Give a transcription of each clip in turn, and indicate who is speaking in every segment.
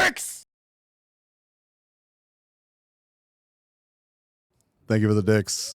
Speaker 1: dicks!
Speaker 2: Thank you for the dicks.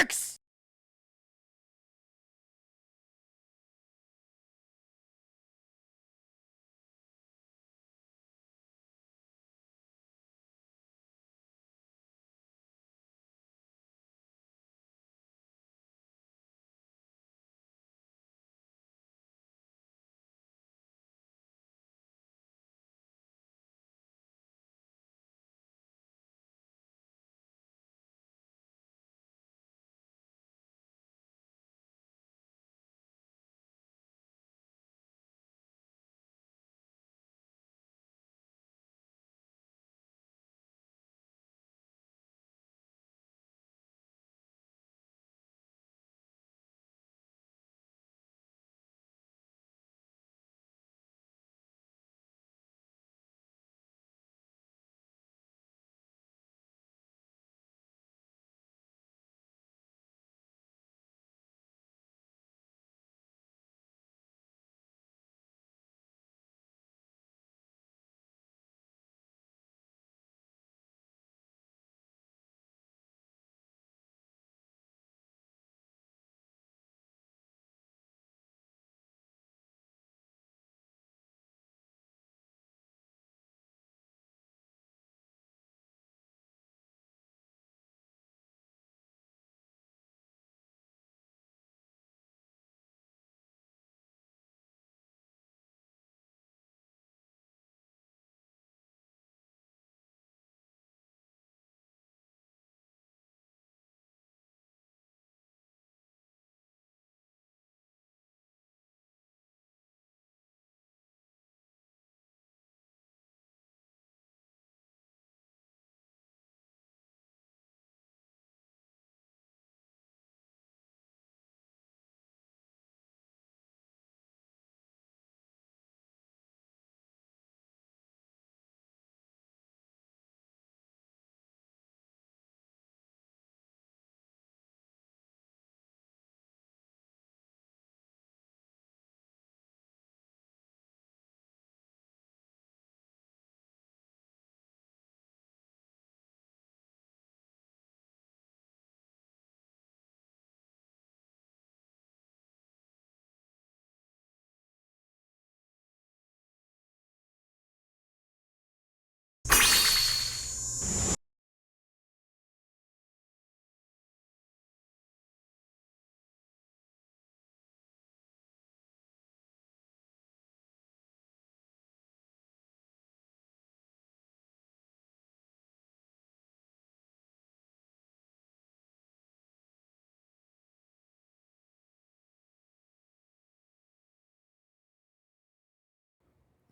Speaker 1: Dicks!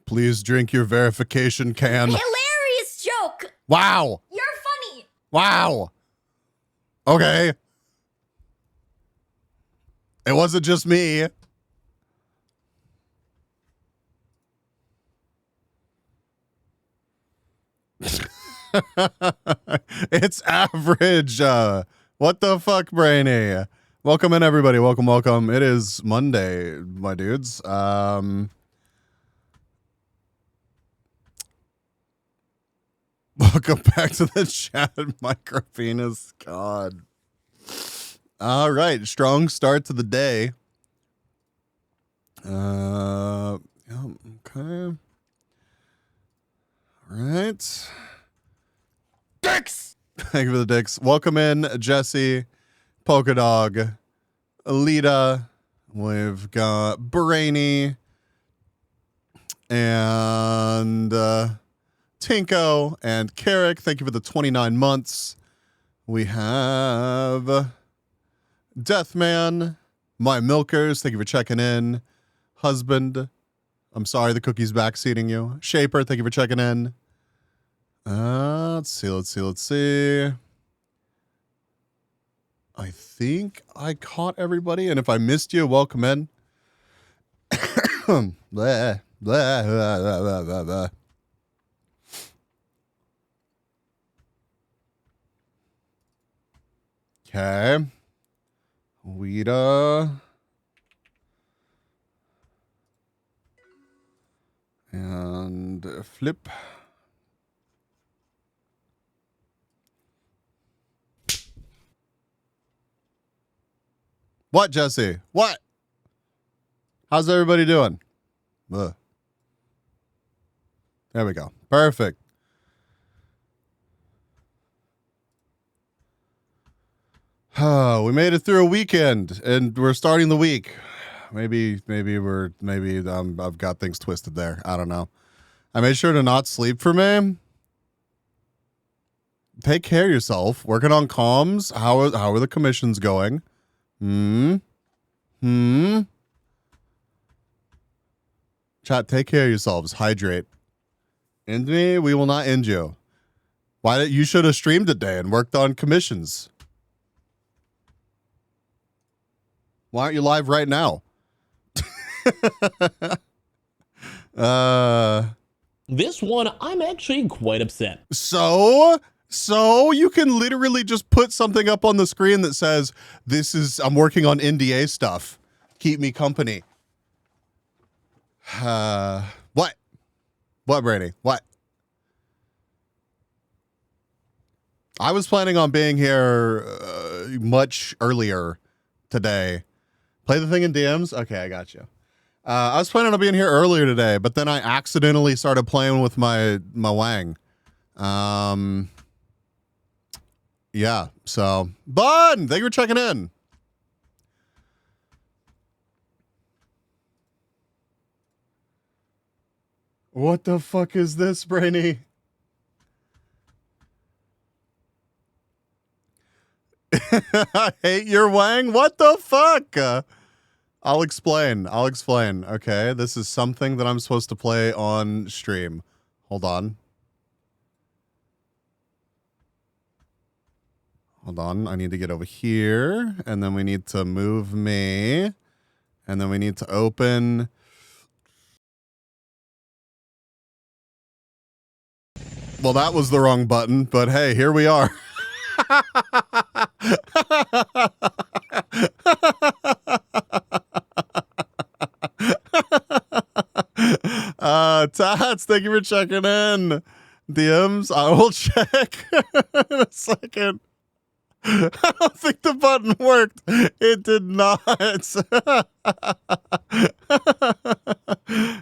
Speaker 1: Please drink your verification can.
Speaker 2: Hilarious joke!
Speaker 1: Wow.
Speaker 2: You're funny!
Speaker 1: Wow. Okay. It wasn't just me. It's average. What the fuck, Brainy? Welcome in, everybody. Welcome, welcome. It is Monday, my dudes. Welcome back to the chat, Micropenis. God. All right, strong start to the day. Yeah, okay. All right. Dicks! Thank you for the dicks. Welcome in, Jesse, Polka Dog, Alita. We've got Brainy and Tinko and Carrick. Thank you for the 29 months. We have Deathman, My Milkers. Thank you for checking in. Husband, I'm sorry the cookie's backseating you. Shaper, thank you for checking in. Let's see. I think I caught everybody, and if I missed you, welcome in. Blah, blah, blah, blah, blah, blah. Okay. Weeda. And Flip. What, Jesse? What? How's everybody doing? Ugh. There we go. Perfect. We made it through a weekend, and we're starting the week. Maybe I've got things twisted there. I don't know. I made sure to not sleep for me. Take care of yourself. Working on comms. How are the commissions going? Chat, take care of yourselves. Hydrate. End me, we will not end you. You should have streamed today and worked on commissions. Why aren't you live right now?
Speaker 3: This one, I'm actually quite upset.
Speaker 1: So you can literally just put something up on the screen that says, I'm working on NDA stuff. Keep me company. What? What, Brady? What? I was planning on being here much earlier today. Play the thing in DMs? Okay, I got you. I was planning on being here earlier today, but then I accidentally started playing with my Wang. Yeah, so Bun, thank you for checking in. What the fuck is this, Brainy? I hate your Wang. What the fuck? I'll explain. Okay, this is something that I'm supposed to play on stream. Hold on. I need to get over here, and then we need to move me, and then we need to open. Well, that was the wrong button, but hey, here we are. Tats, thank you for checking in. DMs, I will check in a second. I don't think the button worked. It did not.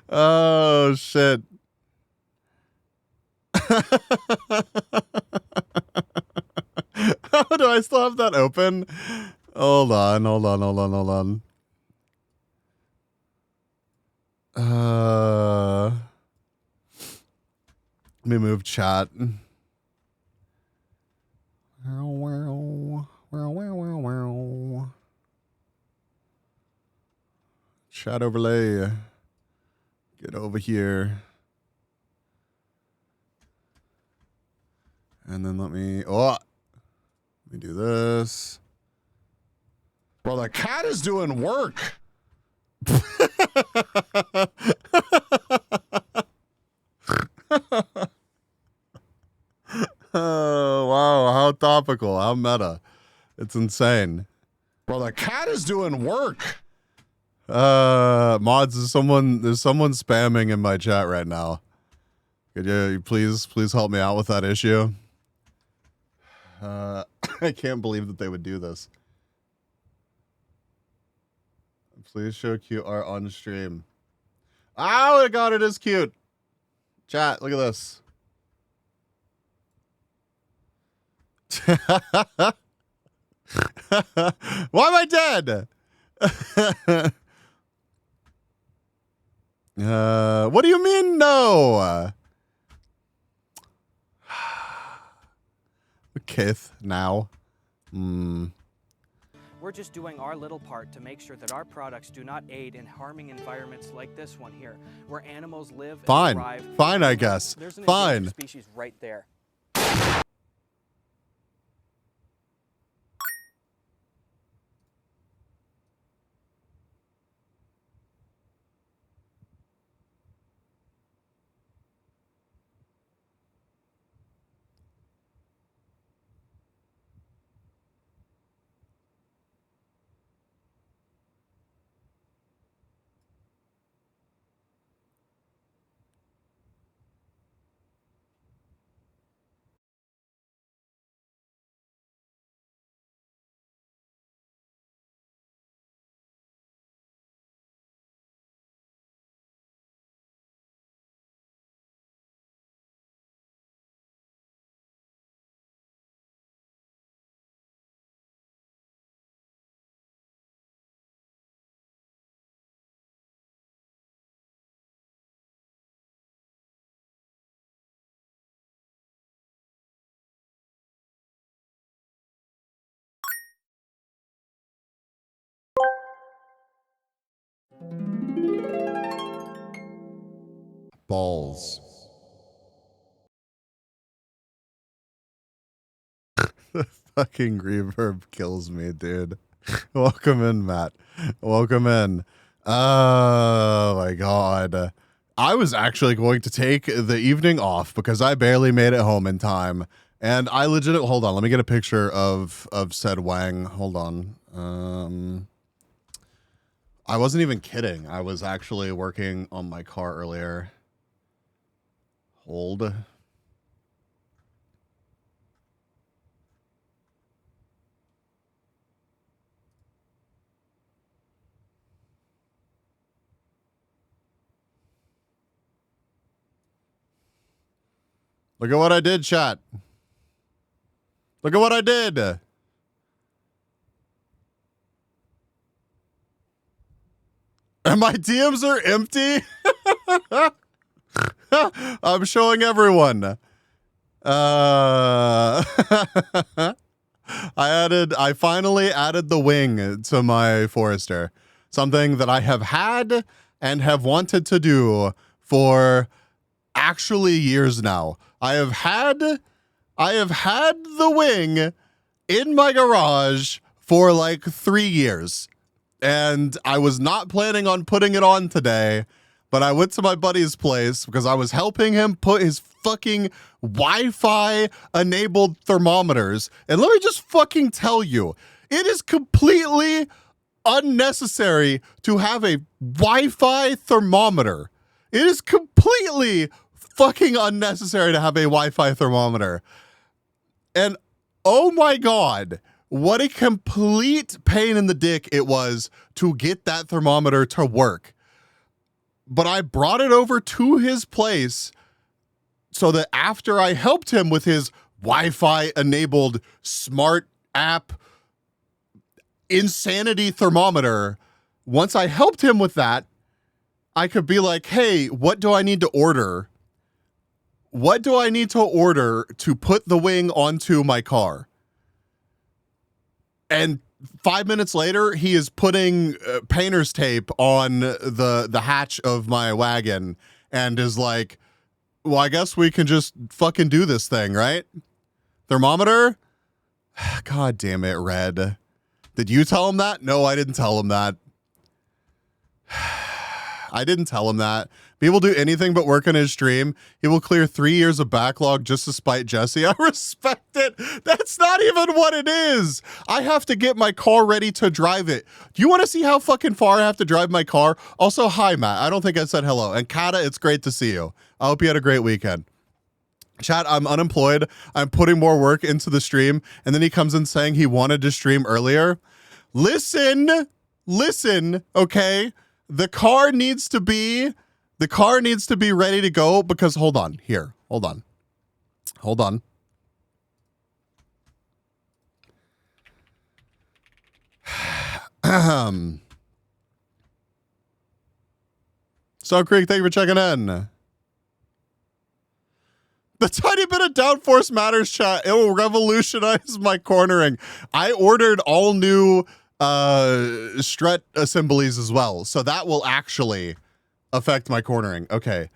Speaker 1: Oh, shit. Oh, do I still have that open? Hold on. Let me move chat. Chat overlay. Get over here. And then let me do this. Well, the cat is doing work. Oh, wow. How topical. How meta. It's insane. Well, the cat is doing work. Mods, there's someone spamming in my chat right now. Could you please help me out with that issue? I can't believe that they would do this. Please show cute art on stream. Oh my god, it is cute. Chat, look at this. Why am I dead? What do you mean no? Kith now.
Speaker 4: We're just doing our little part to make sure that our products do not aid in harming environments like this one here, where animals live and thrive.
Speaker 1: Fine, I guess.
Speaker 4: There's an
Speaker 1: Fine.
Speaker 4: endangered species right there.
Speaker 1: Balls. The fucking reverb kills me, dude. Welcome in, Matt. Welcome in. Oh my god. I was actually going to take the evening off because I barely made it home in time. And I hold on, let me get a picture of said Wang. Hold on. I wasn't even kidding. I was actually working on my car earlier. Hold. Look at what I did, chat. Look at what I did. And my DMs are empty. I'm showing everyone. I finally added the wing to my Forester. Something that I have had and have wanted to do for actually years now. I have had the wing in my garage for like 3 years. And I was not planning on putting it on today, but I went to my buddy's place because I was helping him put his fucking Wi-Fi enabled thermometers. And let me just fucking tell you, it is completely unnecessary to have a Wi-Fi thermometer. It is completely fucking unnecessary to have a Wi-Fi thermometer. And oh my god, what a complete pain in the dick it was to get that thermometer to work. But I brought it over to his place so that after I helped him with his Wi-Fi enabled smart app insanity thermometer, once I helped him with that, I could be like, hey, what do I need to order? What do I need to order to put the wing onto my car? And 5 minutes later, he is putting painter's tape on the hatch of my wagon and is like, well, I guess we can just fucking do this thing, right? Thermometer? God damn it, Red. Did you tell him that? No, I didn't tell him that. I didn't tell him that. He will do anything but work on his stream. He will clear 3 years of backlog just to spite Jesse. I respect it. That's not even what it is. I have to get my car ready to drive it. Do you want to see how fucking far I have to drive my car? Also, hi, Matt. I don't think I said hello. And Kata, it's great to see you. I hope you had a great weekend. Chat, I'm unemployed. I'm putting more work into the stream. And then he comes in saying he wanted to stream earlier. Listen, okay? The car needs to be ready to go because hold on. So Creek, thank you for checking in. The tiny bit of downforce matters, chat. It will revolutionize my cornering. I ordered all new strut assemblies as well, so that will actually affect my cornering. Okay.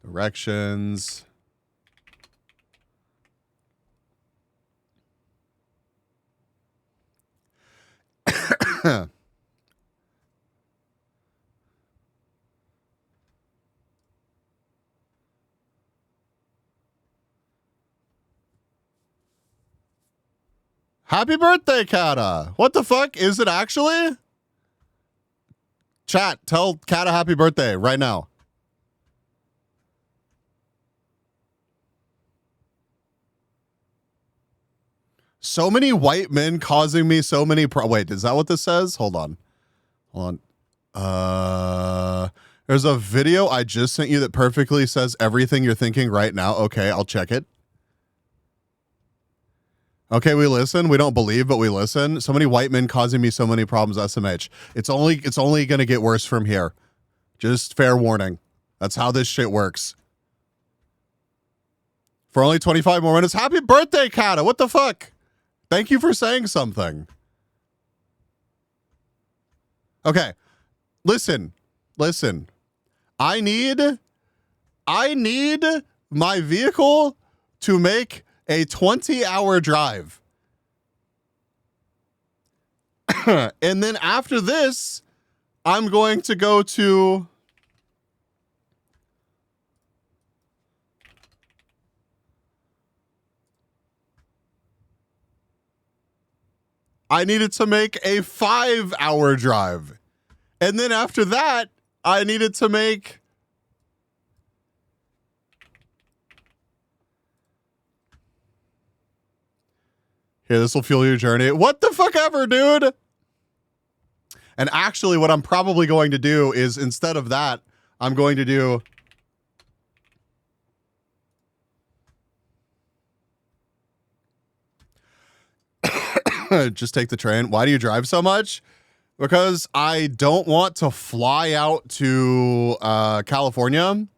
Speaker 1: Directions. Happy birthday, Kata. What the fuck? Is it actually? Chat, tell Kata happy birthday right now. So many white men causing me so many wait, is that what this says? Hold on. There's a video I just sent you that perfectly says everything you're thinking right now. Okay, I'll check it. Okay, we listen. We don't believe, but we listen. So many white men causing me so many problems, SMH. It's only going to get worse from here. Just fair warning. That's how this shit works. For only 25 more minutes. Happy birthday, Kata. What the fuck? Thank you for saying something. Okay. Listen. I need my vehicle to make a 20-hour drive. And then after this, I'm going to go to I needed to make a 5-hour drive. And then after that, I needed to make here, this will fuel your journey. What the fuck ever, dude? And actually, what I'm probably going to do is instead of that, I'm going to do just take the train. Why do you drive so much? Because I don't want to fly out to California,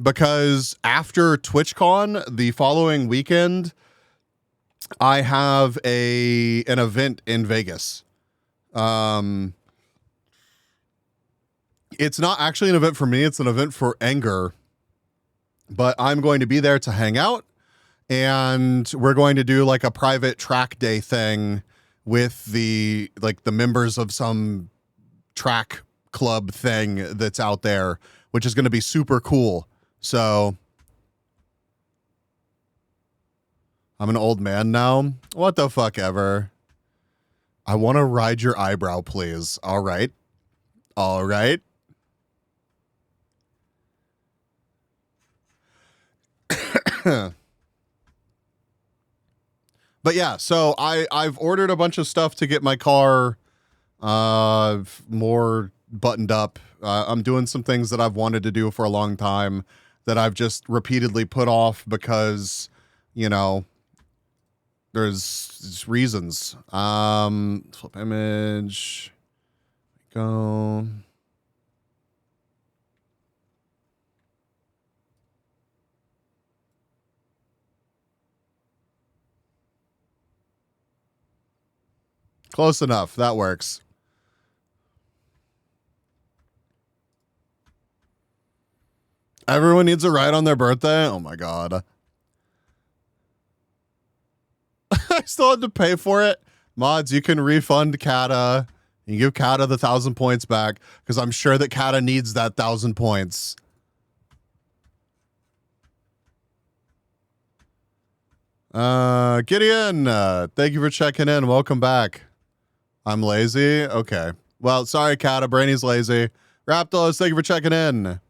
Speaker 1: because after TwitchCon the following weekend, I have an event in Vegas. It's not actually an event for me. It's an event for Anger, but I'm going to be there to hang out, and we're going to do like a private track day thing with the members of some track club thing that's out there, which is going to be super cool. So I'm an old man now. What the fuck ever. I want to ride your eyebrow, please. All right. But yeah, so I've ordered a bunch of stuff to get my car more buttoned up. I'm doing some things that I've wanted to do for a long time that I've just repeatedly put off because, you know, there's reasons. Flip image. Go. Close enough. That works. Everyone needs a ride on their birthday? Oh my God. I still had to pay for it. Mods, you can refund Kata. You give Kata the 1,000 points back, because I'm sure that Kata needs that 1,000 points. Gideon, thank you for checking in. Welcome back. I'm lazy? Okay. Well, sorry, Kata. Brainy's lazy. Raptos, thank you for checking in.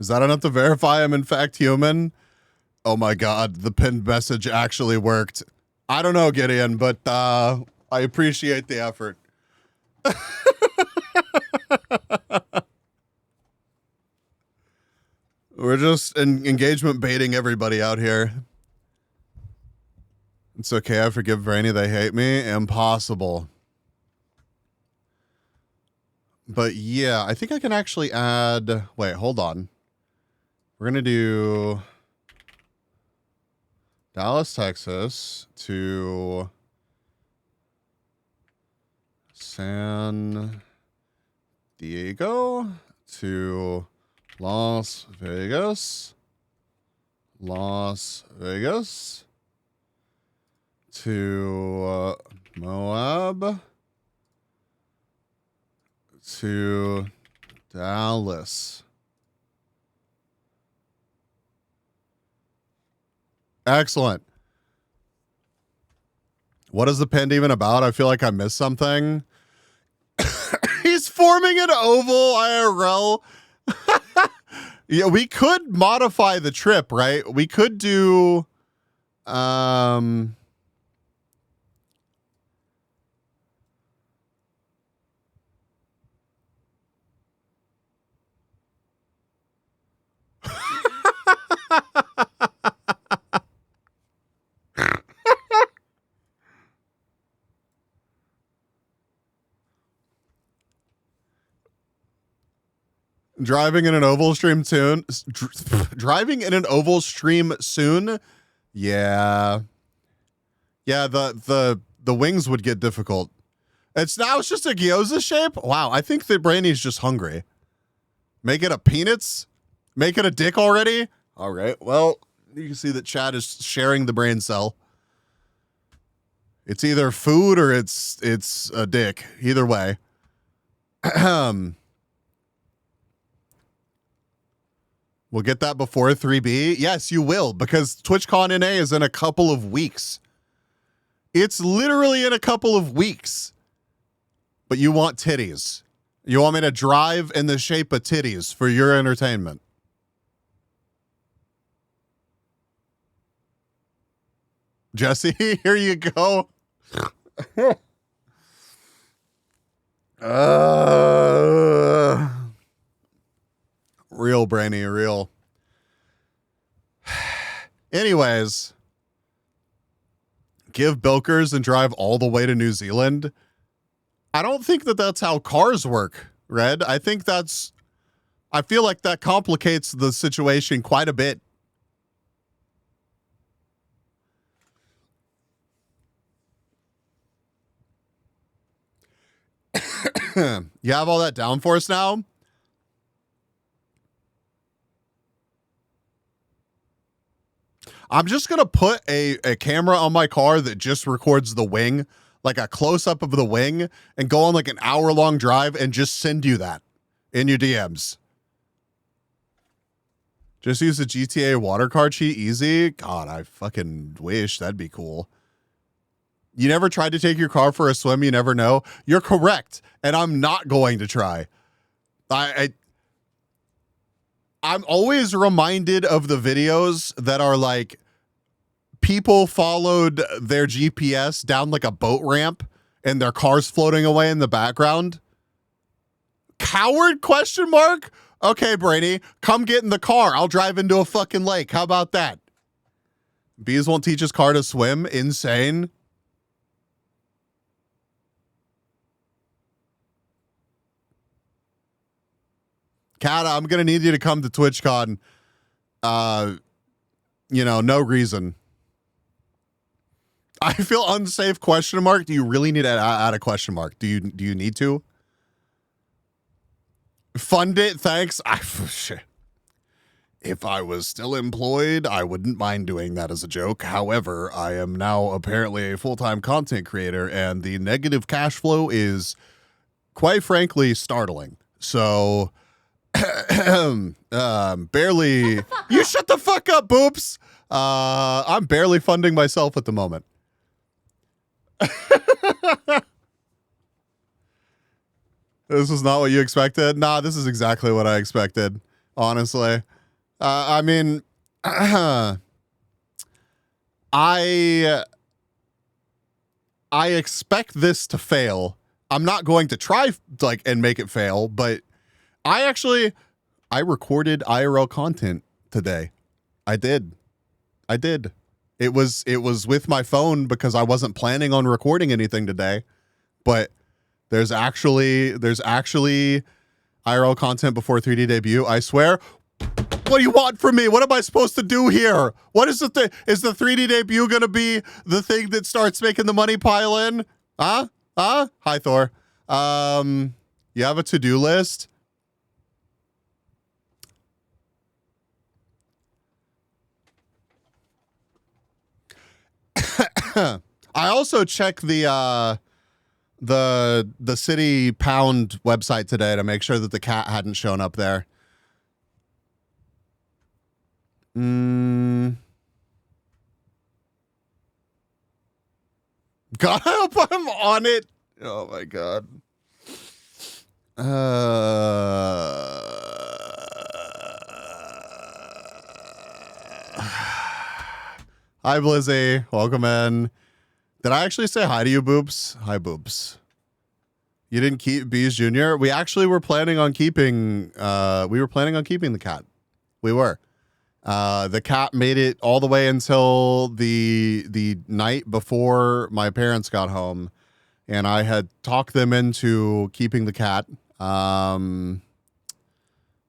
Speaker 1: Is that enough to verify I'm in fact human? Oh my God, the pinned message actually worked. I don't know, Gideon, but I appreciate the effort. We're just engagement baiting everybody out here. It's okay, I forgive Brainy, they hate me. Impossible. But yeah, I think I can actually add... Wait, hold on. We're going to do Dallas, Texas to San Diego to Las Vegas, Las Vegas to Moab to Dallas. Excellent. What is the pinned even about? I feel like I missed something. He's forming an oval IRL. Yeah, we could modify the trip, right? We could do Driving in an oval stream soon. Driving in an oval stream soon. Yeah. Yeah, the wings would get difficult. It's just a gyoza shape. Wow, I think that Brainy's just hungry. Make it a peanuts? Make it a dick already? All right. Well, you can see that Chad is sharing the brain cell. It's either food or it's a dick. Either way. We'll get that before 3B. Yes, you will, because TwitchCon NA is in a couple of weeks. It's literally in a couple of weeks. But you want titties. You want me to drive in the shape of titties for your entertainment. Jesse, here you go. Real Brainy, real. Anyways, give bilkers and drive all the way to New Zealand. I don't think that that's how cars work, Red. I feel like that complicates the situation quite a bit. You have all that downforce now? I'm just going to put a camera on my car that just records the wing, like a close-up of the wing, and go on like an hour-long drive and just send you that in your DMs. Just use the GTA water car cheat easy? God, I fucking wish. That'd be cool. You never tried to take your car for a swim? You never know? You're correct, and I'm not going to try. I'm always reminded of the videos that are like people followed their GPS down like a boat ramp and their car's floating away in the background. Coward question mark? Okay, Brainy, come get in the car. I'll drive into a fucking lake. How about that? Bees won't teach his car to swim. Insane. Kata, I'm going to need you to come to TwitchCon. No reason. I feel unsafe, question mark. Do you really need to add a question mark? Do you need to? Fund it, thanks. Shit. If I was still employed, I wouldn't mind doing that as a joke. However, I am now apparently a full-time content creator, and the negative cash flow is, quite frankly, startling. So... barely. You shut the fuck up, Boops. I'm barely funding myself at the moment. This is not what you expected. Nah, this is exactly what I expected. Honestly, I mean, I expect this to fail. I'm not going to try and make it fail, but. I recorded IRL content today. I did. It was with my phone because I wasn't planning on recording anything today. But there's actually IRL content before 3D debut. I swear. What do you want from me? What am I supposed to do here? What is the thing? Is the 3D debut going to be the thing that starts making the money pile in? Huh? Hi, Thor. You have a to-do list? I also checked the City Pound website today to make sure that the cat hadn't shown up there. God, I hope I'm on it. Oh my God. Hi, Blizzy. Welcome in. Did I actually say hi to you, Boops? Hi, Boops. You didn't keep Bees Jr.? We actually were planning on keeping, the cat. We were. The cat made it all the way until the night before my parents got home, and I had talked them into keeping the cat.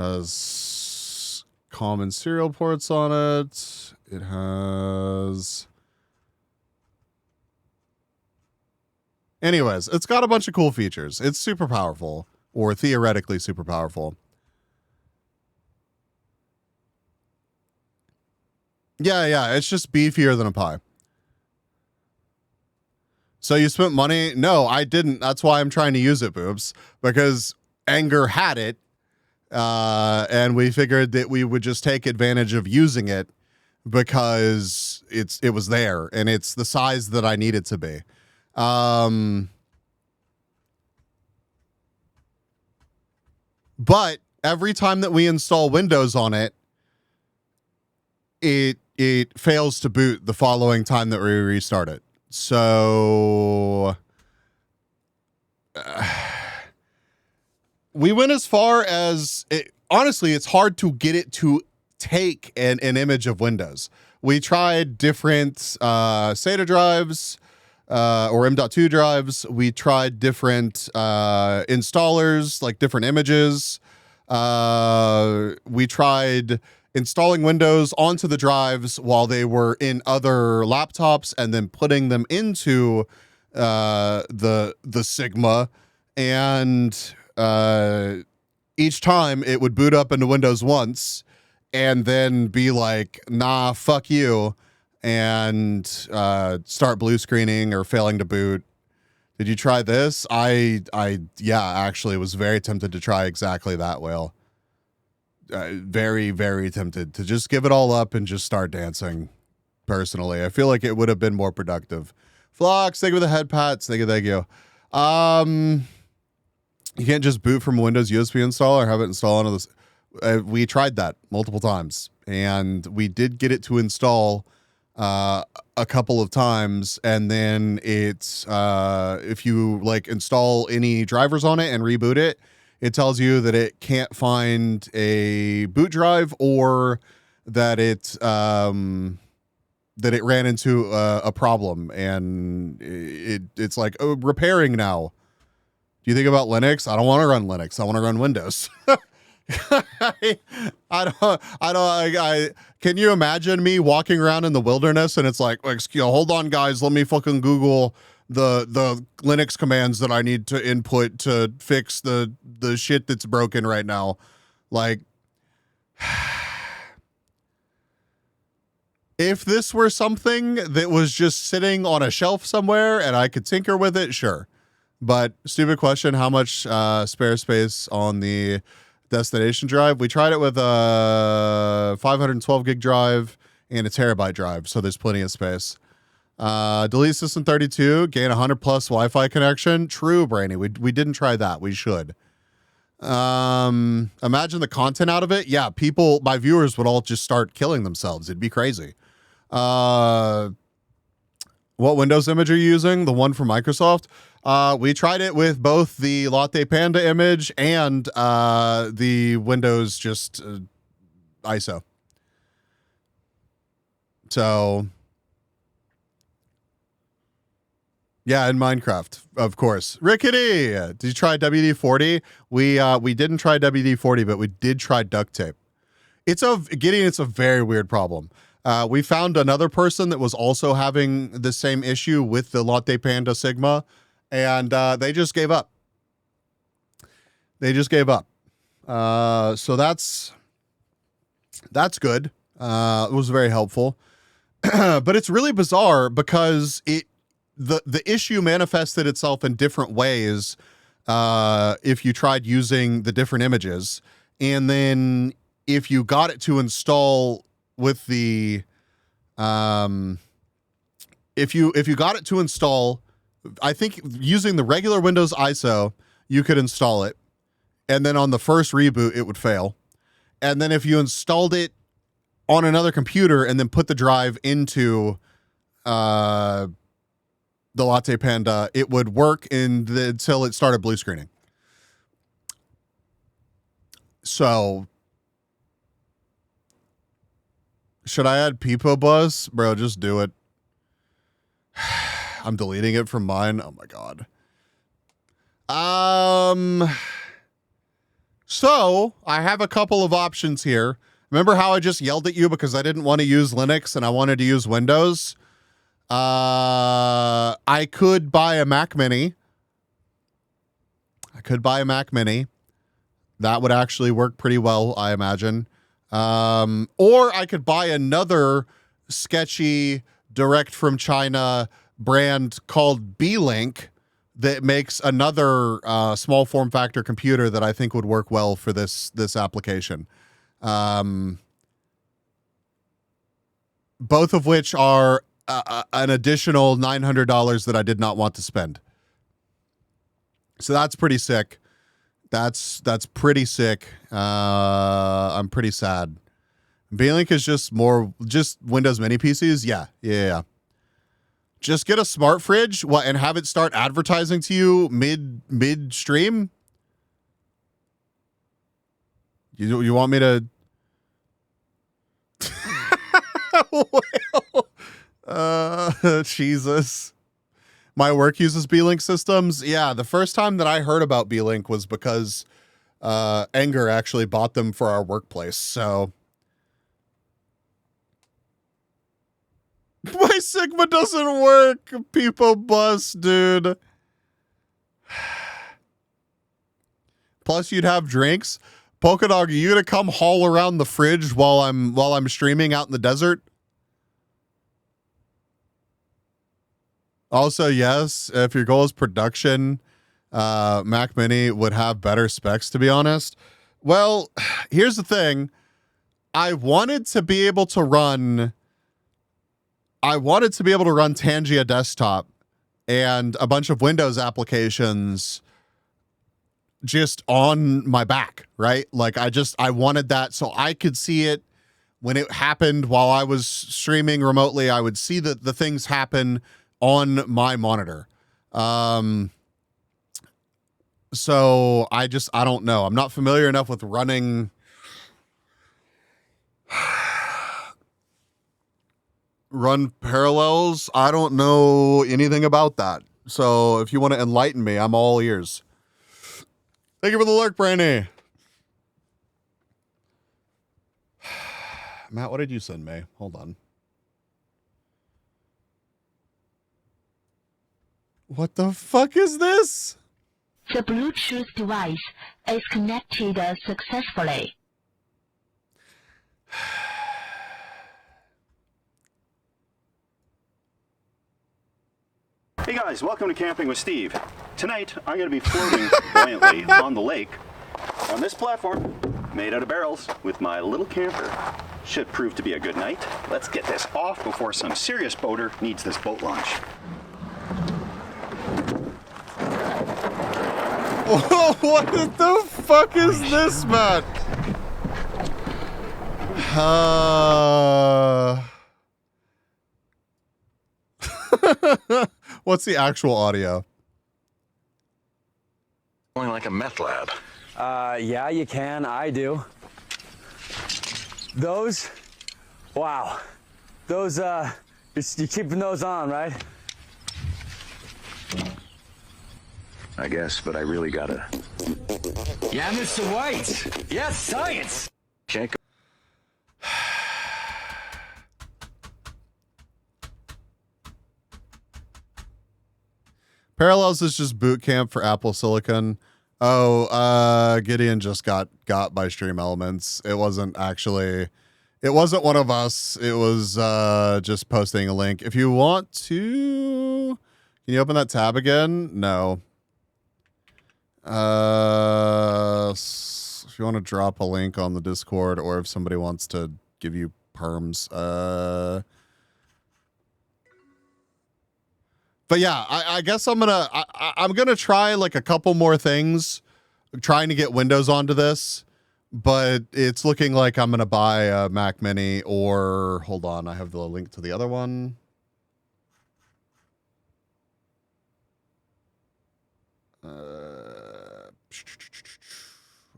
Speaker 1: Has common serial ports on it. It has... Anyways, it's got a bunch of cool features. It's super powerful, or theoretically super powerful. Yeah, it's just beefier than a Pi. So you spent money? No, I didn't. That's why I'm trying to use it, boobs, because Anger had it, and we figured that we would just take advantage of using it because it was there and it's the size that I need it to be. But every time that we install Windows on it, it fails to boot the following time that we restart it. So we went as far as honestly, it's hard to get it to take an image of Windows. We tried different SATA drives or M.2 drives. We tried different installers, like different images. We tried installing Windows onto the drives while they were in other laptops and then putting them into the Sigma. And each time it would boot up into Windows once and then be like, nah, fuck you, and start blue screening or failing to boot. Did you try this? I actually was very tempted to try exactly that, Whale. Very, very tempted to just give it all up and just start dancing. Personally, I feel like it would have been more productive. Flox, thank you for the head pats. Thank you. You can't just boot from a Windows USB installer or have it install onto this. We tried that multiple times, and we did get it to install a couple of times, and then it's if you like install any drivers on it and reboot it, it tells you that it can't find a boot drive or that it ran into a problem, and it's like, oh, repairing now. Do you think about Linux? I don't want to run Linux. I want to run Windows. Can you imagine me walking around in the wilderness and it's like, hold on, guys, let me fucking Google the Linux commands that I need to input to fix the shit that's broken right now. Like, if this were something that was just sitting on a shelf somewhere and I could tinker with it, sure. But stupid question, how much spare space on the destination drive? We tried it with a 512 gig drive and a terabyte drive, so there's plenty of space. Delete system 32, gain 100 plus Wi-Fi connection. True, Brainy. We didn't try that. We should. Imagine the content out of it. Yeah, my viewers would all just start killing themselves. It'd be crazy. What Windows image are you using? The one from Microsoft? We tried it with both the Latte Panda image and the Windows just ISO. So, yeah, in Minecraft, of course. Rickety, did you try WD-40? We didn't try WD-40, but we did try duct tape. It's a very weird problem. We found another person that was also having the same issue with the Latte Panda Sigma, and they just gave up. So that's good. It was very helpful. But it's really bizarre because the issue manifested itself in different ways if you tried using the different images. And then if you got it to install with the if you got it to install, I think using the regular Windows ISO, you could install it, and then on the first reboot it would fail. And then if you installed it on another computer and then put the drive into the Latte Panda, it would work until it started blue screening. So should I add Peepo Buzz? Bro, just do it. I'm deleting it from mine. Oh my God. So I have a couple of options here. Remember how I just yelled at you because I didn't want to use Linux and I wanted to use Windows? I could buy a Mac Mini. That would actually work pretty well, I imagine. Or I could buy another sketchy direct from China brand called B-Link that makes another small form factor computer that I think would work well for this application. Both of which are an additional $900 that I did not want to spend. So that's pretty sick. That's pretty sick. I'm pretty sad. B-Link is just Windows Mini PCs. Yeah. Just get a smart fridge, and have it start advertising to you mid-stream? You want me to? Jesus. My work uses B-Link systems. Yeah, the first time that I heard about B-Link was because Enger actually bought them for our workplace. So my Sigma doesn't work. People bust, dude. Plus, you'd have drinks. Polkadog, are you gonna come haul around the fridge while I'm streaming out in the desert? Also, yes, if your goal is production, Mac Mini would have better specs, to be honest. Well, here's the thing. I wanted to be able to run Tangia Desktop and a bunch of Windows applications just on my back, right? Like I wanted that so I could see it when it happened while I was streaming remotely. I would see the things happen on my monitor. So I don't know. I'm not familiar enough with running run parallels. I don't know anything about that. So if you want to enlighten me, I'm all ears. Thank you for the lurk, Brandy. Matt, what did you send me? Hold on. What the fuck is this?
Speaker 5: The Bluetooth device is connected successfully.
Speaker 6: Hey guys, welcome to Camping with Steve. Tonight, I'm going to be floating buoyantly on the lake on this platform made out of barrels with my little camper. Should prove to be a good night. Let's get this off before some serious boater needs this boat launch.
Speaker 1: What the fuck is this, Matt? What's the actual audio?
Speaker 7: Going like a meth lab.
Speaker 4: Yeah, you can. I do. Those, wow. Those, you're keeping those on, right?
Speaker 7: I guess, but I really gotta.
Speaker 8: Yeah, Mr. White. Yes, science.
Speaker 7: Can't go.
Speaker 1: Parallels is just boot camp for Apple Silicon. Oh, Gideon just got by Stream Elements. It wasn't one of us. It was just posting a link. If you want to, can you open that tab again? No. If you want to drop a link on the Discord, or if somebody wants to give you perms, but yeah, I guess I'm gonna try like a couple more things, trying to get Windows onto this, but it's looking like I'm gonna buy a Mac Mini, or hold on, I have the link to the other one.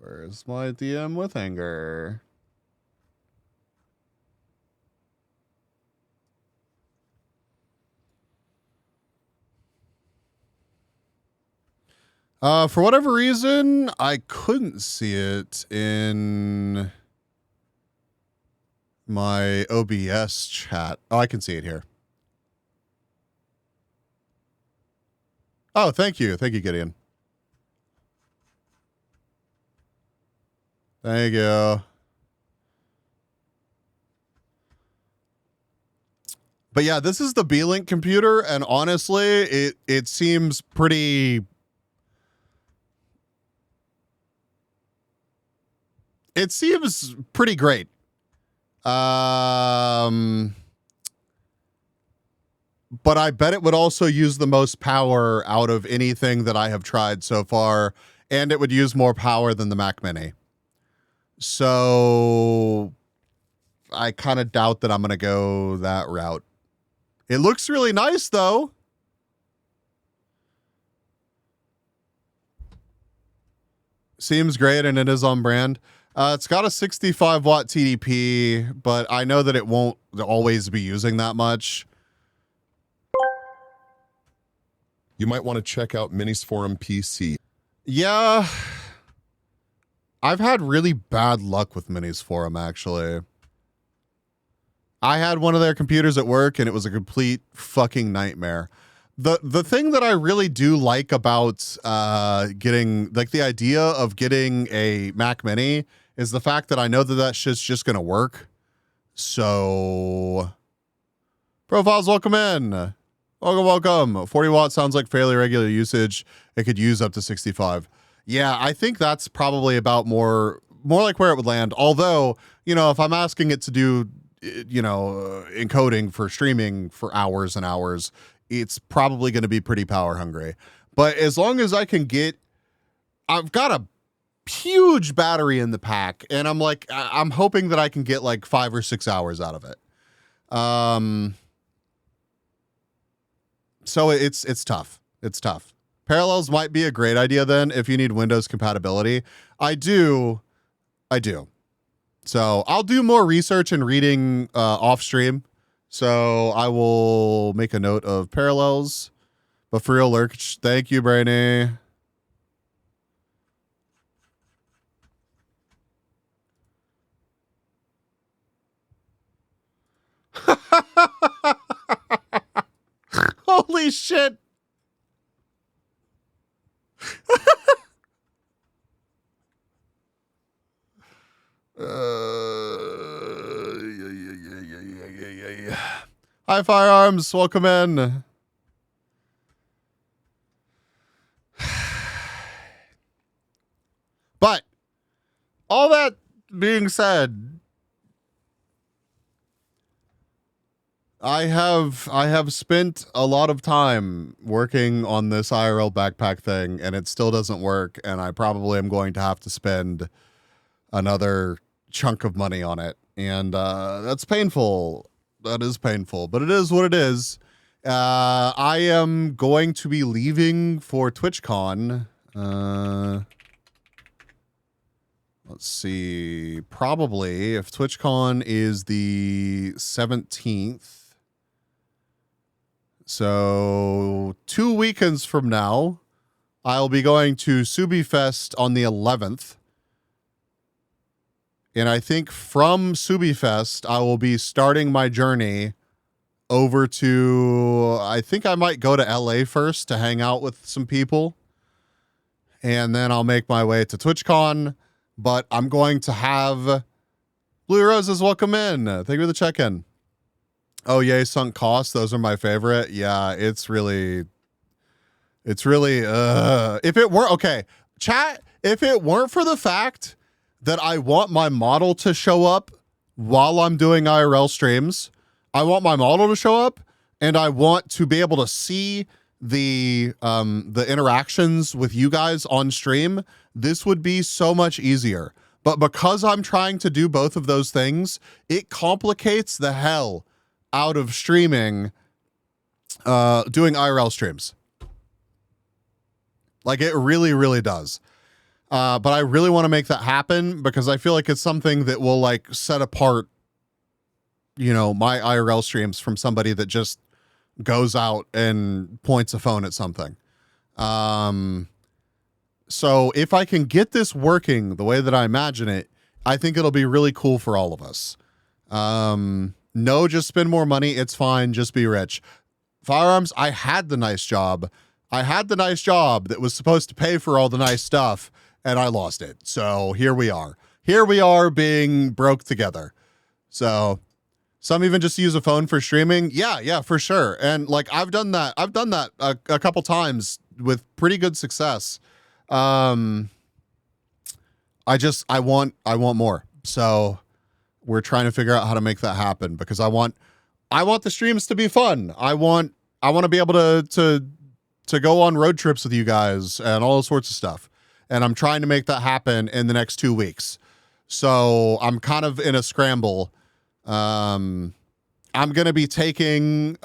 Speaker 1: Where's my DM with anger? For whatever reason, I couldn't see it in my OBS chat. Oh, I can see it here. Oh, thank you. Thank you, Gideon. Thank you. But yeah, this is the B-Link computer, and honestly, it seems pretty... It seems pretty great. But I bet it would also use the most power out of anything that I have tried so far, and it would use more power than the Mac Mini. So I kind of doubt that I'm going to go that route. It looks really nice, though. Seems great, and it is on brand. It's got a 65 watt TDP, but I know that it won't always be using that much.
Speaker 9: You might want to check out Minis Forum PC.
Speaker 1: Yeah. I've had really bad luck with Minis Forum, actually. I had one of their computers at work, and it was a complete fucking nightmare. The thing that I really do like about getting, like, the idea of getting a Mac Mini is the fact that I know that that shit's just going to work. So, profiles, welcome in. Welcome. 40 watts sounds like fairly regular usage. It could use up to 65. Yeah, I think that's probably about more like where it would land. Although, you know, if I'm asking it to do, you know, encoding for streaming for hours and hours, it's probably going to be pretty power hungry. But as long as I can get, I've got a huge battery in the pack, and I'm hoping that I can get like 5 or 6 hours out of it. So it's tough. It's tough. Parallels might be a great idea then if you need Windows compatibility. I do. So I'll do more research and reading off stream. So I will make a note of Parallels. But for real, Lurch, thank you, Brainy. Holy shit. Hi, Firearms. Welcome in. But all that being said, I have spent a lot of time working on this IRL backpack thing, and it still doesn't work, and I probably am going to have to spend another chunk of money on it. And that's painful. That is painful, but it is what it is. I am going to be leaving for TwitchCon. Let's see. Probably if TwitchCon is the 17th. So 2 weekends from now, I'll be going to SubiFest on the 11th. And I think from SubiFest, I will be starting my journey over to, I think I might go to LA first to hang out with some people. And then I'll make my way to TwitchCon. But I'm going to have Blue Roses welcome in. Thank you for the check-in. Oh, yay, sunk costs. Those are my favorite. Yeah, it's really, if it weren't, okay, chat, if it weren't for the fact that I want my model to show up while I'm doing IRL streams, I want my model to show up, and I want to be able to see the interactions with you guys on stream, this would be so much easier. But because I'm trying to do both of those things, it complicates the hell out of streaming, doing IRL streams. Like, it really, really does. But I really want to make that happen because I feel like it's something that will, like, set apart, you know, my IRL streams from somebody that just goes out and points a phone at something. So if I can get this working the way that I imagine it, I think it'll be really cool for all of us. No, just spend more money. It's fine. Just be rich. Firearms, I had the nice job. I had the nice job that was supposed to pay for all the nice stuff, and I lost it. So here we are. Here we are being broke together. So some even just use a phone for streaming. Yeah, for sure. And like I've done that a couple times with pretty good success. I want more. So we're trying to figure out how to make that happen because I want the streams to be fun. I want to be able to go on road trips with you guys and all sorts of stuff. And I'm trying to make that happen in the next 2 weeks. So I'm kind of in a scramble. I'm going to be taking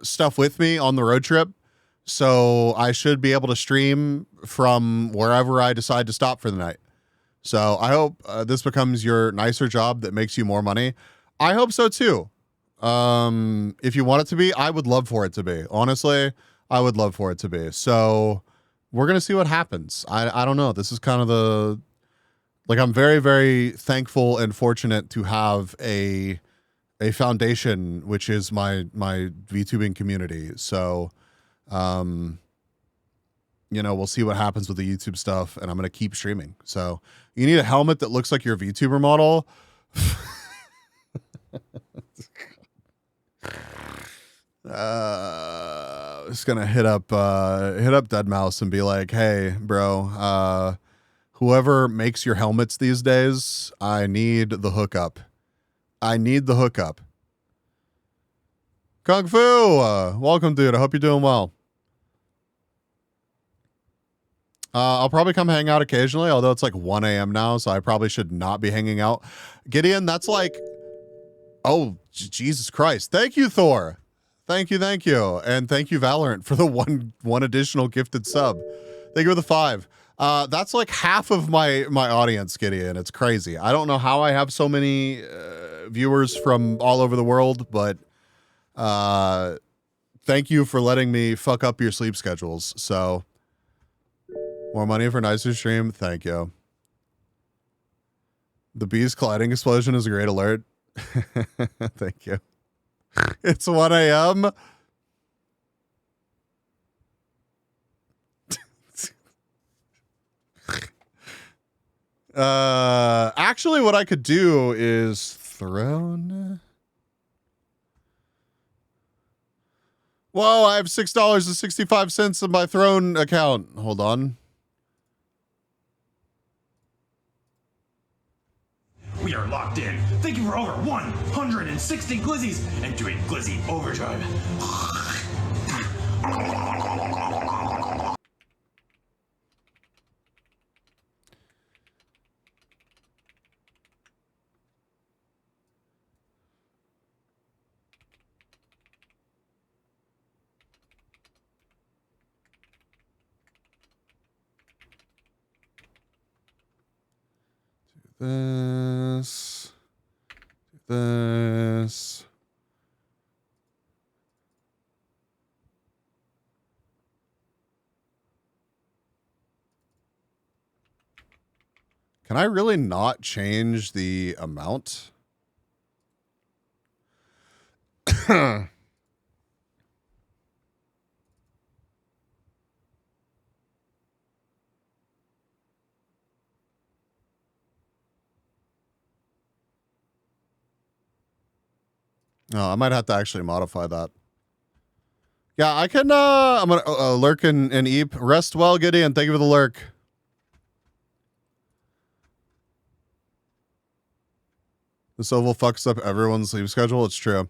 Speaker 1: stuff with me on the road trip. So I should be able to stream from wherever I decide to stop for the night. So I hope this becomes your nicer job that makes you more money. I hope so too. If you want it to be, I would love for it to be. Honestly, I would love for it to be. So we're going to see what happens. I don't know. This is kind of I'm very, very thankful and fortunate to have a foundation, which is my VTubing community. So, we'll see what happens with the YouTube stuff, and I'm going to keep streaming. So you need a helmet that looks like your VTuber model. Just gonna hit up Deadmau5 and be like, hey, bro, whoever makes your helmets these days, I need the hookup. Kung Fu, welcome, dude. I hope you're doing well. I'll probably come hang out occasionally, although it's like 1 a.m. now, so I probably should not be hanging out. Gideon, that's like, oh, Jesus Christ. Thank you, Thor. Thank you. And thank you, Valorant, for the one additional gifted sub. Thank you for the 5. That's like half of my audience, Gideon. It's crazy. I don't know how I have so many viewers from all over the world, but thank you for letting me fuck up your sleep schedules. So more money for nicer stream. Thank you. The bee's colliding explosion is a great alert. Thank you. It's 1 a.m. Actually, what I could do is Throne. Whoa, I have $6.65 in my Throne account. Hold on.
Speaker 10: We are locked in. Thank you for over 160 glizzies and doing glizzy overdrive.
Speaker 1: This. This. Can I really not change the amount? No, I might have to actually modify that. Yeah, I can, I'm gonna lurk and eep. Rest well, Gideon. Thank you for the lurk. This oval fucks up everyone's sleep schedule. It's true.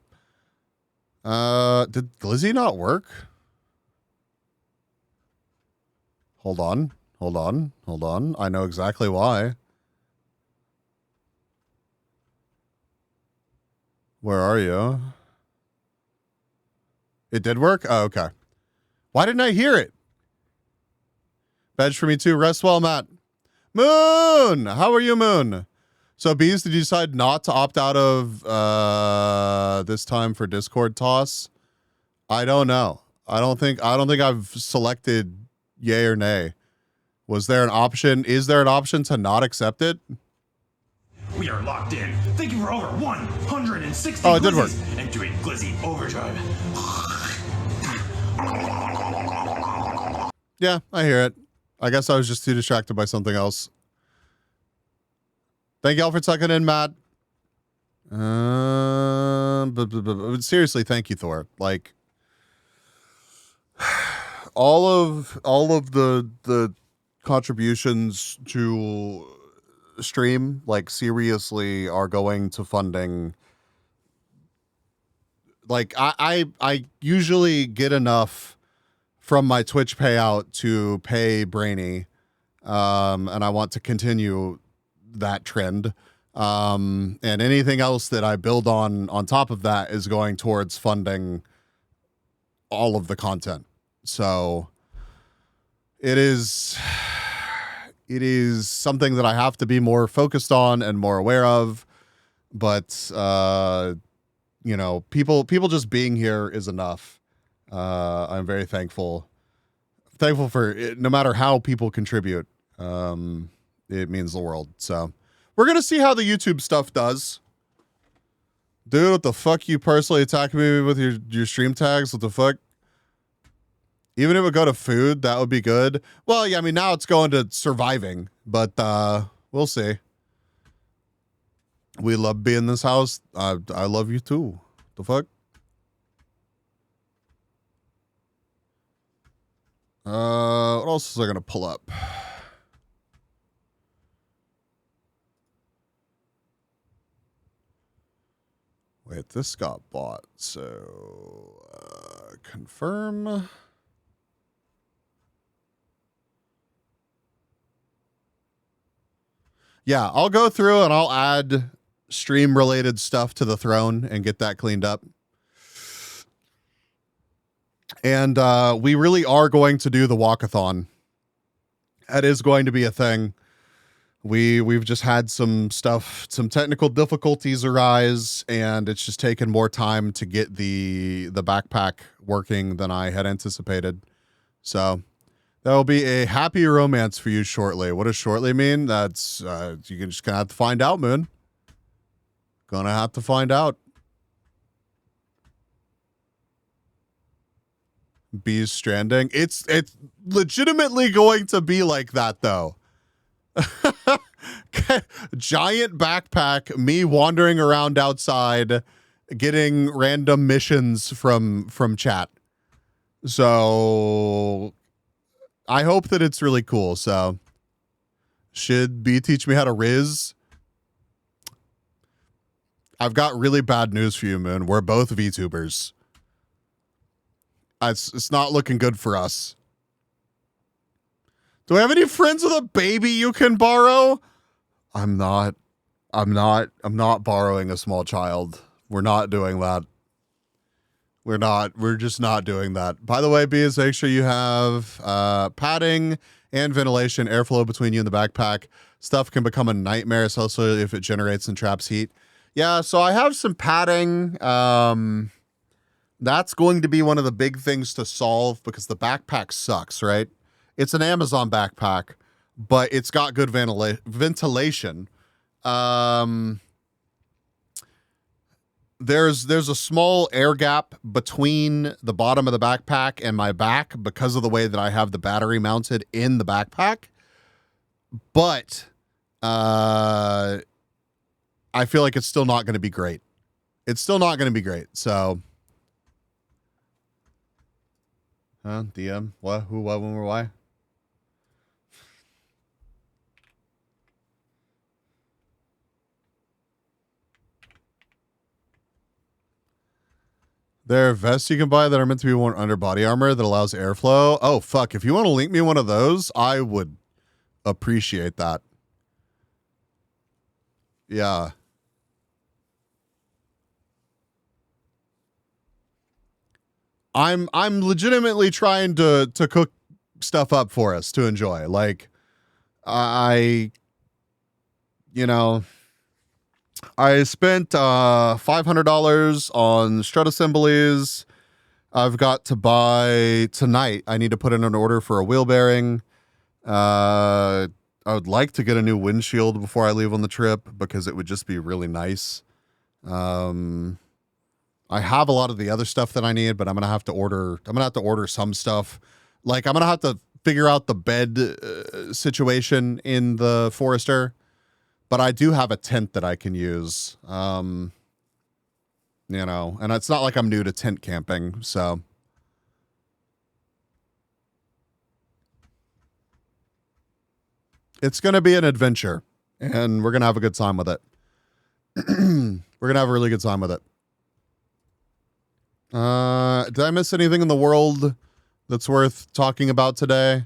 Speaker 1: Did Glizzy not work? Hold on. I know exactly why. Where are you? It did work? Oh, okay. Why didn't I hear it? Badge for me too. Rest well, Matt. Moon! How are you, Moon? So, Bees, did you decide not to opt out of this time for Discord toss? I don't know. I don't think I've selected yay or nay. Was there an option? Is there an option to not accept it?
Speaker 10: We are locked in. Thank you for over 160
Speaker 1: Oh, it did work.
Speaker 10: glizzies and doing glizzy overdrive.
Speaker 1: Yeah, I hear it. I guess I was just too distracted by something else. Thank y'all for tucking in, Matt. But seriously, thank you, Thor. Like, all of the contributions to stream, like, seriously are going to funding. Like, I usually get enough from my Twitch payout to pay Brainy, and I want to continue that trend. And anything else that I build on top of that is going towards funding all of the content. So it is something that I have to be more focused on and more aware of. But you know, people just being here is enough. I'm very thankful for it, no matter how people contribute. It means the world. So we're gonna see how the YouTube stuff does. Dude, what the fuck? You personally attacking me with your stream tags? What the fuck? Even if it would go to food, that would be good. Well, yeah, I mean, now it's going to surviving, but we'll see. We love being in this house. I love you too. The fuck? What else is I gonna pull up? Wait, this got bought, so confirm. Yeah, I'll go through and I'll add stream related stuff to the throne and get that cleaned up. And we really are going to do the walkathon. That is going to be a thing. We've just had some technical difficulties arise, and it's just taken more time to get the backpack working than I had anticipated. So that will be a happy romance for you shortly. What does shortly mean? That's you're just gonna have to find out, Moon. Gonna have to find out. Bees stranding. It's legitimately going to be like that, though. Giant backpack, me wandering around outside, getting random missions from chat. So I hope that it's really cool. So should B teach me how to Riz? I've got really bad news for you, Moon. We're both VTubers. It's not looking good for us. Do I have any friends with a baby you can borrow? I'm not borrowing a small child. We're not doing that. We're just not doing that. By the way, Bees, make sure you have padding and ventilation, airflow between you and the backpack. Stuff can become a nightmare, especially if it generates and traps heat. Yeah, so I have some padding. That's going to be one of the big things to solve because the backpack sucks, right? It's an Amazon backpack, but it's got good ventilation. There's a small air gap between the bottom of the backpack and my back because of the way that I have the battery mounted in the backpack. But I feel like it's still not going to be great. It's still not going to be great. So, DM, what, who, what, when, where, why? There are vests you can buy that are meant to be worn under body armor that allows airflow. Oh, fuck. If you want to link me one of those, I would appreciate that. Yeah. I'm legitimately trying to cook stuff up for us to enjoy. Like, I spent $500 on strut assemblies. I've got to buy tonight. I need to put in an order for a wheel bearing. I would like to get a new windshield before I leave on the trip because it would just be really nice. I have a lot of the other stuff that I need, but I'm gonna have to order some stuff. Like I'm gonna have to figure out the bed situation in the Forester, but I do have a tent that I can use. And it's not like I'm new to tent camping, so. It's going to be an adventure, and we're going to have a good time with it. We're going to have a really good time with it. Did I miss anything in the world that's worth talking about today?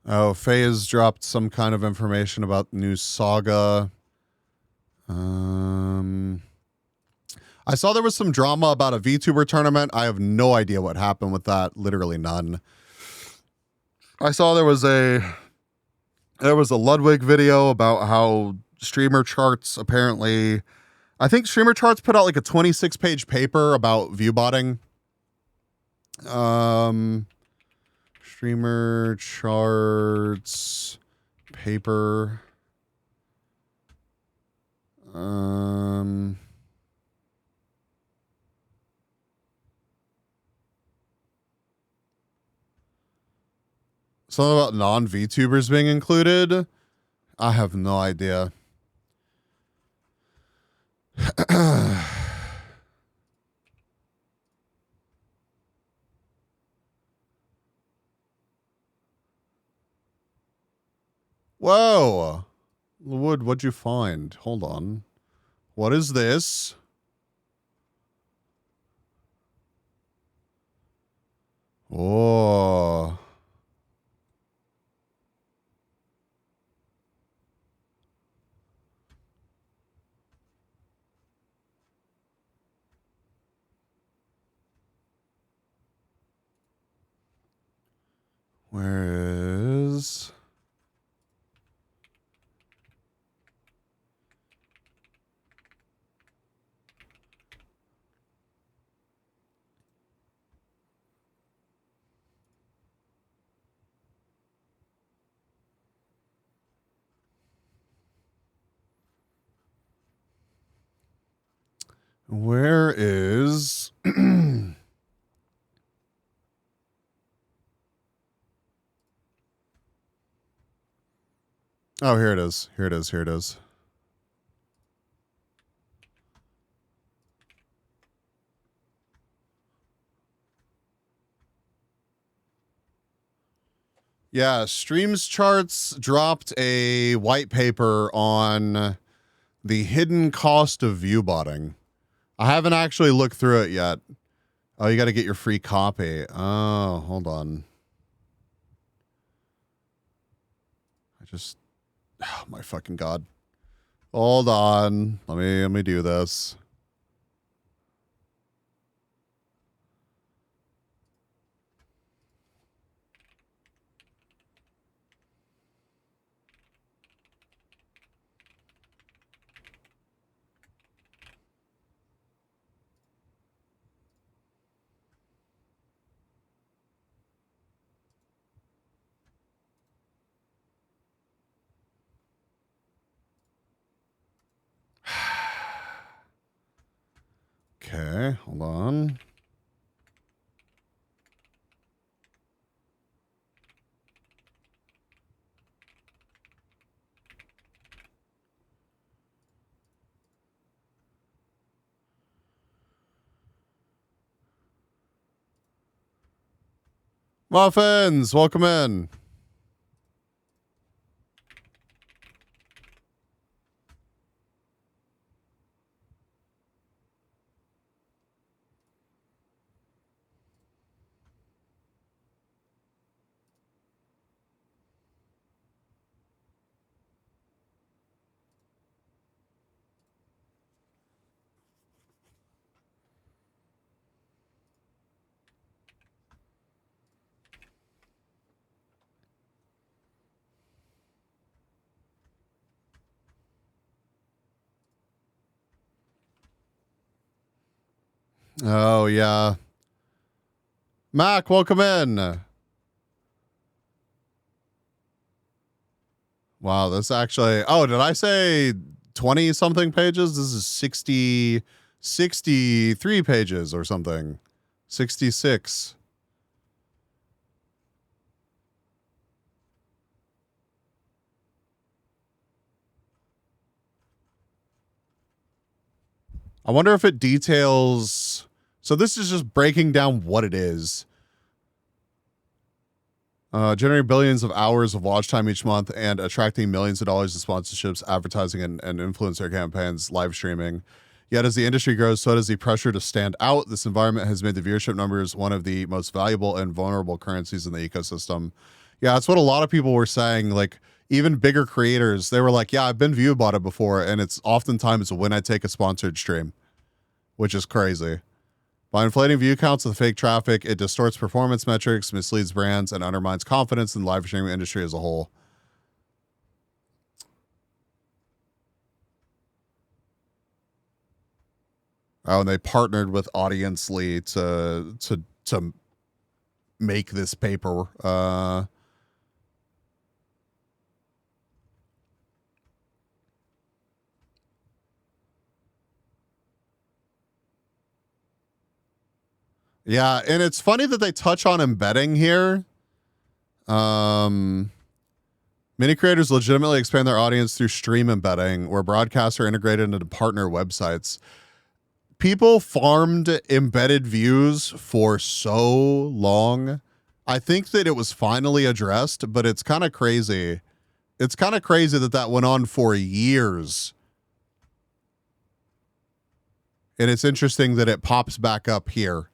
Speaker 1: Oh, FaZe dropped some kind of information about new Saga. I saw there was some drama about a VTuber tournament. I have no idea what happened with that. Literally none. I saw there was a Ludwig video about how streamer charts apparently, I think streamer charts put out like a 26-page paper about viewbotting. Streamer charts paper. Something about non-VTubers being included. I have no idea. Whoa. Wood, what'd you find? Hold on. What is this? Oh. Where is... Where is... Oh, here it is. Here it is. Here it is. Yeah, Streams Charts dropped a white paper on the hidden cost of viewbotting. I haven't actually looked through it yet. Oh, you got to get your free copy. Oh, hold on. Oh my fucking God. Hold on. Let me do this. Okay, hold on. Muffins, welcome in. Oh, yeah. Mac, welcome in. Wow, this actually... Oh, did I say 20-something pages? This is 63 pages or something. 66. I wonder if it details... So this is just breaking down what it is. Generating billions of hours of watch time each month and attracting millions of dollars in sponsorships, advertising, and influencer campaigns, live streaming. Yet as the industry grows, so does the pressure to stand out. This environment has made the viewership numbers one of the most valuable and vulnerable currencies in the ecosystem. Yeah, that's what a lot of people were saying. Like, even bigger creators, they were like, yeah, I've been view botted before, and it's oftentimes when I take a sponsored stream, which is crazy. By inflating view counts with fake traffic, it distorts performance metrics, misleads brands, and undermines confidence in the live streaming industry as a whole. Oh, and they partnered with Audience.ly to make this paper. Yeah, and it's funny that they touch on embedding here. Many creators legitimately expand their audience through stream embedding, where broadcasts are integrated into partner websites. People farmed embedded views for so long. I think that it was finally addressed, but it's kind of crazy. It's kind of crazy that that went on for years. And it's interesting that it pops back up here.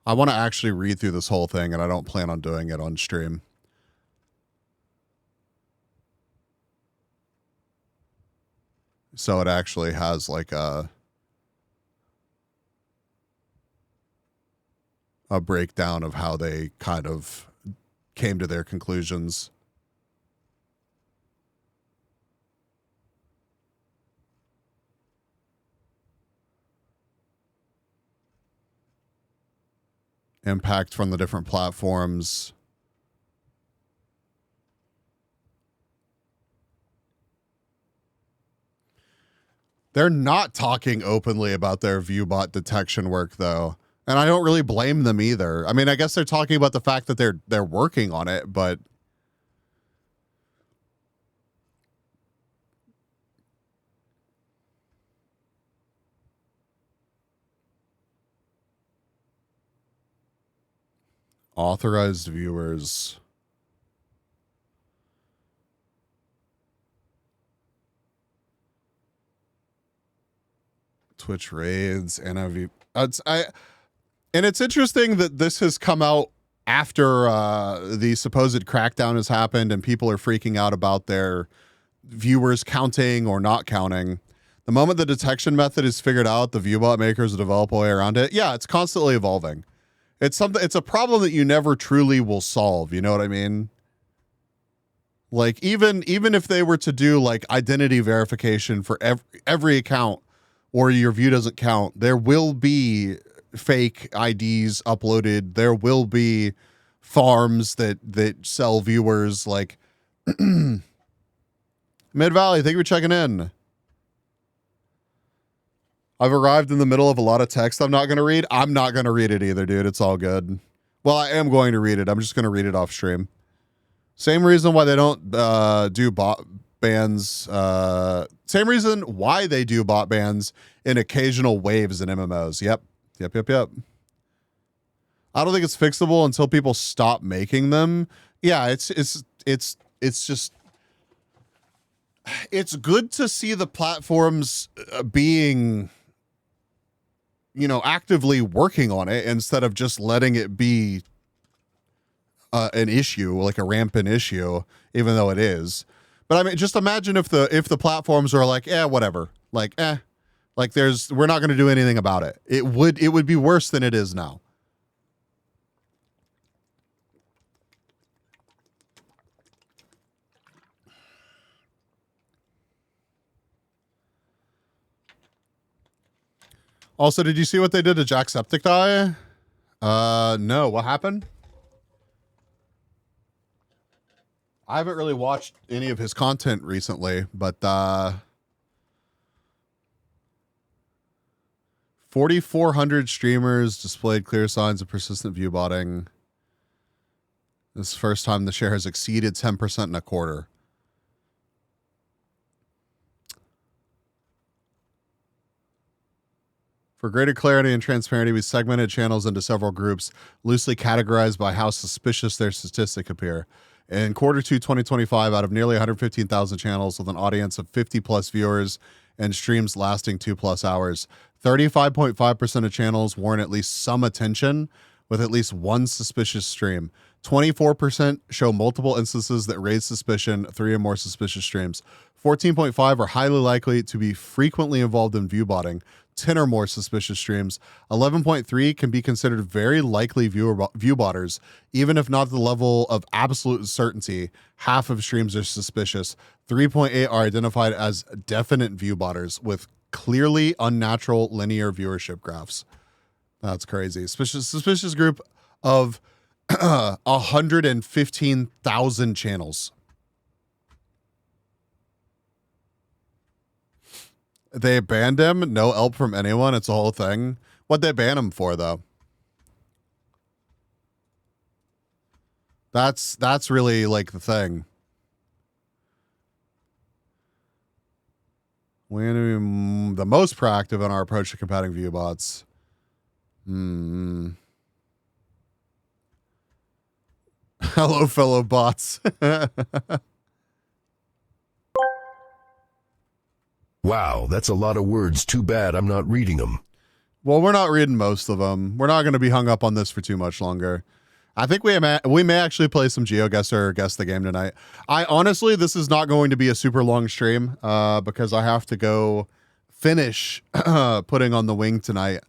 Speaker 1: I want to actually read through this whole thing, and I don't plan on doing it on stream. So it actually has like a breakdown of how they kind of came to their conclusions. Impact from the different platforms. They're not talking openly about their viewbot detection work, though. And I don't really blame them either. I mean, I guess they're talking about the fact that they're working on it, but authorized viewers. Twitch raids, and it's interesting that this has come out after the supposed crackdown has happened and people are freaking out about their viewers counting or not counting. The moment the detection method is figured out, the viewbot makers will develop a way around it. Yeah, it's constantly evolving. It's a problem that you never truly will solve. You know what I mean? Like even if they were to do like identity verification for every account, or your view doesn't count, there will be fake IDs uploaded. There will be farms that sell viewers. Like Mid Valley, thank you for checking in. I've arrived in the middle of a lot of text I'm not going to read. I'm not going to read it either, dude. It's all good. Well, I am going to read it. I'm just going to read it off stream. Same reason why they don't do bot bans. Same reason why they do bot bans in occasional waves in MMOs. Yep. I don't think it's fixable until people stop making them. Yeah, it's just, it's good to see the platforms being, actively working on it instead of just letting it be an issue, like a rampant issue, even though it is. But I mean, just imagine if the platforms are like, whatever, like, like we're not going to do anything about it. It would be worse than it is now. Also, did you see what they did to Jacksepticeye? No. What happened? I haven't really watched any of his content recently, but 4,400 streamers displayed clear signs of persistent view botting. This is the first time the share has exceeded 10% in a quarter. For greater clarity and transparency, we segmented channels into several groups, loosely categorized by how suspicious their statistics appear. In quarter 2 2025, out of nearly 115,000 channels with an audience of 50 plus viewers and streams lasting 2+ hours, 35.5% of channels warrant at least some attention with at least one suspicious stream. 24% show multiple instances that raise suspicion, 3 or more suspicious streams. 14.5 are highly likely to be frequently involved in view botting, 10 or more suspicious streams. 11.3 can be considered very likely view botters, even if not the level of absolute certainty. Half of streams are suspicious. 3.8 are identified as definite view botters with clearly unnatural linear viewership graphs. That's crazy. Suspicious group of 115,000 channels. They banned him. No help from anyone. It's a whole thing. What'd they ban him for, though? That's really like the thing. We're going to be the most proactive in our approach to combating view bots. Hello, fellow bots.
Speaker 11: Wow, that's a lot of words. Too bad I'm not reading them.
Speaker 1: Well, we're not reading most of them. We're not going to be hung up on this for too much longer. I think we may actually play some GeoGuessr or Guess the Game tonight. Honestly, this is not going to be a super long stream because I have to go finish putting on the wing tonight.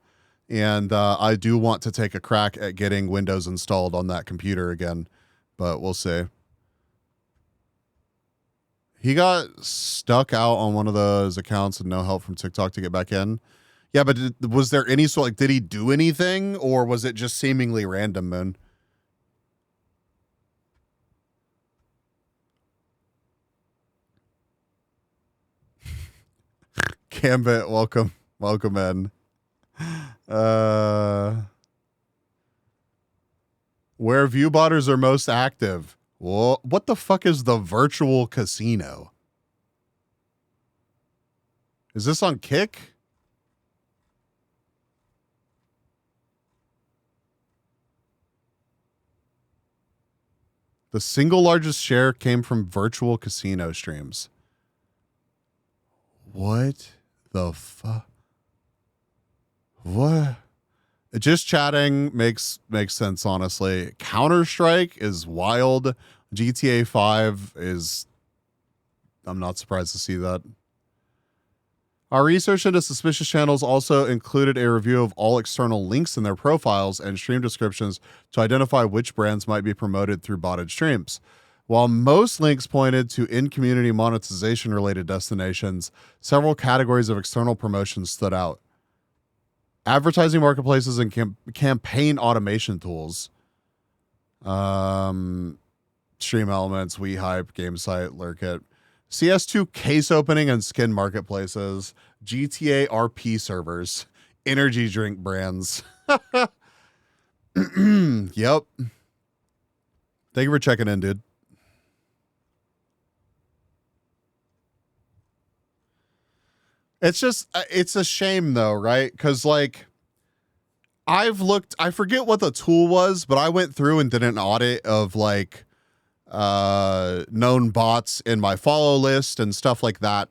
Speaker 1: And I do want to take a crack at getting Windows installed on that computer again, but we'll see. He got stuck out on one of those accounts and no help from TikTok to get back in. Yeah, but was there any sort, like, did he do anything or was it just seemingly random, Moon? Gambit, welcome in. Where view botters are most active. Well, what the fuck is the virtual casino? Is this on Kick? The single largest share came from virtual casino streams. What the fuck? What? Just chatting makes sense, honestly. Counter-Strike is wild. GTA 5 is... I'm not surprised to see that. Our research into suspicious channels also included a review of all external links in their profiles and stream descriptions to identify which brands might be promoted through botted streams. While most links pointed to in-community monetization-related destinations, several categories of external promotions stood out. Advertising marketplaces and campaign automation tools. Stream Elements, WeHype, GameSite, Lurkit. CS2 case opening and skin marketplaces. GTA RP servers. Energy drink brands. Yep. Thank you for checking in, dude. It's just, it's a shame though, right? Because like, I forget what the tool was, but I went through and did an audit of like known bots in my follow list and stuff like that.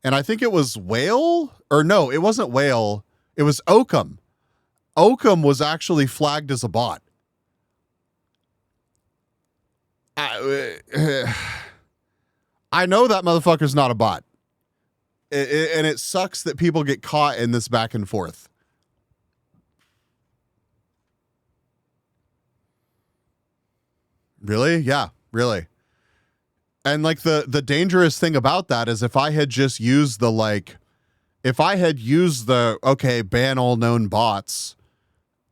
Speaker 1: And I think it was Whale, or no, it wasn't Whale. It was Oakham. Oakham was actually flagged as a bot. I I know that motherfucker's not a bot. And it sucks that people get caught in this back and forth. Really? Yeah, really. And like the dangerous thing about that is if I had just used okay, ban all known bots,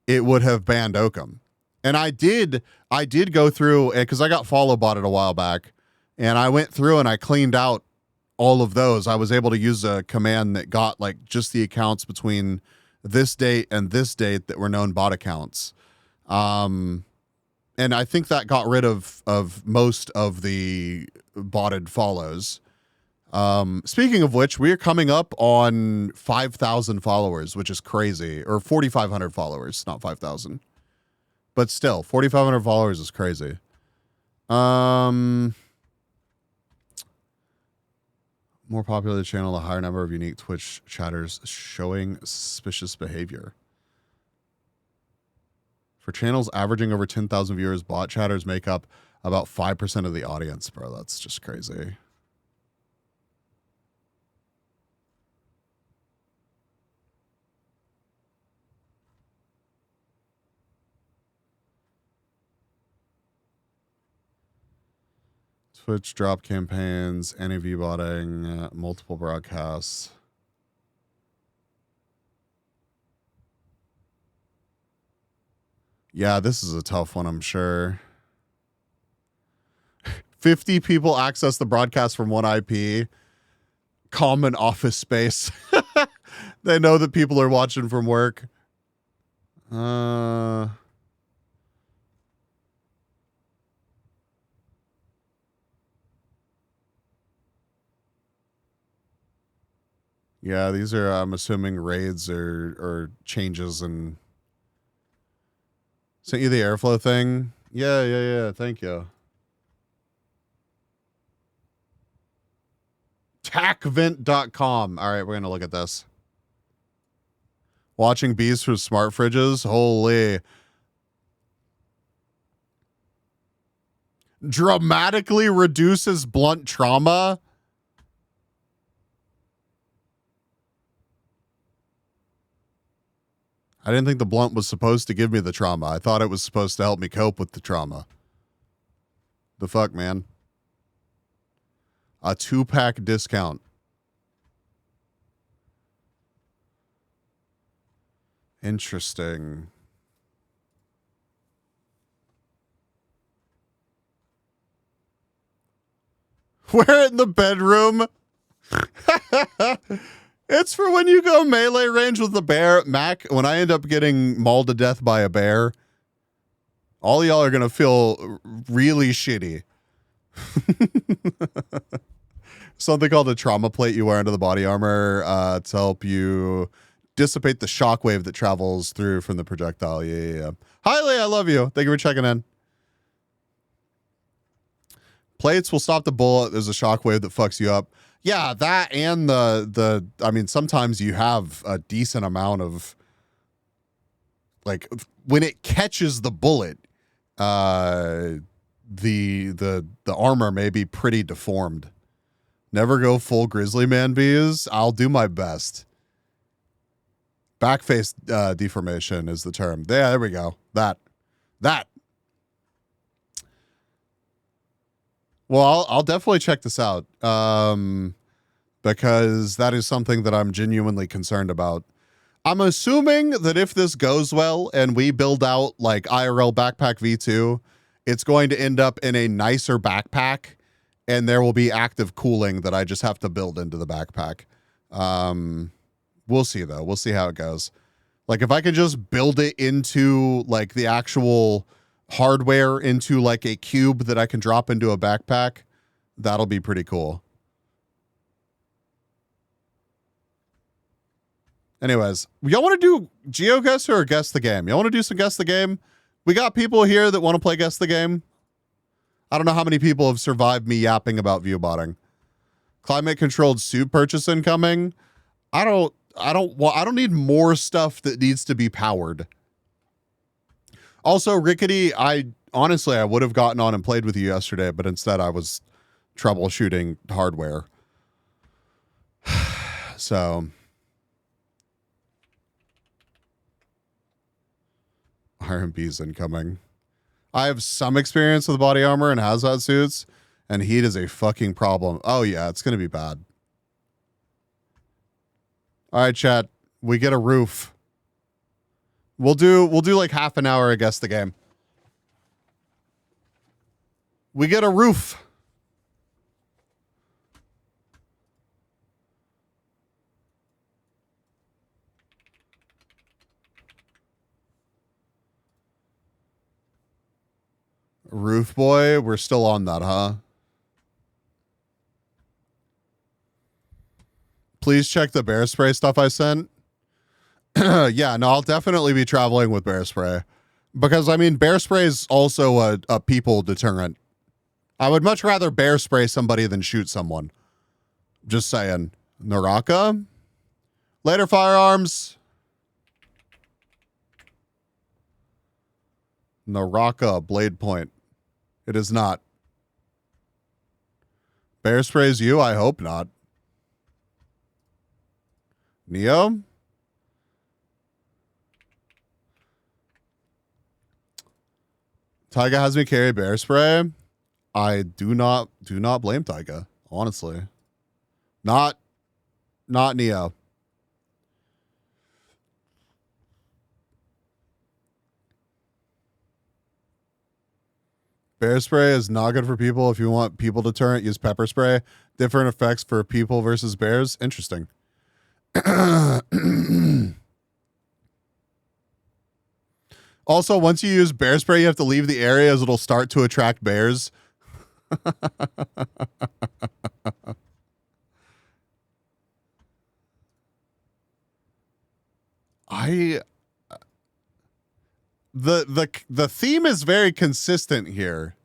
Speaker 1: it would have banned Occam. And I did go through, because I got follow botted a while back, and I went through and I cleaned out all of those. I was able to use a command that got like just the accounts between this date and this date that were known bot accounts. And I think that got rid of most of the botted follows. Speaking of which, we are coming up on 5,000 followers, which is crazy. Or 4,500 followers, not 5,000. But still, 4,500 followers is crazy. More popular channel, a higher number of unique Twitch chatters showing suspicious behavior. For channels averaging over 10,000 viewers, bot chatters make up about 5% of the audience, bro. That's just crazy. Twitch drop campaigns, NAV botting, multiple broadcasts. Yeah, this is a tough one, I'm sure. 50 people access the broadcast from one IP. Common office space. They know that people are watching from work. Yeah, these are, I'm assuming, raids or changes and... Sent you the airflow thing? Yeah. Thank you. Tacvent.com. All right, we're going to look at this. Watching bees through smart fridges? Holy. Dramatically reduces blunt trauma? I didn't think the blunt was supposed to give me the trauma. I thought it was supposed to help me cope with the trauma. The fuck, man? A 2-pack discount. Interesting. We're in the bedroom. It's for when you go melee range with the bear. Mac, when I end up getting mauled to death by a bear, all y'all are going to feel really shitty. Something called a trauma plate you wear under the body armor to help you dissipate the shockwave that travels through from the projectile. Yeah. Hi, Lee, I love you. Thank you for checking in. Plates will stop the bullet. There's a shockwave that fucks you up. Yeah, that and the I mean, sometimes you have a decent amount of, like, when it catches the bullet, the armor may be pretty deformed. Never go full grizzly man bees. I'll do my best. Backface deformation is the term. There we go. That. Well, I'll definitely check this out because that is something that I'm genuinely concerned about. I'm assuming that if this goes well and we build out like IRL Backpack V2, it's going to end up in a nicer backpack and there will be active cooling that I just have to build into the backpack. We'll see though. We'll see how it goes. Like if I could just build it into like the actual hardware into like a cube that I can drop into a backpack, that'll be pretty cool. Anyways, y'all want to do GeoGuess or Guess the Game? Y'all want to do some Guess the Game? We got people here that want to play Guess the Game. I don't know how many people have survived me yapping about viewbotting. Climate controlled suit purchase incoming. I don't need more stuff that needs to be powered. Also, Rickety, I would have gotten on and played with you yesterday, but instead I was troubleshooting hardware. So RMB's incoming. I have some experience with body armor and hazmat suits, and heat is a fucking problem. Oh yeah, it's gonna be bad. All right, chat. We get a roof. We'll do like half an hour against the game. We get a roof. Roof boy, we're still on that, huh? Please check the bear spray stuff I sent. Yeah, no, I'll definitely be traveling with bear spray. Because, I mean, bear spray is also a people deterrent. I would much rather bear spray somebody than shoot someone. Just saying. Naraka? Later, firearms. Naraka, blade point. It is not. Bear sprays you? I hope not. Neo? Taiga has me carry bear spray. I do not blame Taiga, honestly. Not Neo. Bear spray is not good for people. If you want people deterrent, use pepper spray. Different effects for people versus bears. Interesting. Also, once you use bear spray, you have to leave the area as it'll start to attract bears. The theme is very consistent here.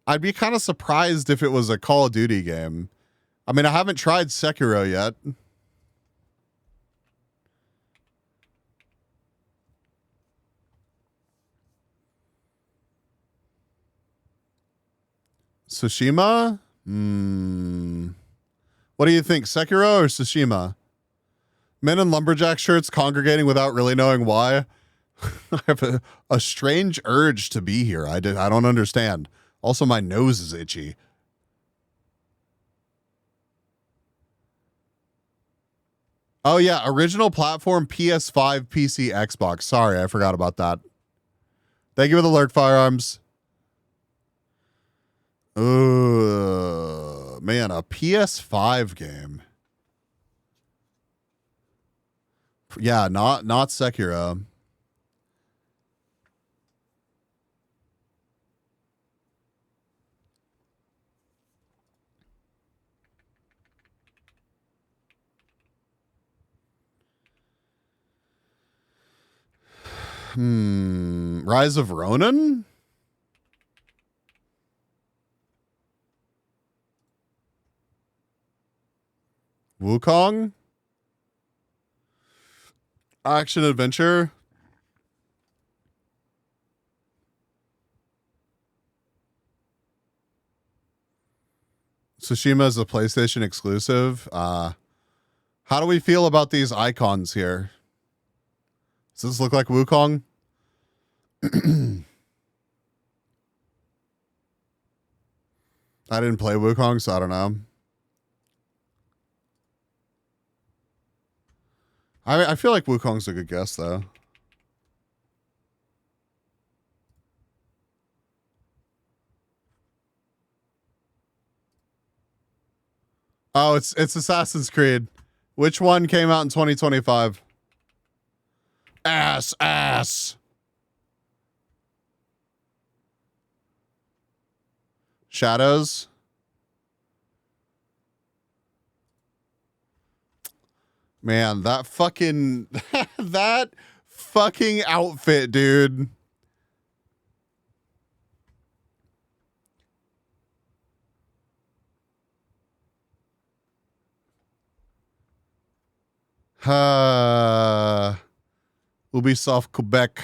Speaker 1: I'd be kind of surprised if it was a Call of Duty game. I mean, I haven't tried Sekiro yet. Tsushima? What do you think, Sekiro or Tsushima? Men in lumberjack shirts congregating without really knowing why. I have a strange urge to be here. I don't understand. Also, my nose is itchy. Oh yeah, original platform PS5, PC, Xbox. Sorry, I forgot about that. Thank you for the lurk, firearms. Man, a PS5 game. Yeah, not Sekiro. Rise of Ronin? Wukong? Action adventure? Tsushima is a PlayStation exclusive. How do we feel about these icons here? Does this look like Wukong? I didn't play Wukong, so I don't know. I feel like Wukong's a good guess, though. Oh, it's Assassin's Creed. Which one came out in 2025? Ass. Shadows. Man, that fucking that fucking outfit, dude. Ubisoft Quebec.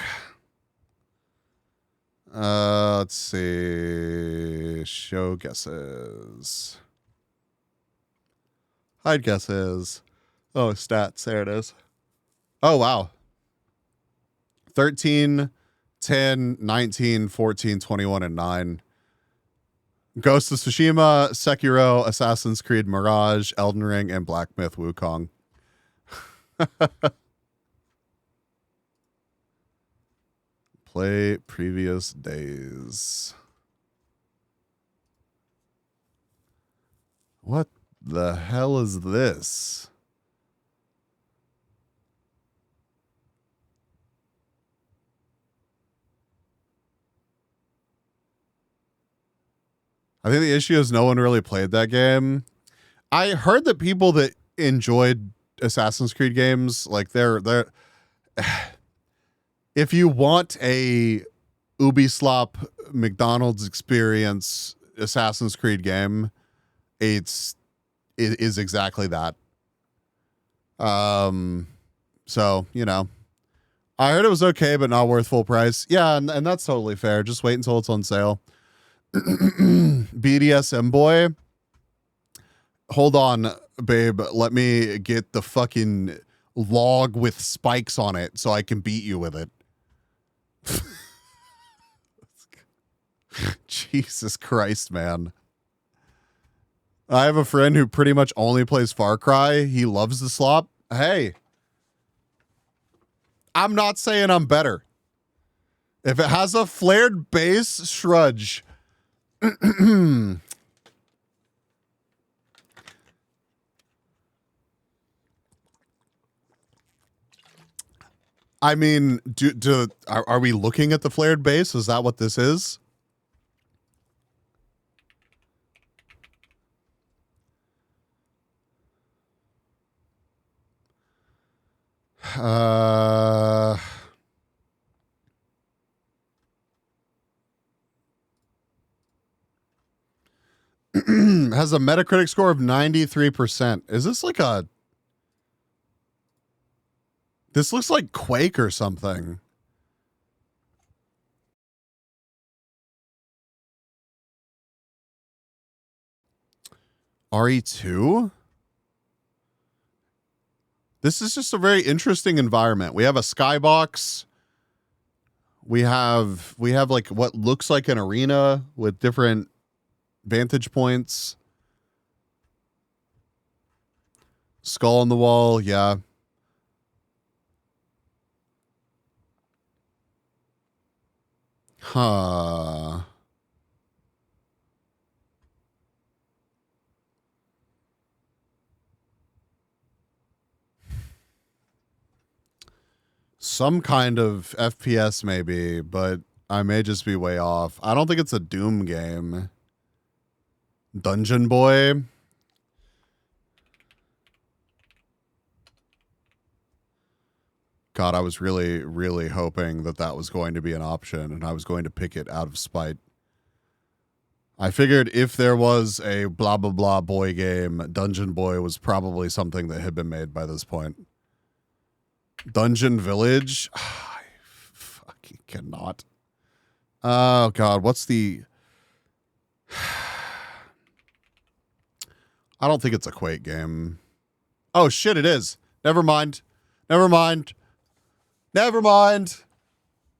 Speaker 1: Let's see. Show guesses. Hide guesses. Oh, stats. There it is. Oh, wow. 13, 10, 19, 14, 21, and 9. Ghost of Tsushima, Sekiro, Assassin's Creed Mirage, Elden Ring, and Black Myth Wukong. Play previous days. What the hell is this? I think the issue is no one really played that game. I heard that people that enjoyed Assassin's Creed games, like they're if you want a Ubisoft McDonald's experience Assassin's Creed game, it is exactly that. So, you know, I heard it was okay, but not worth full price. Yeah, and that's totally fair. Just wait until it's on sale. BDSM boy. Hold on, babe. Let me get the fucking log with spikes on it so I can beat you with it. Jesus Christ, man. I have a friend who pretty much only plays Far Cry. He loves the slop. Hey, I'm not saying I'm better. If it has a flared base, shrudge. I mean, are we looking at the flared base? Is that what this is? Has a Metacritic score of 93%. Is this like a... This looks like Quake or something. RE2? This is just a very interesting environment. We have a skybox. We have like what looks like an arena with different vantage points. Skull on the wall, yeah. Huh. Some kind of FPS maybe, but I may just be way off. I don't think it's a Doom game. Dungeon Boy. God, I was really, really hoping that that was going to be an option and I was going to pick it out of spite. I figured if there was a blah, blah, blah boy game, Dungeon Boy was probably something that had been made by this point. Dungeon Village? I fucking cannot. Oh, God, what's the... I don't think it's a Quake game. Oh, shit, it is. Never mind. Never mind. Never mind.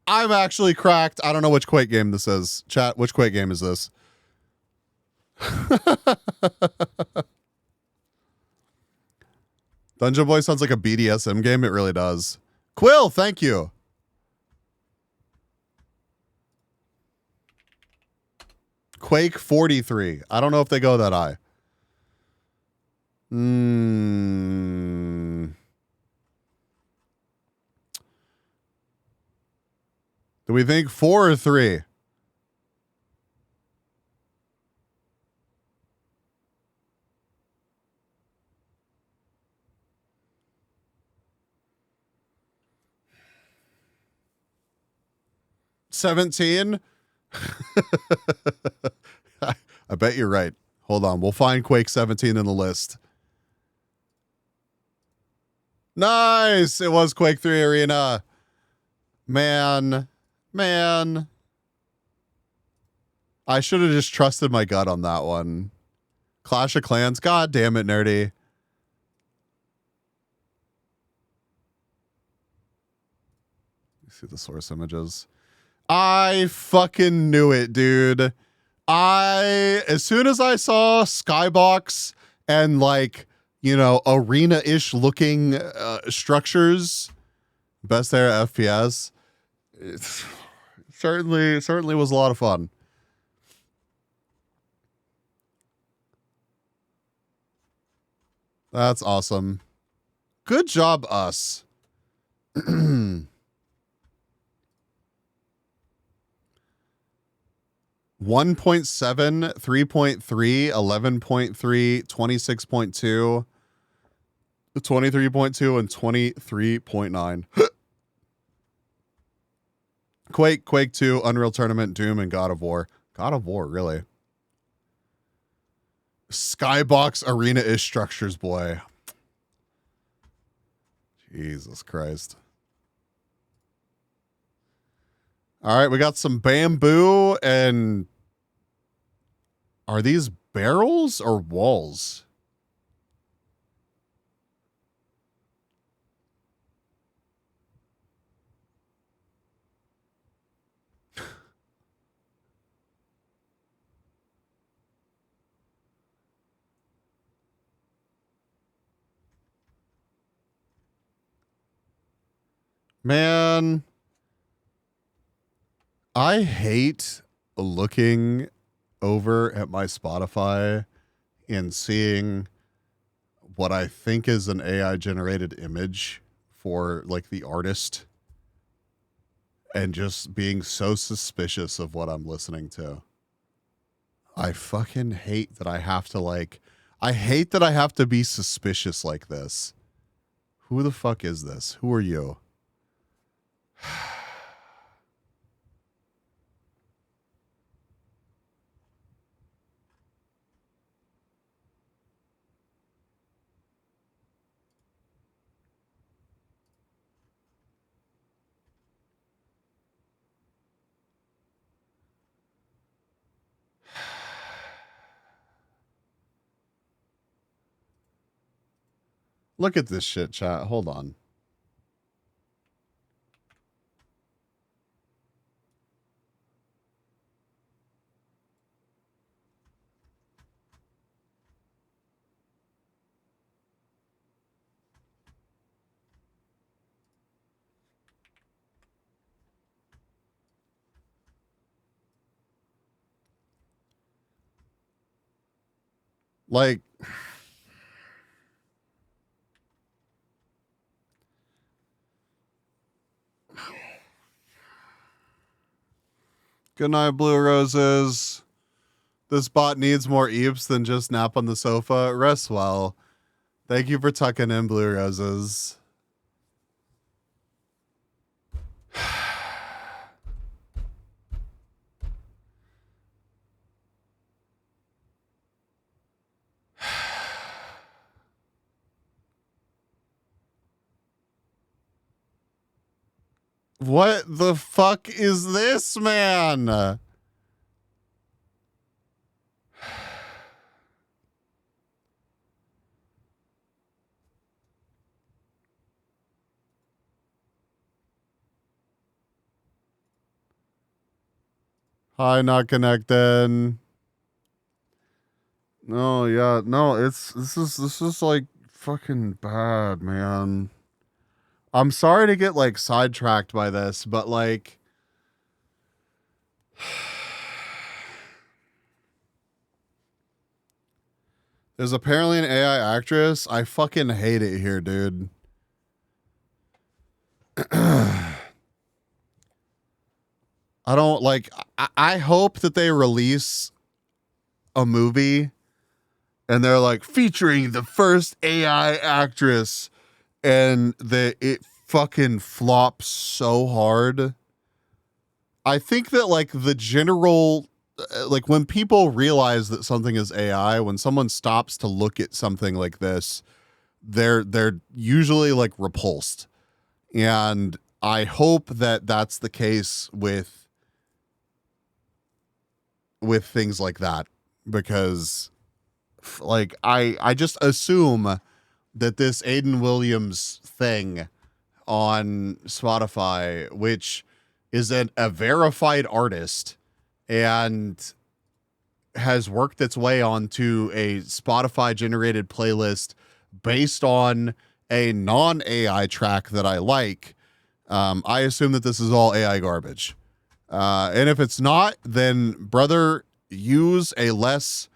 Speaker 1: I'm actually cracked. I don't know which Quake game this is. Chat, which Quake game is this? Dungeon Boy sounds like a BDSM game. It really does. Quill, thank you. Quake 43. I don't know if they go that high. Do we think 4 or 3? $17? I bet you're right. Hold on. We'll find Quake 17 in the list. Nice. It was Quake 3 Arena. Man. I should have just trusted my gut on that one. Clash of Clans. God damn it, nerdy. See the source images. I fucking knew it, dude. As soon as I saw Skybox and like, you know, arena-ish looking structures, best era FPS, it certainly was a lot of fun. That's awesome. Good job, us. 1.7, 3.3, 11.3, 26.2, 23.2, and 23.9. Quake 2, Unreal Tournament, Doom, and God of War. God of War, really? Skybox arena-ish structures, boy. Jesus Christ. All right, we got some bamboo, and are these barrels or walls? Man, I hate looking over at my Spotify and seeing what I think is an AI generated image for like the artist and just being so suspicious of what I'm listening to. I fucking hate that I have to be suspicious like this. Who the fuck is this? Who are you? Look at this shit, chat. Hold on. Like, good night, Blue Roses. This bot needs more eeps than just nap on the sofa. Rest well. Thank you for tucking in, Blue Roses. What the fuck is this, man? Hi, not connected. No, yeah, no, this is like fucking bad, man. I'm sorry to get like sidetracked by this, but like there's apparently an AI actress. I fucking hate it here, dude. I don't like I hope that they release a movie and they're like featuring the first AI actress and it fucking flops so hard. I think that like the general like when people realize that something is AI, when someone stops to look at something like this, they're usually like repulsed. And I hope that that's the case with with things like that because like I just assume that this Aiden Williams thing on Spotify, which is a verified artist and has worked its way onto a Spotify generated playlist based on a non-AI track that I like, I assume that this is all AI garbage. And if it's not, then brother, use a less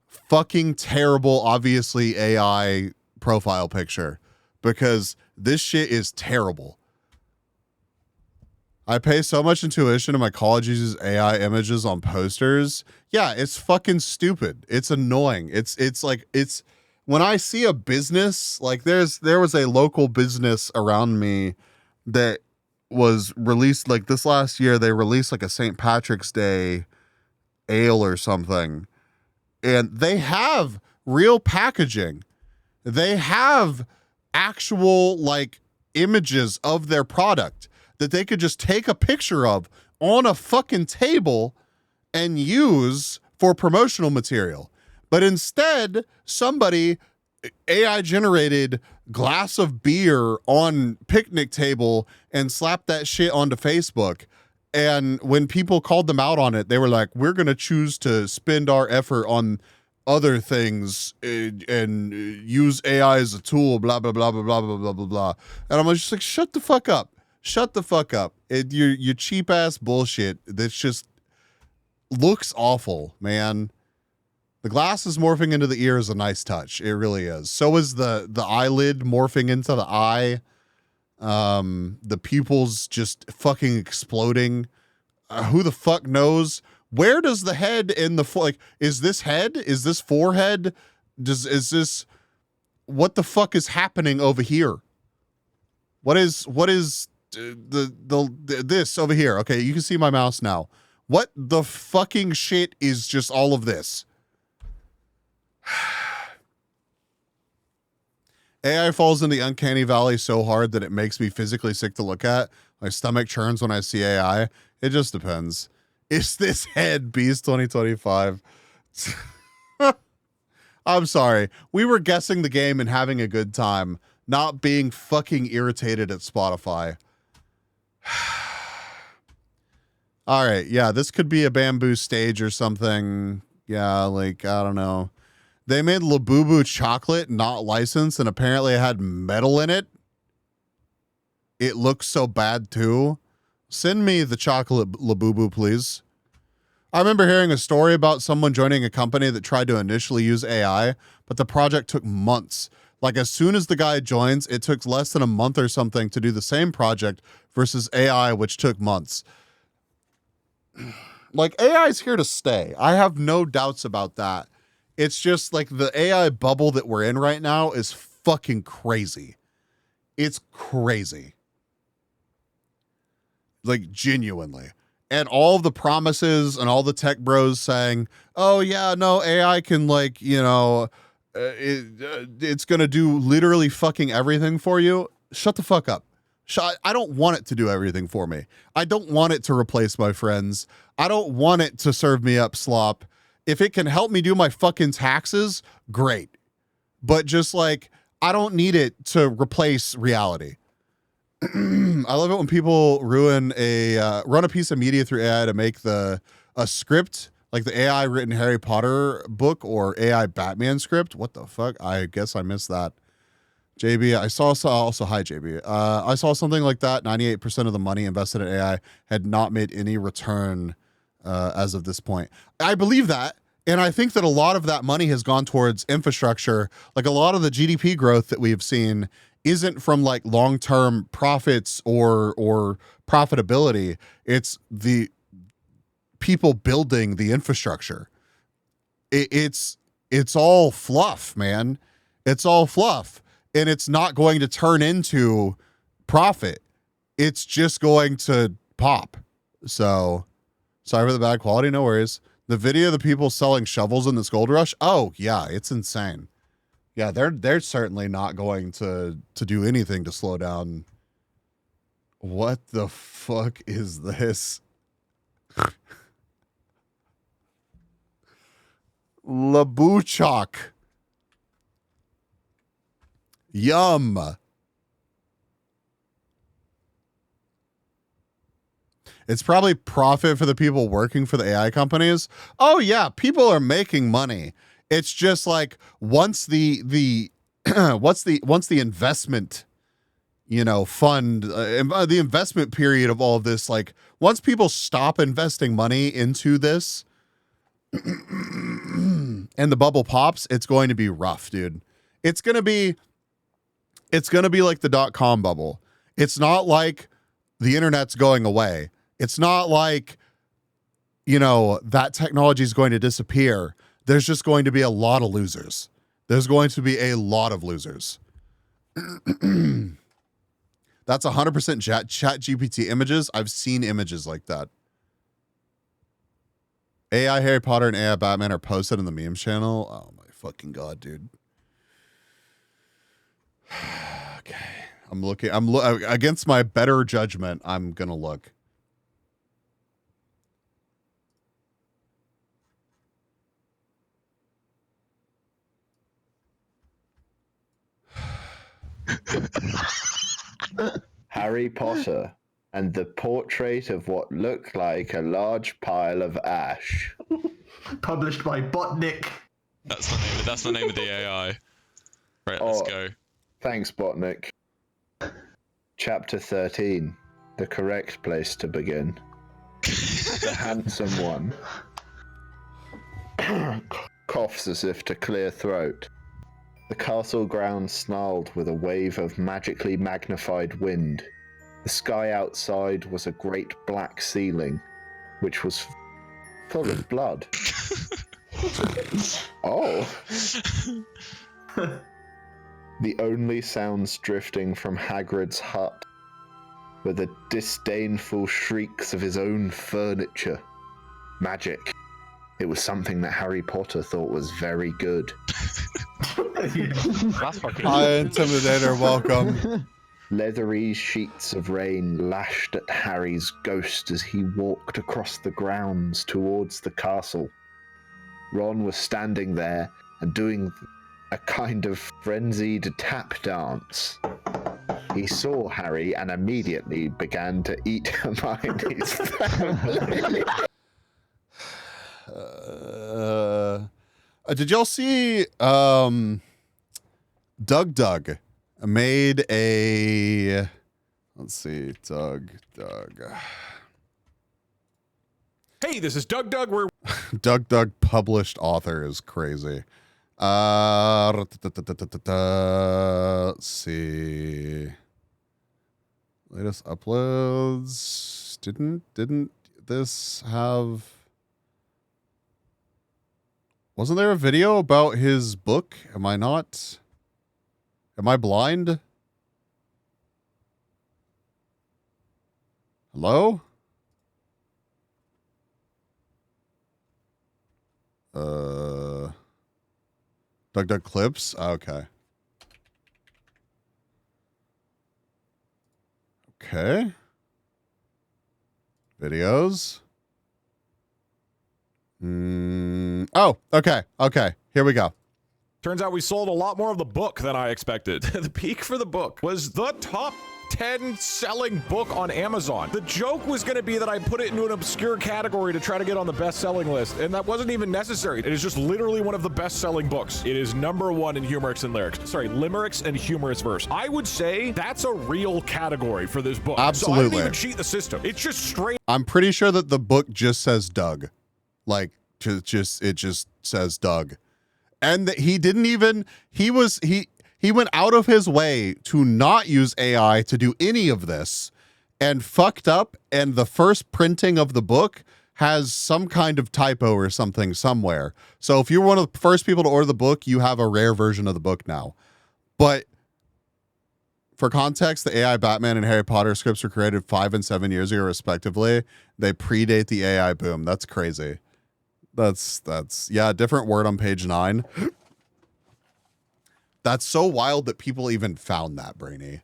Speaker 1: fucking terrible, obviously AI profile picture because this shit is terrible. I pay so much in tuition and my college uses AI images on posters. Yeah, it's fucking stupid. It's annoying. It's like when I see a business, like there was a local business around me that was released like this last year. They released like a St. Patrick's Day ale or something. And they have real packaging. They have actual like images of their product that they could just take a picture of on a fucking table and use for promotional material. But instead, somebody AI generated glass of beer on picnic table and slapped that shit onto Facebook. And when people called them out on it, they were like, we're going to choose to spend our effort on other things and use AI as a tool, blah, blah, blah, blah, blah, blah, blah, blah, blah. And I'm just like, shut the fuck up. Shut the fuck up. Your cheap ass bullshit that's just looks awful, man. The glasses morphing into the ear is a nice touch. It really is. So is the eyelid morphing into the eye. The pupils just fucking exploding. Who the fuck knows? Where does the head and the like? Is this head? Is this forehead? Is this what the fuck is happening over here? What is this over here? Okay, you can see my mouse now. What the fucking shit is just all of this? AI falls in the uncanny valley so hard that it makes me physically sick to look at. My stomach churns when I see AI. It just depends. Is this head Beast 2025? I'm sorry. We were guessing the game and having a good time, not being fucking irritated at Spotify. All right. Yeah, this could be a bamboo stage or something. Yeah, like, I don't know. They made Labubu chocolate, not licensed, and apparently it had metal in it. It looks so bad too. Send me the chocolate Labubu, please. I remember hearing a story about someone joining a company that tried to initially use AI, but the project took months. Like as soon as the guy joins, it took less than a month or something to do the same project versus AI, which took months. Like AI is here to stay. I have no doubts about that. It's just like the AI bubble that we're in right now is fucking crazy. It's crazy. Like genuinely. And all of the promises and all the tech bros saying, oh yeah, no, AI can like, you know, it's going to do literally fucking everything for you. Shut the fuck up. I don't want it to do everything for me. I don't want it to replace my friends. I don't want it to serve me up slop. If it can help me do my fucking taxes, great. But just like, I don't need it to replace reality. I love it when people run a piece of media through AI to make a script, like the AI written Harry Potter book or AI Batman script. What the fuck? I guess I missed that. JB, I saw also, hi JB. I saw something like that. 98% of the money invested in AI had not made any return as of this point. I believe that. And I think that a lot of that money has gone towards infrastructure. Like a lot of the GDP growth that we've seen isn't from like long-term profits or profitability. It's the people building the infrastructure. It's all fluff, man. It's all fluff. And it's not going to turn into profit. It's just going to pop. So sorry for the bad quality, no worries. The video of the people selling shovels in this gold rush. Oh yeah, it's insane. Yeah, they're certainly not going to do anything to slow down. What the fuck is this? Labuchak. Yum. It's probably profit for the people working for the AI companies. Oh yeah, people are making money. It's just like once the once the investment, fund, the investment period of all of this, like once people stop investing money into this and the bubble pops, it's going to be rough, dude. It's going to be like the .com bubble. It's not like the internet's going away. It's not like, that technology is going to disappear. There's just going to be a lot of losers. There's going to be a lot of losers. That's 100% chat GPT images. I've seen images like that. AI Harry Potter and AI Batman are posted in the memes channel. Oh my fucking God, dude. Okay. I'm against my better judgment. I'm going to look.
Speaker 12: Harry Potter and the portrait of what looked like a large pile of ash.
Speaker 10: Published by Botnik.
Speaker 13: That's the name of the AI. Right, let's go.
Speaker 12: Thanks, Botnik. Chapter 13. The correct place to begin. The handsome one. Coughs as if to clear throat. The castle grounds snarled with a wave of magically magnified wind. The sky outside was a great black ceiling, which was full of blood. Oh. The only sounds drifting from Hagrid's hut were the disdainful shrieks of his own furniture. Magic. It was something that Harry Potter thought was very good.
Speaker 1: Hi, Intimidator, welcome.
Speaker 12: Leathery sheets of rain lashed at Harry's ghost as he walked across the grounds towards the castle. Ron was standing there and doing a kind of frenzied tap dance. He saw Harry and immediately began to eat Hermione's family.
Speaker 1: Did y'all see Doug made a, let's see, Doug.
Speaker 14: Hey, this is Doug. We're
Speaker 1: Doug published author is crazy. Let's see. Latest uploads. Didn't this have, wasn't there a video about his book? Am I blind? Hello? Doug clips? Okay. Okay. Videos. Oh, okay. Here we go.
Speaker 14: Turns out we sold a lot more of the book than I expected. The peak for the book was the top 10 selling book on Amazon. The joke was going to be that I put it into an obscure category to try to get on the best-selling list, and that wasn't even necessary. It is just literally one of the best-selling books. It is #1 in limericks and humorous verse. I would say that's a real category for this book.
Speaker 1: Absolutely.
Speaker 14: So I didn't even cheat the system. It's just straight.
Speaker 1: I'm pretty sure that the book just says Doug. Like, it just says Doug. And that he didn't even, he went out of his way to not use AI to do any of this and fucked up. And the first printing of the book has some kind of typo or something somewhere. So if you're one of the first people to order the book, you have a rare version of the book now. But for context, the AI Batman and Harry Potter scripts were created 5 and 7 years ago, respectively. They predate the AI boom. That's crazy. That's yeah, different word on page 9. That's so wild that people even found that, Brainy.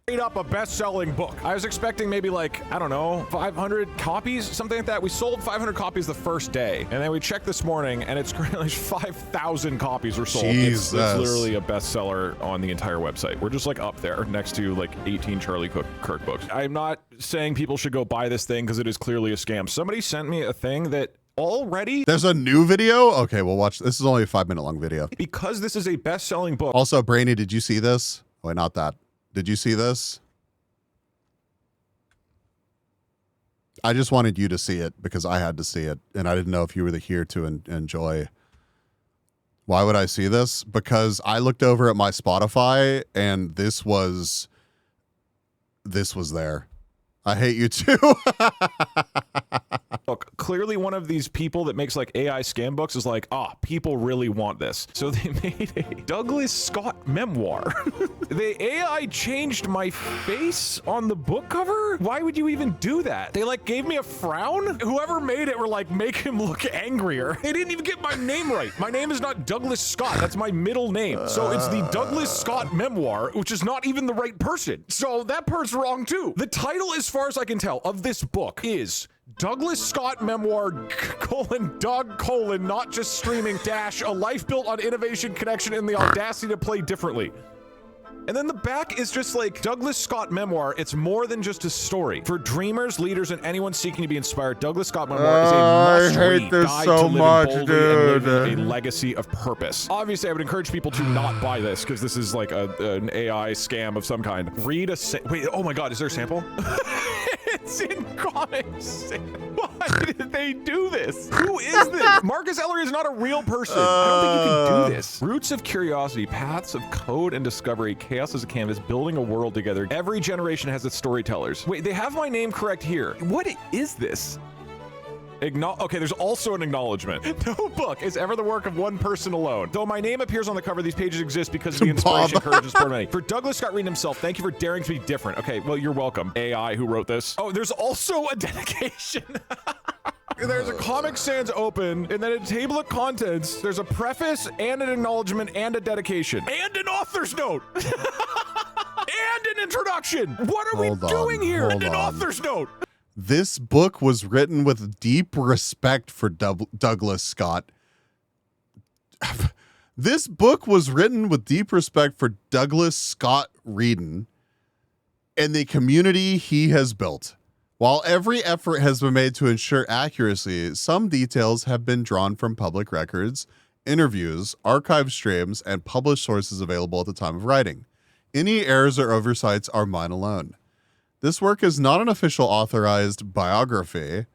Speaker 14: straight up a best-selling book. I was expecting maybe like, I don't know, 500 copies, something like that. We sold 500 copies the first day, and then we checked this morning, and it's currently 5,000 copies were sold. It's literally a bestseller on the entire website. We're just like up there next to like 18 Charlie Kirk books. I'm not saying people should go buy this thing because it is clearly a scam. Somebody sent me a thing that already
Speaker 1: there's a new video. Okay, we'll watch. This is only a 5-minute long video.
Speaker 14: Because this is a best-selling book.
Speaker 1: Also, Brainy, did you see this? Wait, not that. Did you see this? I just wanted you to see it because I had to see it, and I didn't know if you were here to enjoy. Why would I see this? Because I looked over at my Spotify, and this was there. I hate you too.
Speaker 14: Look, clearly one of these people that makes like AI scam books is like, people really want this. So they made a Douglas Scott memoir. The AI changed my face on the book cover? Why would you even do that? They like gave me a frown? Whoever made it were like, make him look angrier. They didn't even get my name right. My name is not Douglas Scott. That's my middle name. So it's the Douglas Scott memoir, which is not even the right person. So that part's wrong too. The title, as far as I can tell, of this book is Douglas Scott Memoir, Doug, not just streaming, a life built on innovation, connection, and the audacity to play differently. And then the back is just like Douglas Scott Memoir. It's more than just a story. For dreamers, leaders, and anyone seeking to be inspired, Douglas Scott Memoir is a must-read guide to living boldly and living a legacy of purpose. Obviously, I would encourage people to not buy this because this is like an AI scam of some kind. Read a wait, oh my god, is there a sample? It's in comics. Why did they do this? Who is this? Marcus Ellery is not a real person. I don't think you can do this. Roots of curiosity, paths of code and discovery, chaos as a canvas, building a world together. Every generation has its storytellers. Wait, they have my name correct here. What is this? Okay, there's also an acknowledgement. No book is ever the work of one person alone. Though my name appears on the cover, these pages exist because of the inspiration, courage, and support of many. For Douglas Scott Reed himself, thank you for daring to be different. Okay, well, you're welcome. AI who wrote this. Oh, there's also a dedication. There's a Comic Sans open, and then a table of contents. There's a preface and an acknowledgement and a dedication. And an author's note. And an introduction. What are we doing here? And an author's note.
Speaker 1: This book was written with deep respect for Douglas Scott. This book was written with deep respect for Douglas Scott Reedon and the community he has built. While every effort has been made to ensure accuracy, some details have been drawn from public records, interviews, archive streams, and published sources available at the time of writing. Any errors or oversights are mine alone. This work is not an official authorized biography.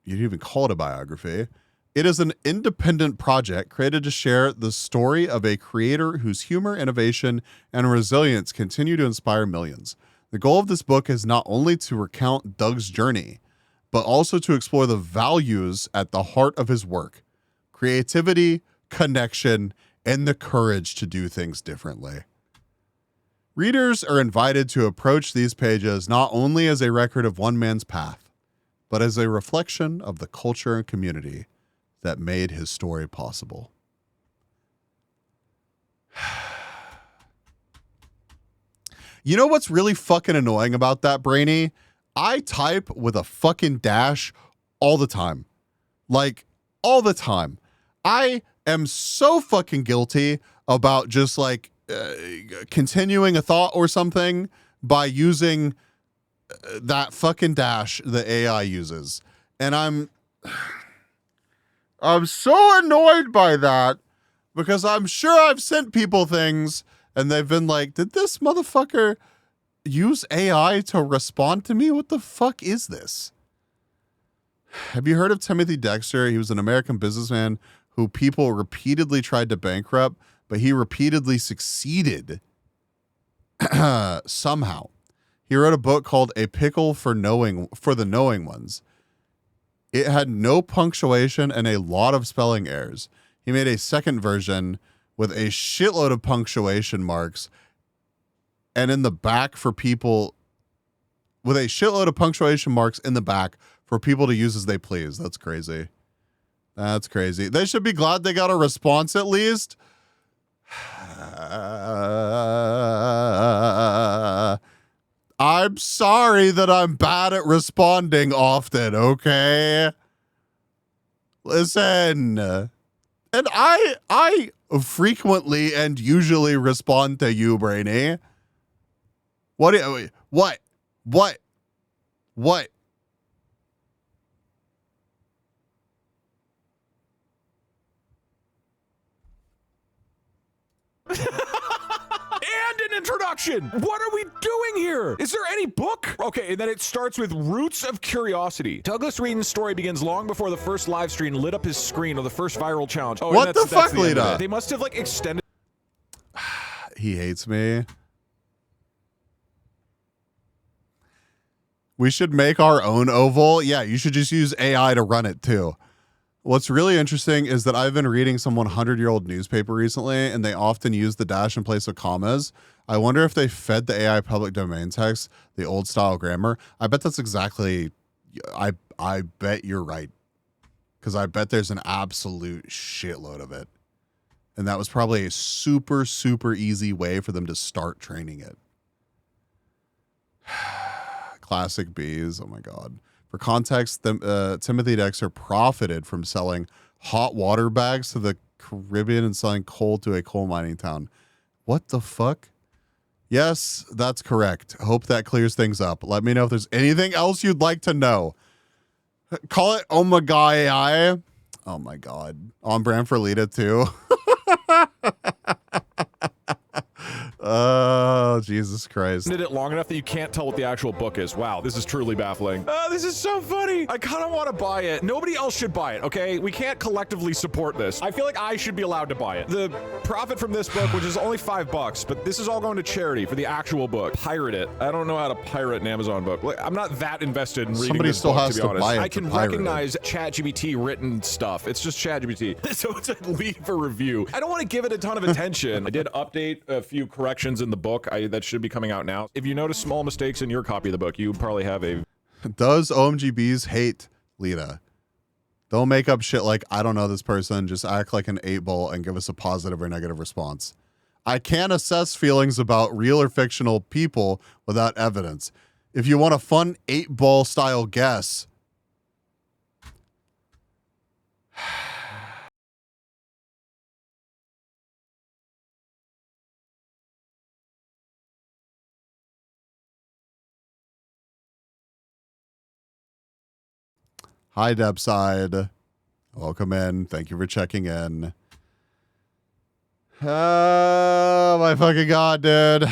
Speaker 1: You didn't even call it a biography. It is an independent project created to share the story of a creator whose humor, innovation, and resilience continue to inspire millions. The goal of this book is not only to recount Doug's journey, but also to explore the values at the heart of his work: creativity, connection, and the courage to do things differently. Readers are invited to approach these pages not only as a record of one man's path, but as a reflection of the culture and community that made his story possible. You know what's really fucking annoying about that, Brainy? I type with a fucking dash all the time. Like, all the time. I am so fucking guilty about just like continuing a thought or something by using that fucking dash the AI uses. And I'm so annoyed by that because I'm sure I've sent people things and they've been like, did this motherfucker use AI to respond to me? What the fuck is this? Have you heard of Timothy Dexter? He was an American businessman who people repeatedly tried to bankrupt, but he repeatedly succeeded somehow. He wrote a book called A Pickle for the Knowing Ones. It had no punctuation and a lot of spelling errors. He made a second version with a shitload of punctuation marks and in the back for people with a shitload of punctuation marks in the back for people to use as they please. That's crazy. That's crazy. They should be glad they got a response at least. I'm sorry that I'm bad at responding often, okay? Listen. And I frequently and usually respond to you, Brainy. What?
Speaker 14: And an introduction. What are we doing here? Is there any book? Okay, and then it starts with Roots of Curiosity. Douglas Whedon's story begins long before the first live stream lit up his screen of the first viral challenge. Oh,
Speaker 1: what the fuck, Lita?
Speaker 14: They must have like extended.
Speaker 1: He hates me. We should make our own oval. Yeah, you should just use AI to run it too. What's really interesting is that I've been reading some 100-year-old newspaper recently, and they often use the dash in place of commas. I wonder if they fed the AI public domain text the old style grammar. I bet that's exactly, I bet you're right. Because I bet there's an absolute shitload of it. And that was probably a super, super easy way for them to start training it. Classic bees. Oh my God. For context, Timothy Dexter profited from selling hot water bags to the Caribbean and selling coal to a coal mining town. What the fuck? Yes, that's correct. Hope that clears things up. Let me know if there's anything else you'd like to know. Call it Omega AI. Oh my God. On brand for Lita too. Oh, Jesus Christ.
Speaker 14: Did it long enough that you can't tell what the actual book is. Wow, this is truly baffling. This is so funny. I kind of want to buy it. Nobody else should buy it, okay? We can't collectively support this. I feel like I should be allowed to buy it. The profit from this book, which is only $5, but this is all going to charity for the actual book. Pirate it. I don't know how to pirate an Amazon book. Like, I'm not that invested in reading
Speaker 1: Somebody
Speaker 14: this
Speaker 1: still
Speaker 14: book,
Speaker 1: has
Speaker 14: to be honest.
Speaker 1: buy it
Speaker 14: I can
Speaker 1: to pirate
Speaker 14: recognize ChatGPT written stuff. It's just ChatGPT. So it's a leave a review. I don't want to give it a ton of attention. I did update a few corrections in the book that should be coming out now. If you notice small mistakes in your copy of the book, you probably have a...
Speaker 1: Does OMGBs hate Lita? Don't make up shit like, I don't know this person, just act like an 8-ball and give us a positive or negative response. I can't assess feelings about real or fictional people without evidence. If you want a fun 8-ball style guess... Hi, Debside. Welcome in. Thank you for checking in. Oh, my fucking God, dude.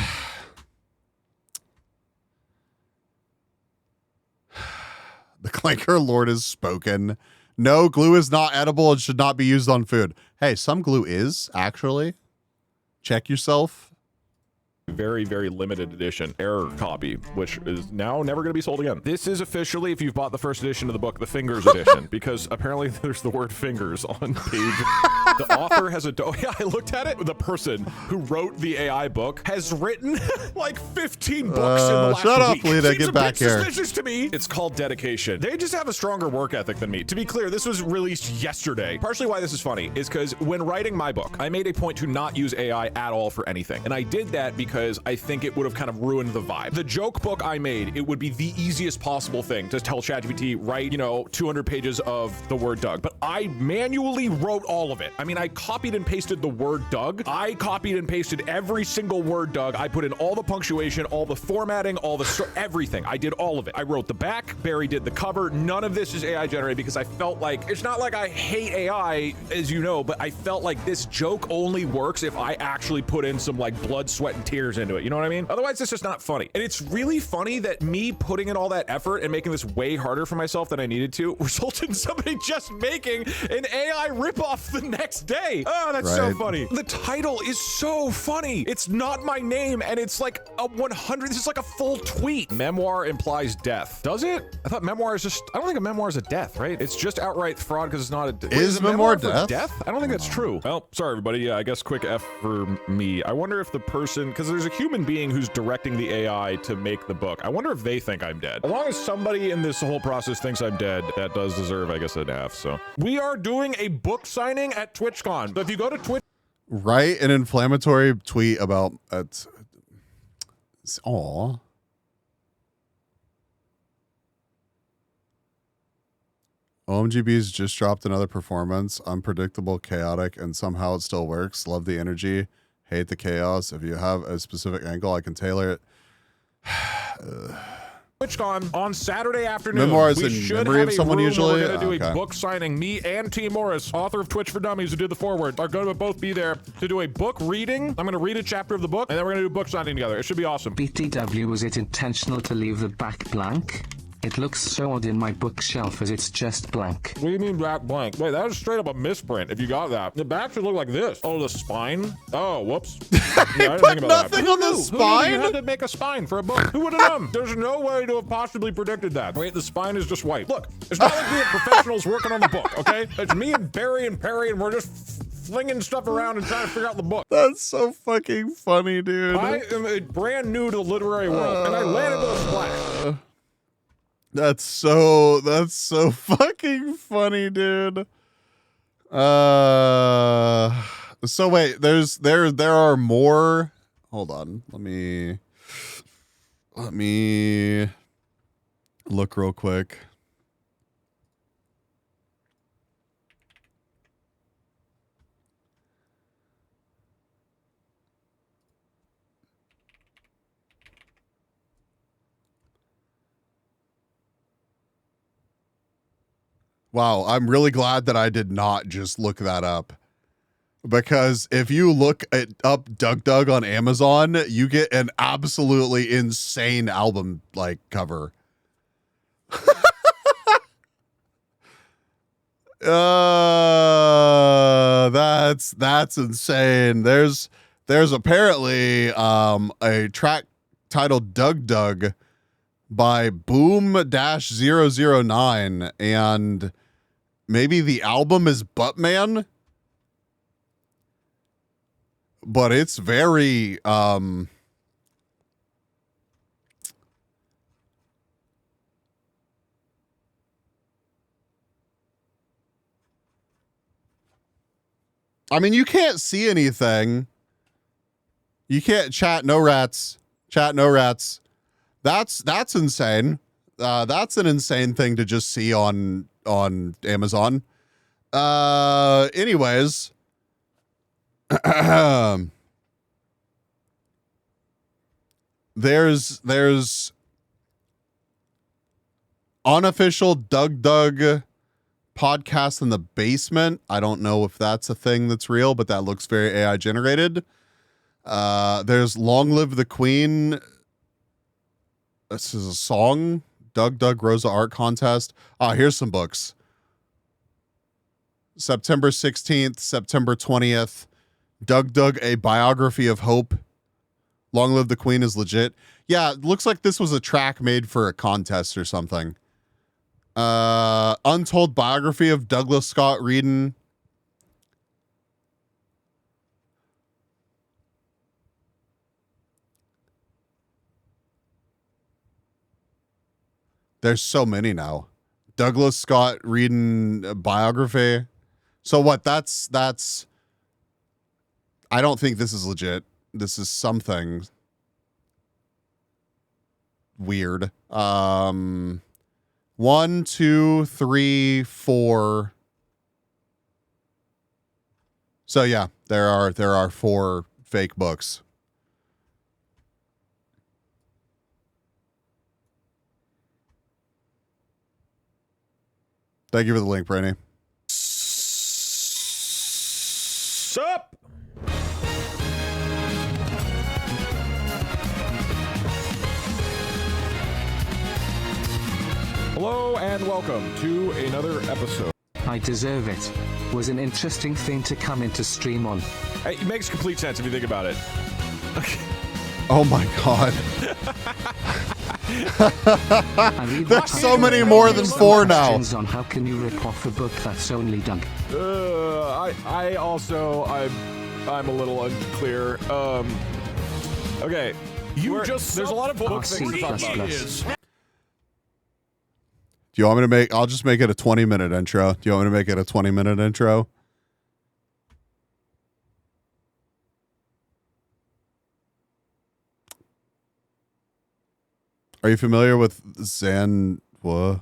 Speaker 1: The Clanker Lord has spoken. No, glue is not edible and should not be used on food. Hey, some glue is, actually. Check yourself.
Speaker 14: Very, very limited edition error copy, which is now never going to be sold again. This is officially, if you've bought the first edition of the book, the Fingers edition, because apparently there's the word fingers on page. The author has a... Oh, yeah, I looked at it. The person who wrote the AI book has written like 15 books in the last
Speaker 1: shut up,
Speaker 14: week.
Speaker 1: Lita.
Speaker 14: Seems
Speaker 1: Get back here.
Speaker 14: Suspicious to me. It's called dedication. They just have a stronger work ethic than me. To be clear, this was released yesterday. Partially why this is funny is because when writing my book, I made a point to not use AI at all for anything. And I did that because I think it would have kind of ruined the vibe. The joke book I made, it would be the easiest possible thing to tell ChatGPT, write, 200 pages of the word Doug. But I manually wrote all of it. I mean, I copied and pasted the word Doug. I copied and pasted every single word Doug. I put in all the punctuation, all the formatting, all the everything. I did all of it. I wrote the back. Barry did the cover. None of this is AI generated because I felt like, it's not like I hate AI, as you know, but I felt like this joke only works if I actually put in some like blood, sweat, and tears into it. You know what I mean? Otherwise, it's just not funny. And it's really funny that me putting in all that effort and making this way harder for myself than I needed to resulted in somebody just making an AI ripoff the next day. Oh, that's so funny. The title is so funny. It's not my name, and it's like a 100. This is like a full tweet. Memoir implies death. Does it? I thought memoir is just... I don't think a memoir is a death, right? It's just outright fraud because it's not a...
Speaker 1: Is memoir death?
Speaker 14: Death? I don't think that's true. Well, sorry, everybody. Yeah, I guess quick F for me. I wonder if the person... Because there's a human being who's directing the AI to make the book. I wonder if they think I'm dead. As long as somebody in this whole process thinks I'm dead, that does deserve, I guess, an F. So we are doing a book signing at TwitchCon. So if you go to Twitch,
Speaker 1: write an inflammatory tweet about aw. OMGB's just dropped another performance. Unpredictable, chaotic, and somehow it still works. Love the energy. Hate the chaos. If you have a specific angle, I can tailor it.
Speaker 14: TwitchCon on Saturday afternoon.
Speaker 1: Memoirs
Speaker 14: we
Speaker 1: in
Speaker 14: should
Speaker 1: memory
Speaker 14: have
Speaker 1: of
Speaker 14: a
Speaker 1: someone
Speaker 14: room
Speaker 1: usually?
Speaker 14: where we're going to do
Speaker 1: Okay.
Speaker 14: a book signing. Me and T. Morris, author of Twitch for Dummies, who did the foreword, are going to both be there to do a book reading. I'm going to read a chapter of the book, and then we're going to do book signing together. It should be awesome.
Speaker 15: BTW, was it intentional to leave the back blank? It looks so odd in my bookshelf as it's just blank.
Speaker 14: What do you mean back blank? Wait, that was straight up a misprint if you got that. The back should look like this. Oh, the spine? Oh, whoops. Yeah, I didn't think about
Speaker 1: nothing
Speaker 14: that.
Speaker 1: on the
Speaker 14: Who knew
Speaker 1: spine?
Speaker 14: you had to make a spine for a book? Who would have known? There's no way to have possibly predicted that. Wait, the spine is just white. Look, it's not like we have professionals working on the book, okay? It's me and Barry and Perry, and we're just flinging stuff around and trying to figure out the book.
Speaker 1: That's so fucking funny, dude.
Speaker 14: I am brand new to the literary world, and I landed with a splash.
Speaker 1: That's so fucking funny, dude. So wait, there are more. Hold on. Let me look real quick. Wow, I'm really glad that I did not just look that up. Because if you look up Doug Doug on Amazon, you get an absolutely insane album like cover. That's insane. There's apparently a track titled Doug Doug by Boom-009, and maybe the album is Buttman, but it's very I mean, you can't see anything. You can't chat, no rats. Chat, no rats. That's insane. That's an insane thing to just see on Amazon. Anyways, there's unofficial Doug Doug podcast in the basement. I don't know if that's a thing that's real, but that looks very AI generated. There's Long Live the Queen. This is a song. Doug Doug Rosa Art Contest. Here's some books. September 16th, September 20th. Doug Doug, A Biography of Hope. Long Live the Queen is legit. Yeah, it looks like this was a track made for a contest or something. Untold Biography of Douglas Scott Reedon. There's so many now. Douglas Scott Reedon biography. So what? That's. I don't think this is legit. This is something weird. 1, 2, 3, 4. So yeah, there are 4 fake books. Thank you for the link, Brainy.
Speaker 14: Sup? Hello and welcome to another episode.
Speaker 15: I deserve it. Was an interesting thing to come into stream on.
Speaker 14: It makes complete sense if you think about it.
Speaker 1: Oh my god. There's so many more than 4 now.
Speaker 15: On how can you rip off a book that's only Doug?
Speaker 14: I also I'm a little unclear. Okay. There's a lot of book things to talk about.
Speaker 1: Do you want me to make? I'll just make it a 20-minute intro. Do you want me to make it a 20-minute intro? Are you familiar with Zan? What?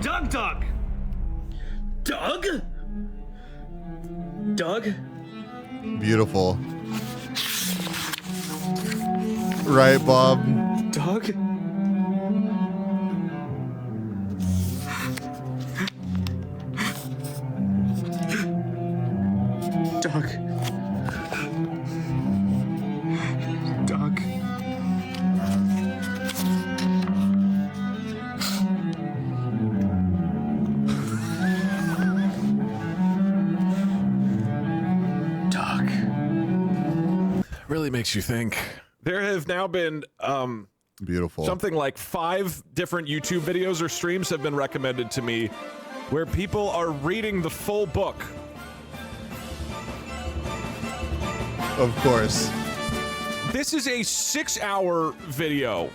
Speaker 10: Doug. Doug? Doug?
Speaker 1: Beautiful. Right, Bob?
Speaker 10: Doug? Doug. Doug.
Speaker 14: Doug. Really makes you think. There have now been
Speaker 1: beautiful
Speaker 14: something like 5 different YouTube videos or streams have been recommended to me where people are reading the full book.
Speaker 1: Of course.
Speaker 14: This is a 6-hour video.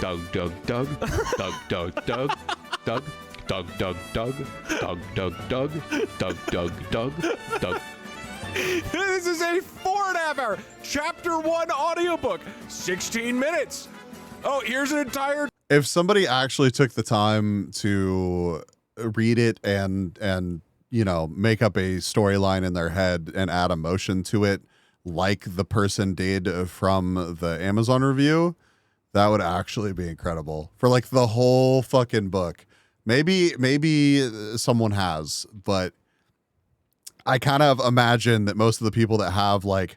Speaker 13: Doug, Doug, Doug, Doug, Doug, Doug, Doug, Doug, Doug, Doug, Doug, Doug, Doug, Doug, Doug, Doug, Doug.
Speaker 14: This is a 4.5 hour chapter 1 audiobook, 16 minutes. Oh, here's an entire.
Speaker 1: If somebody actually took the time to read it and you know, make up a storyline in their head and add emotion to it, like the person did from the Amazon review, that would actually be incredible for like the whole fucking book. Maybe someone has, but I kind of imagine that most of the people that have like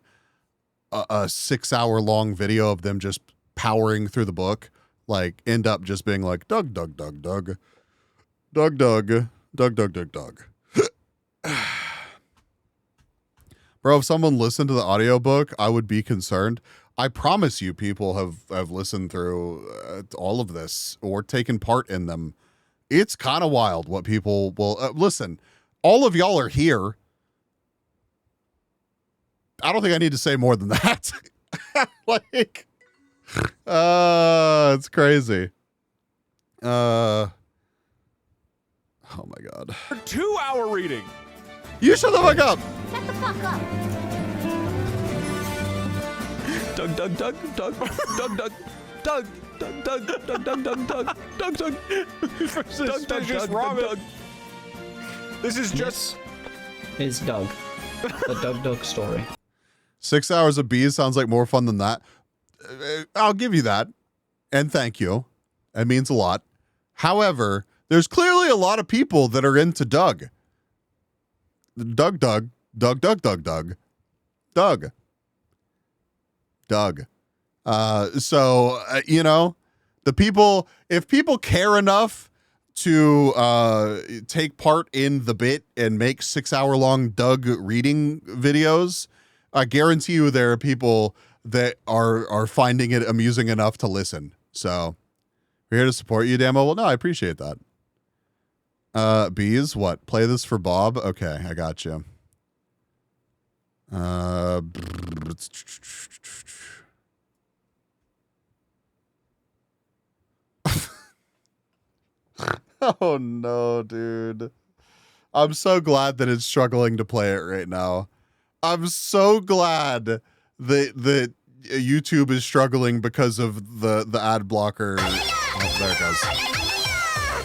Speaker 1: a 6-hour long video of them just powering through the book, like end up just being like, Doug, Doug, Doug, Doug, Doug, Doug, Doug, Doug, Doug, Doug. Bro, if someone listened to the audiobook, I would be concerned. I promise you people have listened through all of this or taken part in them. It's kind of wild what people will listen. All of y'all are here. I don't think I need to say more than that. Like, it's crazy. Oh my God.
Speaker 14: 2-hour reading.
Speaker 1: You shut the fuck up.
Speaker 2: Shut the fuck up.
Speaker 13: Doug, Doug, Doug, Doug, Doug, Doug, Doug, Doug, Doug, Doug, Doug, Doug, Doug, Doug, Doug,
Speaker 14: Versus Doug, Doug. This is just
Speaker 16: is Doug. The Doug story.
Speaker 1: 6 hours of bees sounds like more fun than that. I'll give you that. And thank you. It means a lot. However, there's clearly a lot of people that are into Doug. Doug, Doug, Doug, Doug, Doug, Doug, Doug, Doug. You know, the people, if people care enough to take part in the bit and make 6-hour long Doug reading videos, I guarantee you there are people that are finding it amusing enough to listen. So we're here to support you, Damo. Well, no, I appreciate that. Bees, what? Play this for Bob? Okay, I got you. Oh no, dude. I'm so glad that it's struggling to play it right now. I'm so glad that YouTube is struggling because of the ad blocker. Oh, there it goes.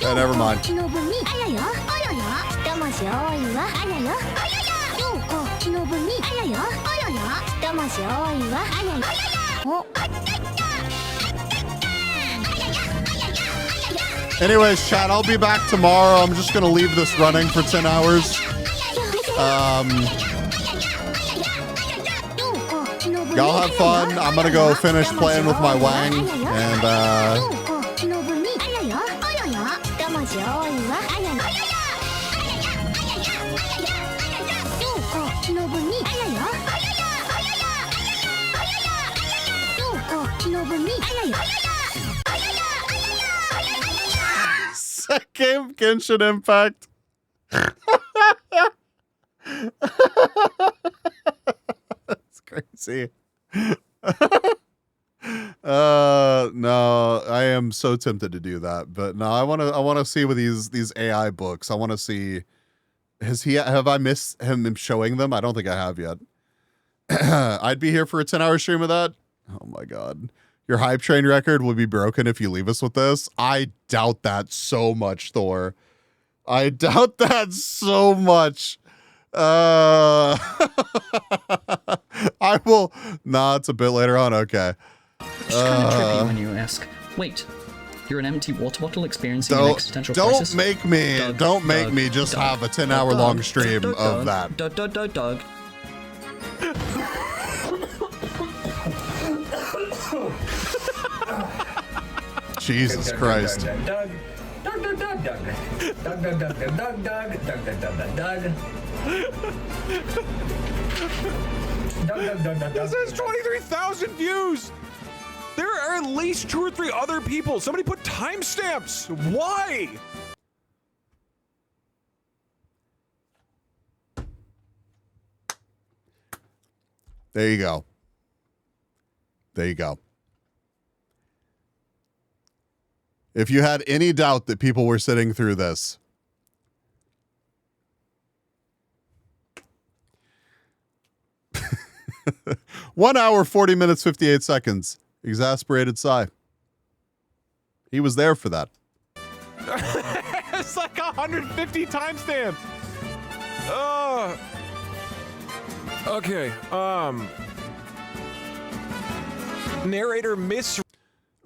Speaker 1: Yeah, never mind. Anyways, chat, I'll be back tomorrow. I'm just going to leave this running for 10 hours. Y'all have fun. I'm going to go finish playing with my Wang. And, Second Genshin Impact. That's crazy. No, I am so tempted to do that, but no, I want to see with these AI books. I want to see, have I missed him showing them? I don't think I have yet. I'd be here for a 10-hour stream of that. Oh my God. Your hype train record will be broken if you leave us with this. I doubt that so much, Thor. I doubt that so much. I will. Nah, it's a bit later on. Okay.
Speaker 16: It's kind of trippy when you ask, wait, you're an empty water bottle experiencing an existential crisis?
Speaker 1: Don't make me just have a 10-hour long stream of that.
Speaker 16: Doug.
Speaker 1: Jesus Christ.
Speaker 8: Doug.
Speaker 14: This has 23,000 views. There are at least 2 or 3 other people. Somebody put timestamps. Why?
Speaker 1: There you go. There you go. If you had any doubt that people were sitting through this, (1 hour, 40 minutes, 58 seconds). Exasperated sigh. He was there for that.
Speaker 14: It's like 150 timestamps. Okay. Narrator miss.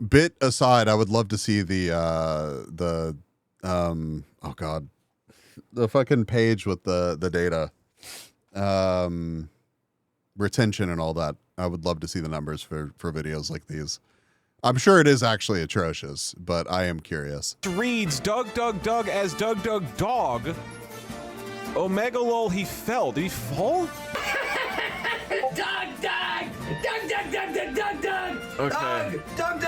Speaker 1: Bit aside, I would love to see the oh god, the fucking page with the data, retention and all that. I would love to see the numbers for videos like these. I'm sure it is actually atrocious, but I am curious.
Speaker 14: Reads Doug as Doug Dog. Omega lol, he fell. Did he fall?
Speaker 8: Doug.
Speaker 14: Okay.
Speaker 8: Doug.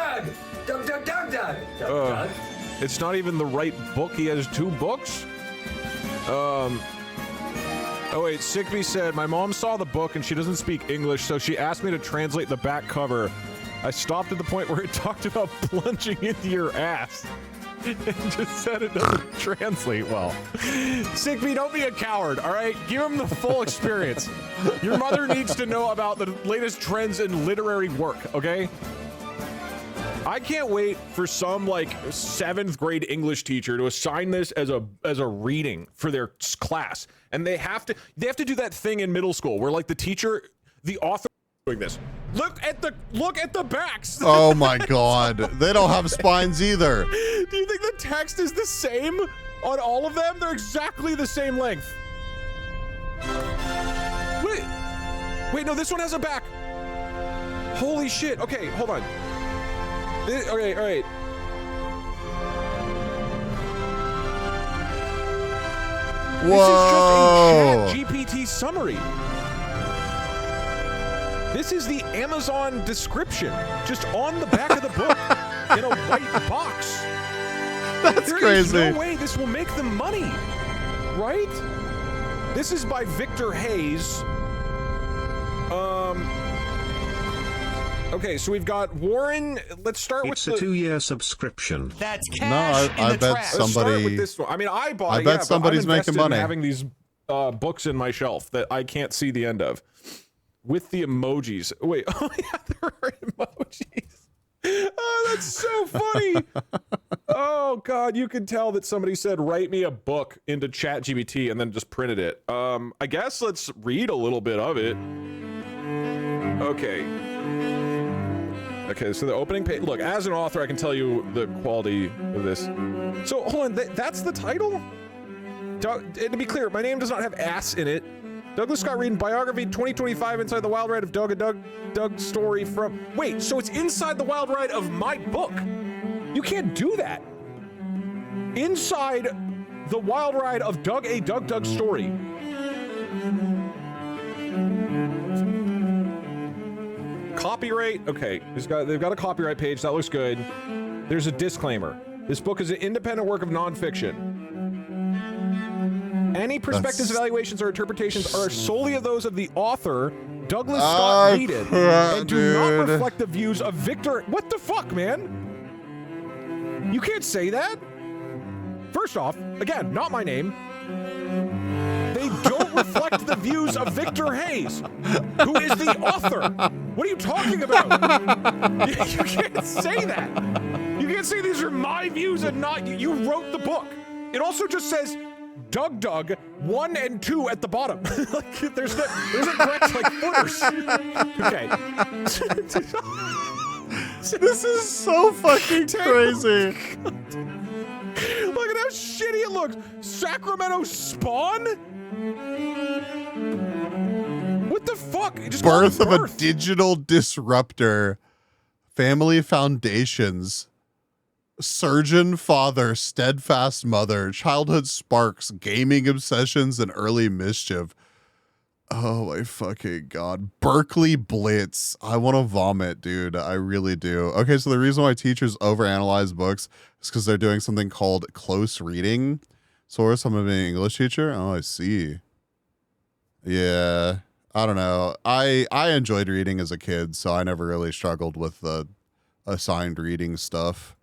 Speaker 14: It's not even the right book. He has 2 books. Oh wait, Sickby said, my mom saw the book and she doesn't speak English, so she asked me to translate the back cover. I stopped at the point where it talked about plunging into your ass. And just said it doesn't translate well. Sickby, don't be a coward, all right? Give him the full experience. Your mother needs to know about the latest trends in literary work, okay? I can't wait for some like 7th grade English teacher to assign this as a reading for their class, and they have to do that thing in middle school where like the author doing this. Look at the backs.
Speaker 1: Oh my god, they don't have spines either.
Speaker 14: Do you think the text is the same on all of them? They're exactly the same length. Wait, no, this one has a back. Holy shit. Okay, hold on. Okay, all right.
Speaker 1: Whoa.
Speaker 14: This is just a ChatGPT summary. This is the Amazon description, just on the back of the book in a white box.
Speaker 1: That's crazy.
Speaker 14: There is no way this will make them money, right? This is by Victor Hayes. Okay, so we've got Warren. Let's start with
Speaker 17: a 2-year subscription.
Speaker 8: That's cash.
Speaker 1: I bet somebody.
Speaker 14: Let's start with this one. I mean, I bought it.
Speaker 1: I bet
Speaker 14: but
Speaker 1: somebody's
Speaker 14: I'm
Speaker 1: making money.
Speaker 14: in having these books in my shelf that I can't see the end of. With the emojis. Wait, oh yeah, there are emojis. Oh, that's so funny. Oh God, you could tell that somebody said, write me a book into ChatGPT and then just printed it. I guess let's read a little bit of it. Okay, so the opening page, look, as an author, I can tell you the quality of this. So hold on, that's the title? To be clear, my name does not have ass in it. Douglas Scott Reed, biography 2025 inside the wild ride of Doug, a Doug story from... Wait, so it's inside the wild ride of my book. You can't do that. Inside the wild ride of Doug, a Doug story. Copyright, okay, they've got a copyright page, that looks good. There's a disclaimer. This book is an independent work of nonfiction. Any perspectives, evaluations, or interpretations are solely of those of the author, Douglas Scott Reed, and do not reflect the views of Victor. What the fuck, man? You can't say that. First off, again, not my name. They don't reflect the views of Victor Hayes, who is the author. What are you talking about? You can't say that. You can't say these are my views and not you. You wrote the book. It also just says Doug 1 and 2 at the bottom. Like there's a correct like footers. Okay.
Speaker 1: This is so fucking crazy.
Speaker 14: Look at how shitty it looks. Sacramento Spawn? What the fuck? Just
Speaker 1: Birth of a digital disruptor. Family foundations. Surgeon father, steadfast mother, childhood sparks, gaming obsessions, and early mischief. Oh my fucking god. Berkeley Blitz. I want to vomit, dude. I really do. Okay, so the reason why teachers overanalyze books is because they're doing something called close reading. Source, I'm an English teacher. Oh, I see. Yeah. I don't know. I enjoyed reading as a kid, so I never really struggled with the assigned reading stuff.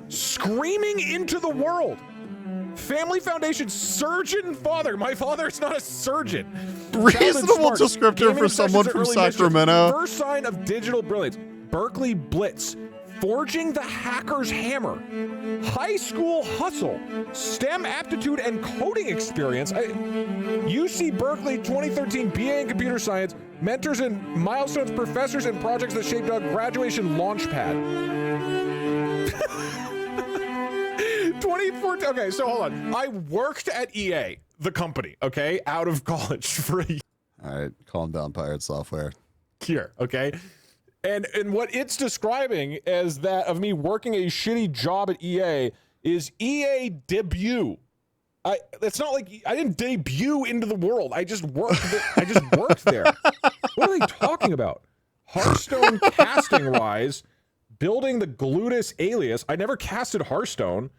Speaker 14: Screaming into the world. Family Foundation surgeon father. My father is not a surgeon.
Speaker 1: Reasonable descriptor for someone from Sacramento.
Speaker 14: First sign of digital brilliance. Berkeley Blitz. Forging the hacker's hammer. High school hustle. STEM aptitude and coding experience. UC Berkeley 2013 BA in computer science. Mentors and milestones, professors and projects that shaped a graduation launchpad. 2014. Okay, so hold on. I worked at EA, the company, okay, out of college for a year.
Speaker 1: All right, calm down, Pirate Software.
Speaker 14: Here, okay? And what it's describing as that of me working a shitty job at EA is EA debut. It's not like I didn't debut into the world. I just worked there. What are they talking about? Hearthstone casting wise, building the Glutus alias. I never casted Hearthstone.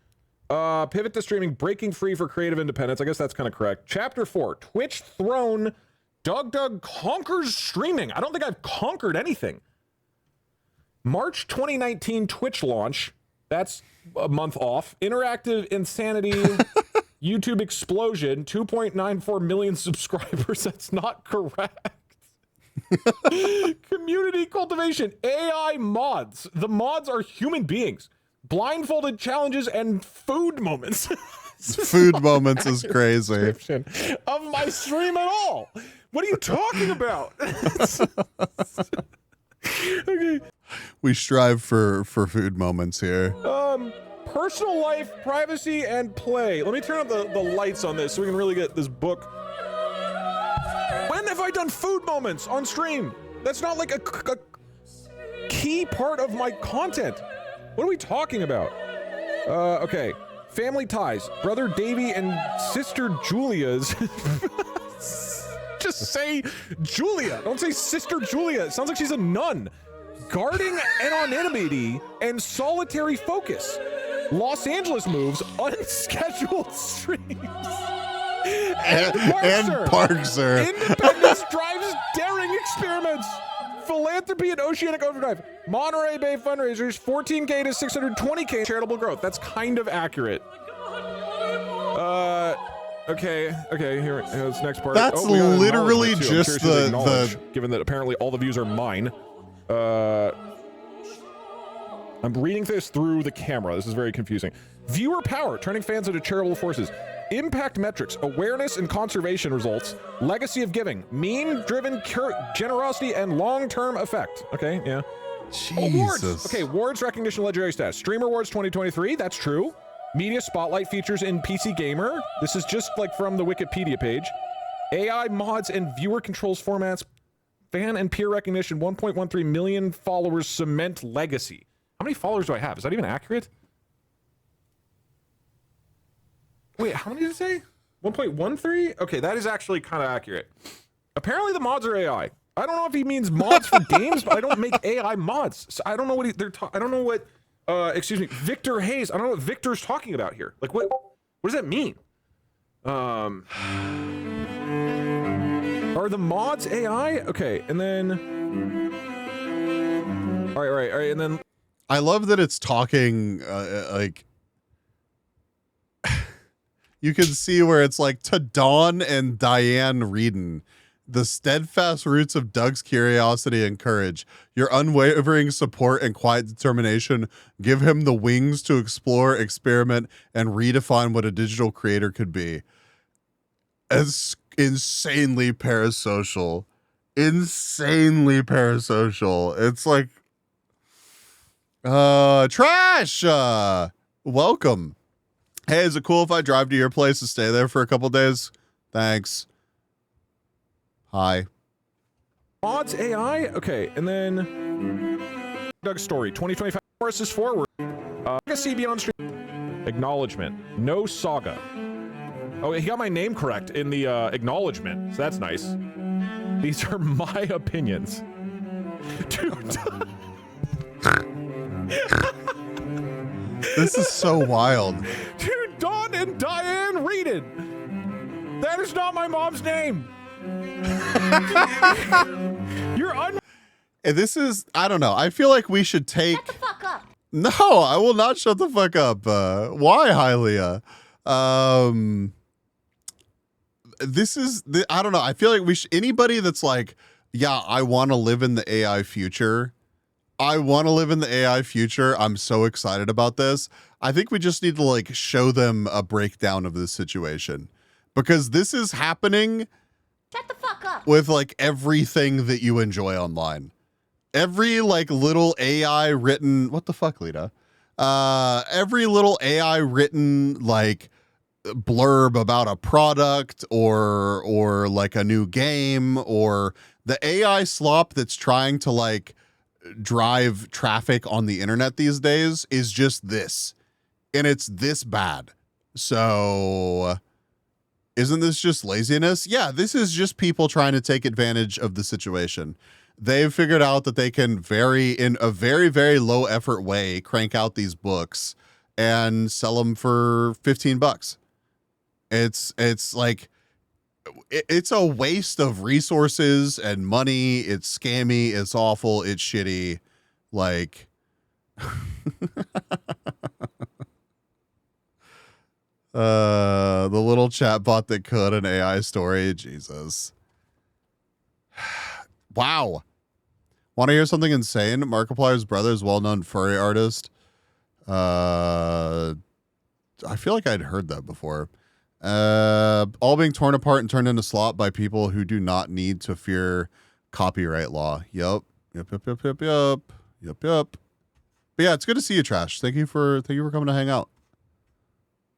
Speaker 14: Pivot to streaming, breaking free for creative independence. I guess that's kind of correct. Chapter 4, Twitch throne. Doug conquers streaming. I don't think I've conquered anything. March 2019 Twitch launch. That's a month off. Interactive insanity. YouTube explosion. 2.94 million subscribers. That's not correct. Community cultivation. AI mods. The mods are human beings. Blindfolded challenges and food moments.
Speaker 1: Food moments is crazy.
Speaker 14: Of my stream at all. What are you talking about? Okay.
Speaker 1: We strive for food moments here.
Speaker 14: Personal life, privacy, and play. Let me turn up the lights on this so we can really get this book. When have I done food moments on stream? That's not like a key part of my content. What are we talking about? Okay. Family ties. Brother Davey and sister Julia's. Just say Julia. Don't say sister Julia. It sounds like she's a nun. Guarding anonymity and solitary focus. Los Angeles moves. Unscheduled streams. And
Speaker 1: Parkser.
Speaker 14: Independence drives daring experiments. Philanthropy and Oceanic Overdrive. Monterey Bay fundraisers, 14K to 620K charitable growth. That's kind of accurate. Okay, here's the next part.
Speaker 1: That's literally just the
Speaker 14: given that apparently all the views are mine. I'm reading this through the camera. This is very confusing. Viewer power, turning fans into charitable forces. Impact metrics, awareness and conservation results. Legacy of giving, meme-driven generosity and long-term effect. Okay, yeah.
Speaker 1: Jesus.
Speaker 14: Awards. Okay, awards, recognition, legendary status. Streamer Awards 2023, that's true. Media spotlight features in PC Gamer. This is just like from the Wikipedia page. AI mods and viewer controls formats. Fan and peer recognition, 1.13 million followers cement legacy. How many followers do I have? Is that even accurate? Wait, how many did it say? 1.13? Okay, that is actually kind of accurate. Apparently the mods are AI. I don't know if he means mods for games, but I don't make AI mods. So I don't know what I don't know what excuse me, Victor Hayes. I don't know what Victor's talking about here. Like what does that mean? Are the mods AI? Okay, and then all right, and then
Speaker 1: I love that it's talking like you can see where it's like to Dawn and Diane Reedon. The steadfast roots of Doug's curiosity and courage, your unwavering support and quiet determination give him the wings to explore, experiment, and redefine what a digital creator could be. It's insanely parasocial. Insanely parasocial. It's like, Trash! Welcome. Hey, is it cool if I drive to your place and stay there for a couple days? Thanks. Hi.
Speaker 14: Mods AI? Okay, and then Doug's story. 2025 is forward. Legacy Beyond Stream. Acknowledgement. No saga. Oh, he got my name correct in the acknowledgement, so that's nice. These are my opinions. Dude.
Speaker 1: This is so wild.
Speaker 14: Dude, Dawn and Diane Reedon. That is not my mom's name. You're
Speaker 1: And this is, I don't know. I feel like we should take.
Speaker 2: Shut the fuck up.
Speaker 1: No, I will not shut the fuck up. Why, Hylia? This is, I don't know. I feel like we should, anybody that's like, yeah, I want to live in the AI future. I want to live in the AI future. I'm so excited about this. I think we just need to like show them a breakdown of this situation because this is happening.
Speaker 2: Shut the fuck up.
Speaker 1: With like everything that you enjoy online. Every like little AI written, what the fuck, Lita? Every little AI written like blurb about a product or like a new game or the AI slop that's trying to like drive traffic on the internet these days is just this. And it's this bad. So isn't this just laziness? Yeah, this is just people trying to take advantage of the situation. They've figured out that they can in a very, very low effort way, crank out these books and sell them for $15. It's like, it's a waste of resources and money. It's scammy. It's awful. It's shitty. Like, the little chatbot that could an AI story. Jesus. Wow. Want to hear something insane? Markiplier's brother is well-known furry artist. I feel like I'd heard that before. All being torn apart and turned into slop by people who do not need to fear copyright law. Yep. But yeah, it's good to see you, Trash. Thank you for coming to hang out.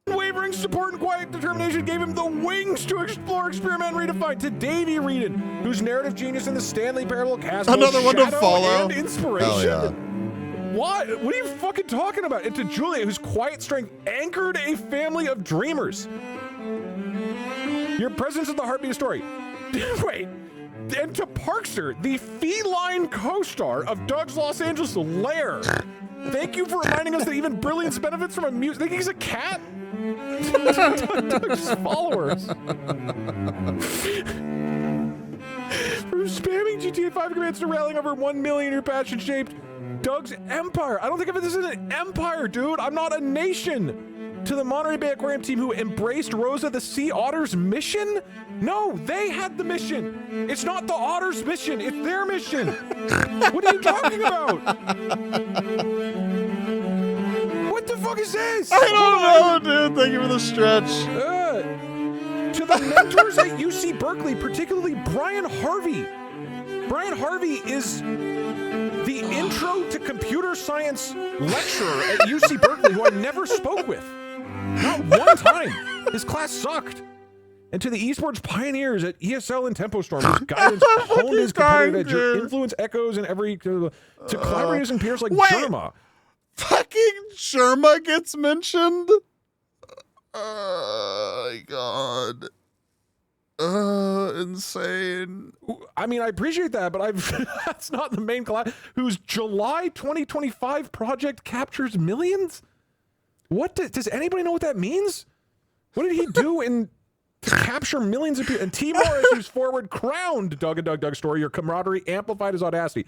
Speaker 14: Unwavering support and quiet determination gave him the wings to explore, experiment, and redefine. To Davey Reedon, whose narrative genius in the Stanley Parable cast
Speaker 1: another one to follow
Speaker 14: and inspiration.
Speaker 1: Hell yeah.
Speaker 14: What are you fucking talking about? And to Julia, whose quiet strength anchored a family of dreamers. Your presence in the heartbeat of story. Wait. And to Parkster, the feline co-star of Doug's Los Angeles lair. Thank you for reminding us that even brilliance benefits from a mute. Think he's a cat? Doug's followers. From spamming GTA 5 commands to rallying over 1 million your passion shaped Doug's empire. I don't think of it as an empire, dude. I'm not a nation. To the Monterey Bay Aquarium team who embraced Rosa the Sea Otter's mission? No, they had the mission. It's not the Otter's mission. It's their mission. What are you talking about? What the fuck is this?
Speaker 1: I don't know, dude. Thank you for the stretch.
Speaker 14: To the mentors at UC Berkeley, particularly Brian Harvey. Brian Harvey is the intro to computer science lecturer at UC Berkeley who I never spoke with. Not one time. His class sucked. And to the esports pioneers at ESL and Tempo Storm, whose guidance honed his competitive edge. Your influence echoes in every... to collaborators and peers like Jerma.
Speaker 1: Fucking Jerma gets mentioned? Oh, my God. Insane.
Speaker 14: I mean, I appreciate that, but that's not the main class. Whose July 2025 project captures millions? What does anybody know what that means? What did he do to capture millions of people? And T. Morris, who's forward crowned Doug and Doug story, your camaraderie amplified his audacity.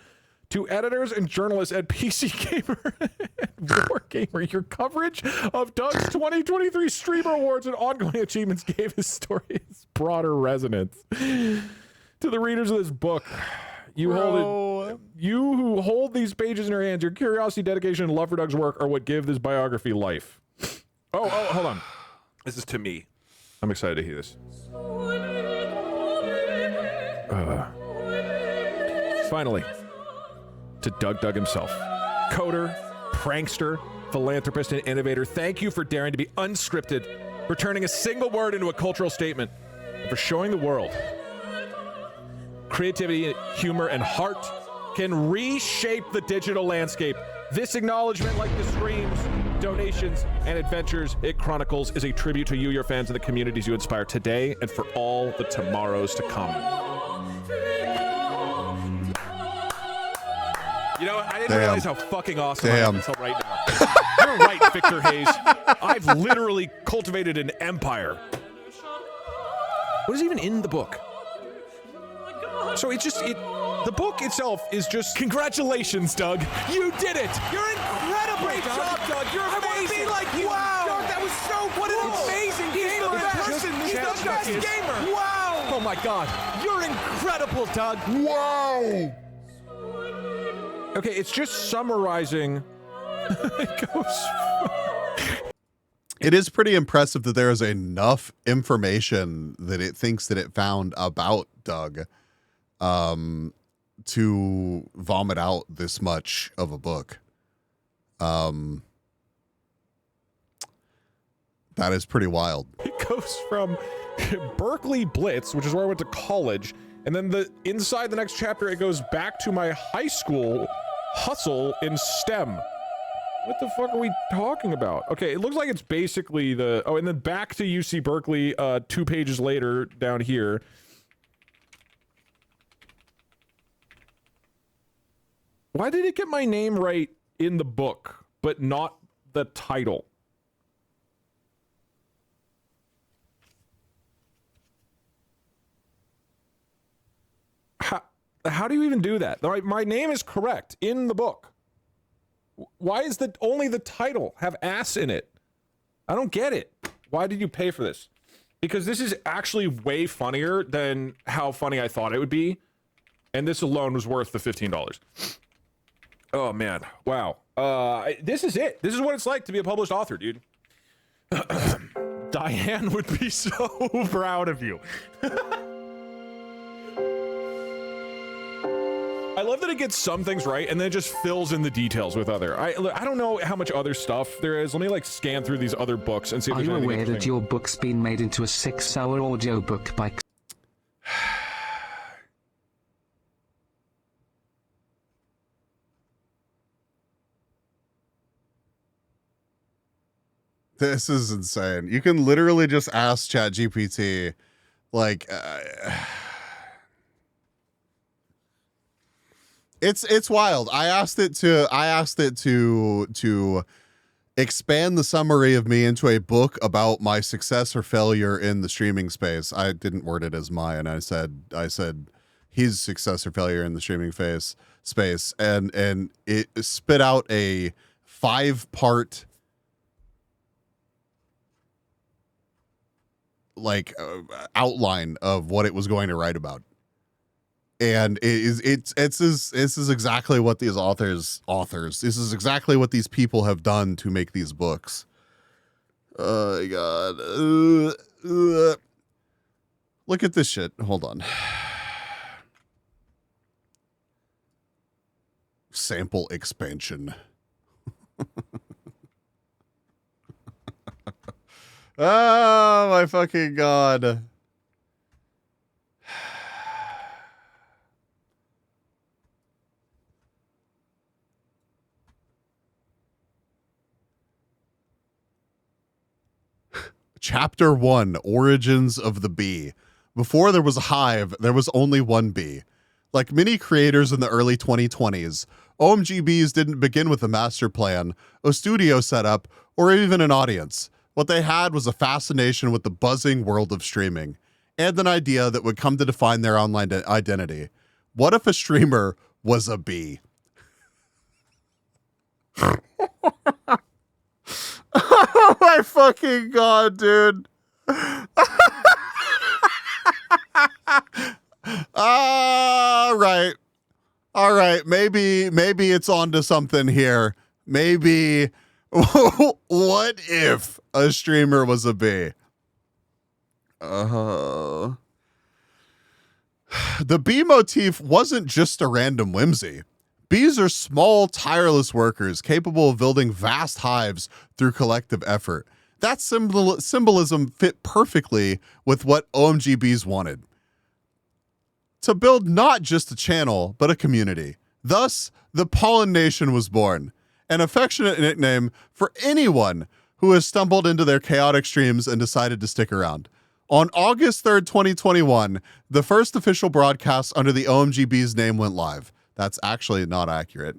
Speaker 14: To editors and journalists at PC Gamer and War Gamer, your coverage of Doug's 2023 Streamer Awards and ongoing achievements gave his story its broader resonance. To the readers of this book, you who hold these pages in your hands, your curiosity, dedication, and love for Doug's work are what give this biography life. Oh, hold on. This is to me. I'm excited to hear this. Finally, to Doug himself. Coder, prankster, philanthropist, and innovator, thank you for daring to be unscripted, for turning a single word into a cultural statement, and for showing the world creativity, humor, and heart can reshape the digital landscape. This acknowledgement, like the streams, donations, and adventures it chronicles, is a tribute to you, your fans, and the communities you inspire today and for all the tomorrows to come. You know, I didn't realize how fucking awesome I am until right now. You're right, Victor Hayes. I've literally cultivated an empire. What is even in the book? So it's just, the book itself is just, congratulations, Doug. You did it. You're incredible. Great job, Doug. You're amazing. Like you. Wow. Doug, that was so what an amazing gamer. He's the best gamer. Wow. Oh my God. You're incredible, Doug. Wow. Okay, it's just summarizing. It goes.
Speaker 1: It is pretty impressive that there is enough information that it thinks that it found about Doug to vomit out this much of a book. That is pretty wild.
Speaker 14: It goes from Berkeley Blitz, which is where I went to college, and then inside the next chapter, it goes back to my high school hustle in STEM. What the fuck are we talking about? Okay, it looks like it's basically and then back to UC Berkeley 2 pages later down here. Why did it get my name right in the book, but not the title? How do you even do that? My name is correct in the book. Why is only the title have ass in it? I don't get it. Why did you pay for this? Because this is actually way funnier than how funny I thought it would be. And this alone was worth the $15. Oh man. Wow. This is it. This is what it's like to be a published author, dude. Diane would be so proud of you. I love that it gets some things right and then it just fills in the details with other. I don't know how much other stuff there is. Let me like scan through these other books and see if
Speaker 15: Are
Speaker 14: there's
Speaker 15: you
Speaker 14: anything
Speaker 15: aware that
Speaker 14: interesting.
Speaker 15: your book's been made into a 6-hour audiobook by...
Speaker 1: This is insane. You can literally just ask ChatGPT, like, it's wild. I asked it to expand the summary of me into a book about my success or failure in the streaming space. I didn't word it as mine. I said his success or failure in the streaming space, and it spit out a 5-part outline of what it was going to write about. And this is exactly what these authors, this is exactly what these people have done to make these books. Oh my God. Look at this shit. Hold on. Sample expansion. Oh my fucking God. Chapter 1, Origins of the Bee. Before there was a hive, there was only one bee. Like many creators in the early 2020s, OMGBs didn't begin with a master plan, a studio setup, or even an audience. What they had was a fascination with the buzzing world of streaming, and an idea that would come to define their online identity. What if a streamer was a bee? Oh my fucking God, dude. All right. All right. Maybe it's on to something here. Maybe what if a streamer was a bee? The bee motif wasn't just a random whimsy. Bees are small, tireless workers capable of building vast hives through collective effort. That symbolism fit perfectly with what OMG Bees wanted. To build not just a channel, but a community. Thus, the Pollen Nation was born, an affectionate nickname for anyone who has stumbled into their chaotic streams and decided to stick around. On August 3rd, 2021, the first official broadcast under the OMG Bees name went live. That's actually not accurate.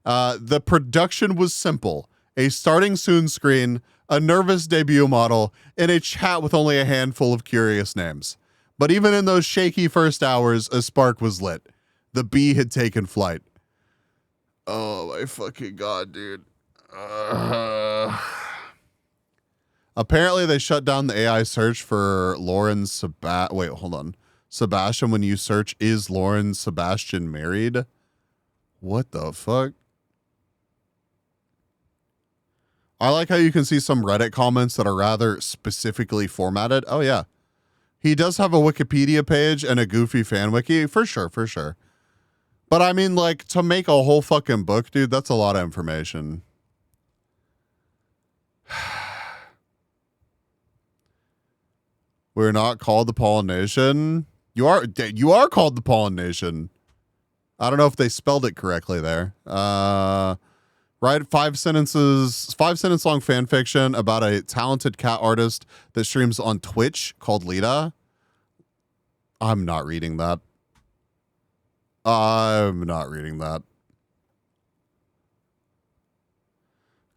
Speaker 1: The production was simple. A starting soon screen, a nervous debut model, and a chat with only a handful of curious names. But even in those shaky first hours, a spark was lit. The bee had taken flight. Oh my fucking God, dude. Apparently they shut down the AI search for Lauren Sebastian when you search, is Lauren Sebastian married? What the fuck? I like how you can see some Reddit comments that are rather specifically formatted. Oh yeah. He does have a Wikipedia page and a goofy fan wiki, for sure, for sure. But I mean, like, to make a whole fucking book, dude, that's a lot of information. We're not called the Pollen Nation. You are called the Pollen Nation. I don't know if they spelled it correctly there. Write 5 sentence long fan fiction about a talented cat artist that streams on Twitch called Lita. I'm not reading that. I'm not reading that.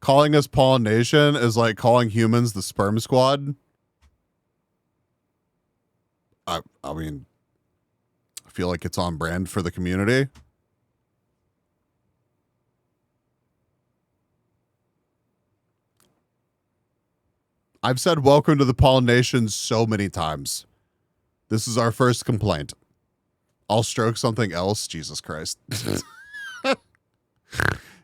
Speaker 1: Calling us Pollen Nation is like calling humans the sperm squad. I mean, I feel like it's on brand for the community. I've said welcome to the Pollen Nation so many times. This is our first complaint. I'll stroke something else. Jesus Christ.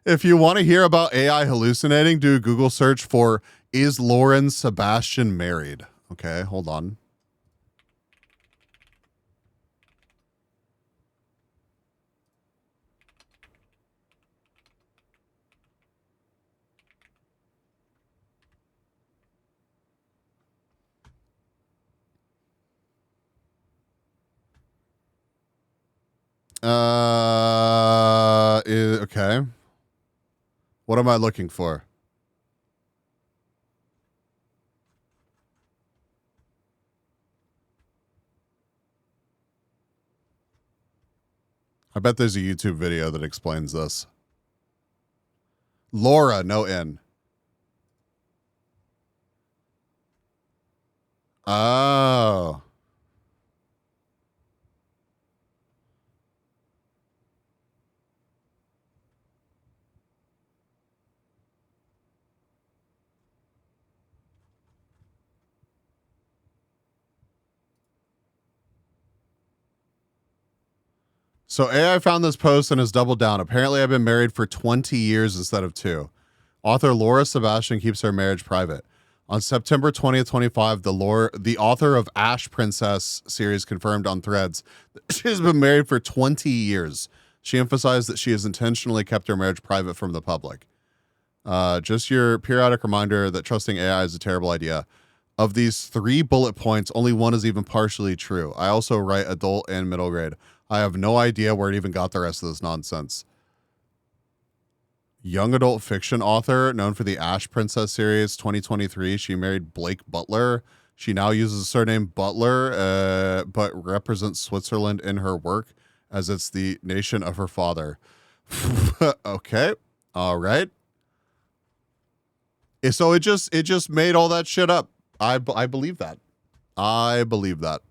Speaker 1: If you want to hear about AI hallucinating, do a Google search for, is Lauren Sebastian married? Okay, hold on. Okay. What am I looking for? I bet there's a YouTube video that explains this. Laura, no N. Oh. So AI found this post and has doubled down. Apparently, I've been married for 20 years instead of 2. Author Laura Sebastian keeps her marriage private. On September 20th, 25, the author of Ash Princess series confirmed on Threads that she has been married for 20 years. She emphasized that she has intentionally kept her marriage private from the public. Just your periodic reminder that trusting AI is a terrible idea. Of these 3 bullet points, only 1 is even partially true. I also write adult and middle grade. I have no idea where it even got the rest of this nonsense. Young adult fiction author known for the Ash Princess series 2023. She married Blake Butler. She now uses the surname Butler, but represents Switzerland in her work as it's the nation of her father. Okay. All right. So it just made all that shit up. I believe that. I believe that.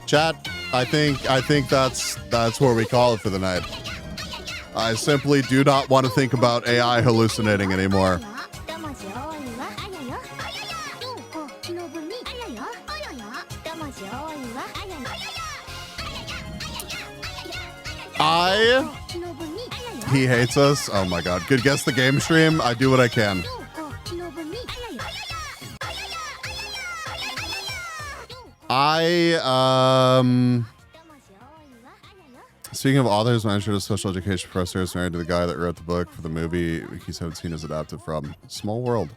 Speaker 1: Chat, I think that's where we call it for the night. I simply do not want to think about AI hallucinating anymore. He hates us. Oh my god. Good guess the game stream. I do what I can. Speaking of authors, my intro to special education professor is married to the guy that wrote the book for the movie Wiki 17 is adapted from. Small world.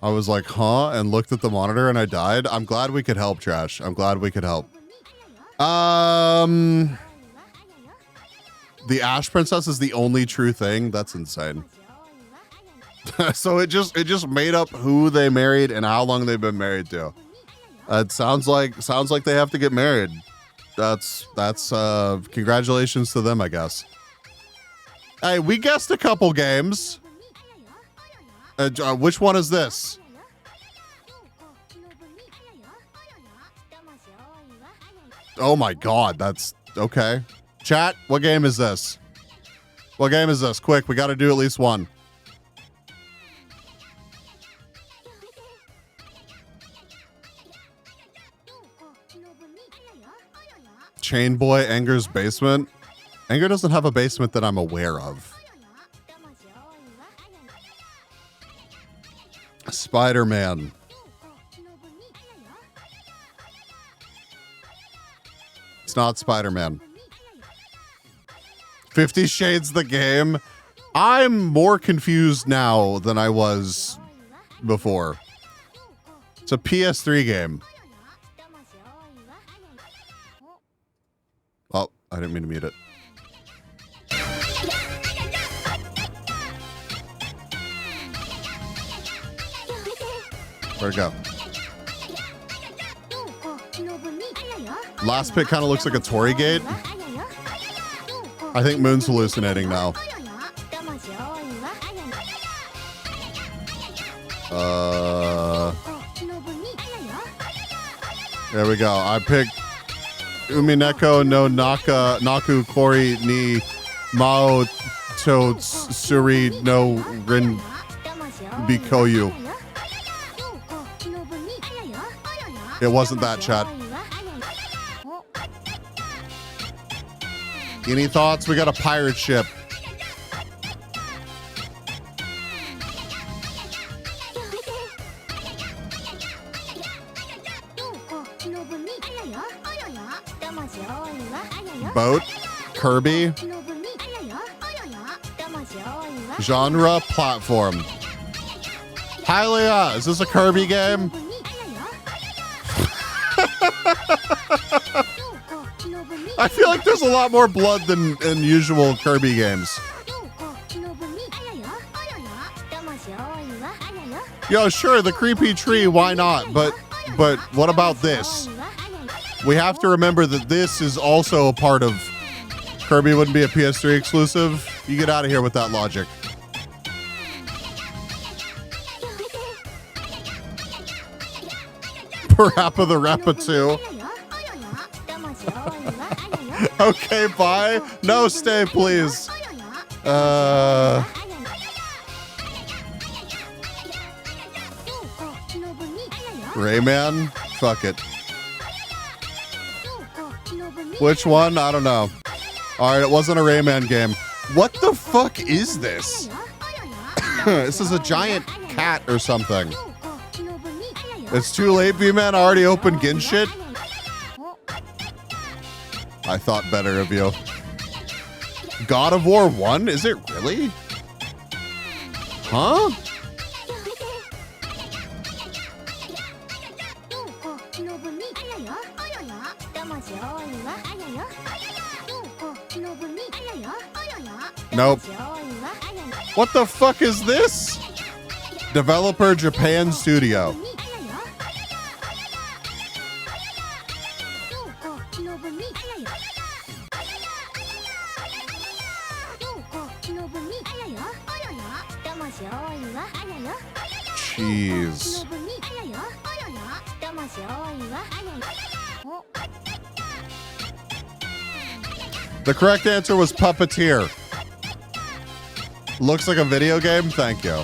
Speaker 1: I was like, huh? And looked at the monitor and I died. I'm glad we could help, Trash. I'm glad we could help. The Ash Princess is the only true thing. That's insane. So it just made up who they married and how long they've been married to. It sounds like they have to get married. That's congratulations to them, I guess. Hey, we guessed a couple games. Which one is this? Oh my god, that's okay. Chat, what game is this? What game is this? Quick, we got to do at least one. Chain Boy Anger's basement. Anger doesn't have a basement that I'm aware of. Spider-Man. It's not Spider-Man. 50 Shades the game. I'm more confused now than I was before. It's a PS3 game. Oh, I didn't mean to mute it. Where'd it go? Last pick kind of looks like a Tory gate. I think Moon's hallucinating now. There we go. I picked Umineko no Naku Kori ni Mao to Suri no Rin Bikoyu. It wasn't that, chat. Any thoughts? We got a pirate ship. Boat. Kirby. Genre. Platform. Hylia, is this a Kirby game? I feel like there's a lot more blood than in usual Kirby games. Yo, sure, the creepy tree, why not? But what about this? We have to remember that this is also a part of Kirby wouldn't be a PS3 exclusive. You get out of here with that logic. Parappa the Rappa 2. Okay, bye. No, stay, please. Rayman? Fuck it. Which one? I don't know. Alright, it wasn't a Rayman game. What the fuck is this? This is a giant cat or something. It's too late, V-Man. I already opened Ginshit. I thought better of you. God of War 1? Is it really? Huh? Nope. What the fuck is this? Developer Japan Studio. Jeez. The correct answer was puppeteer. Looks like a video game? Thank you.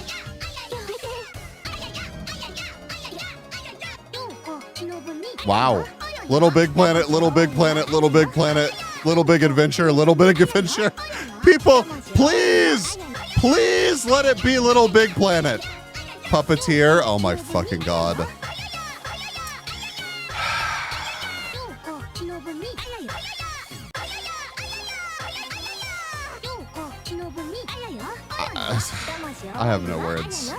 Speaker 1: Wow. Little Big Planet, Little Big Planet, Little Big Planet, Little Big Adventure, Little Big Adventure. People, please, please let it be Little Big Planet. Puppeteer. Oh my fucking god. I have no words.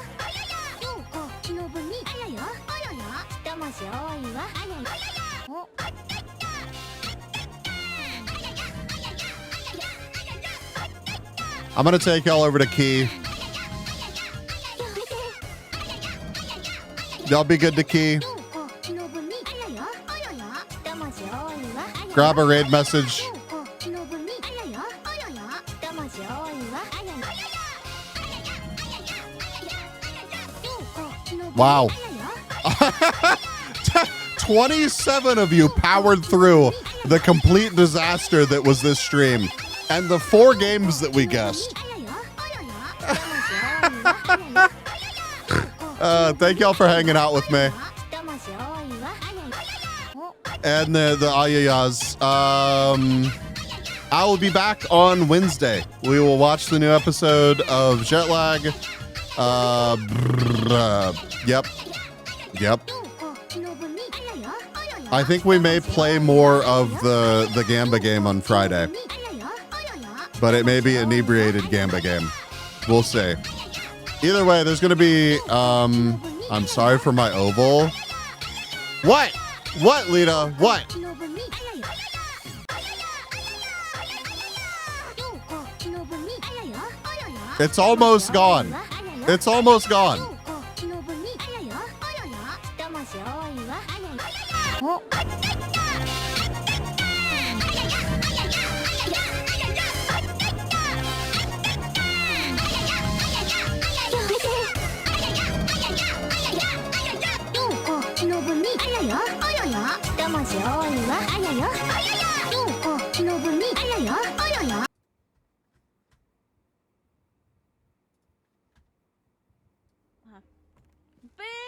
Speaker 1: I'm gonna take y'all over to Key. Y'all be good to Key. Grab a raid message. Wow. 27 of you powered through the complete disaster that was this stream and the 4 games that we guessed. Thank y'all for hanging out with me. And the ayayas. I will be back on Wednesday. We will watch the new episode of Jetlag. Yep. I think we may play more of the Gamba game on Friday. But it may be inebriated Gamba game. We'll see. Either way, there's going to be, I'm sorry for my oval. What? What, Lita? What? It's almost gone. It's almost gone.
Speaker 2: Big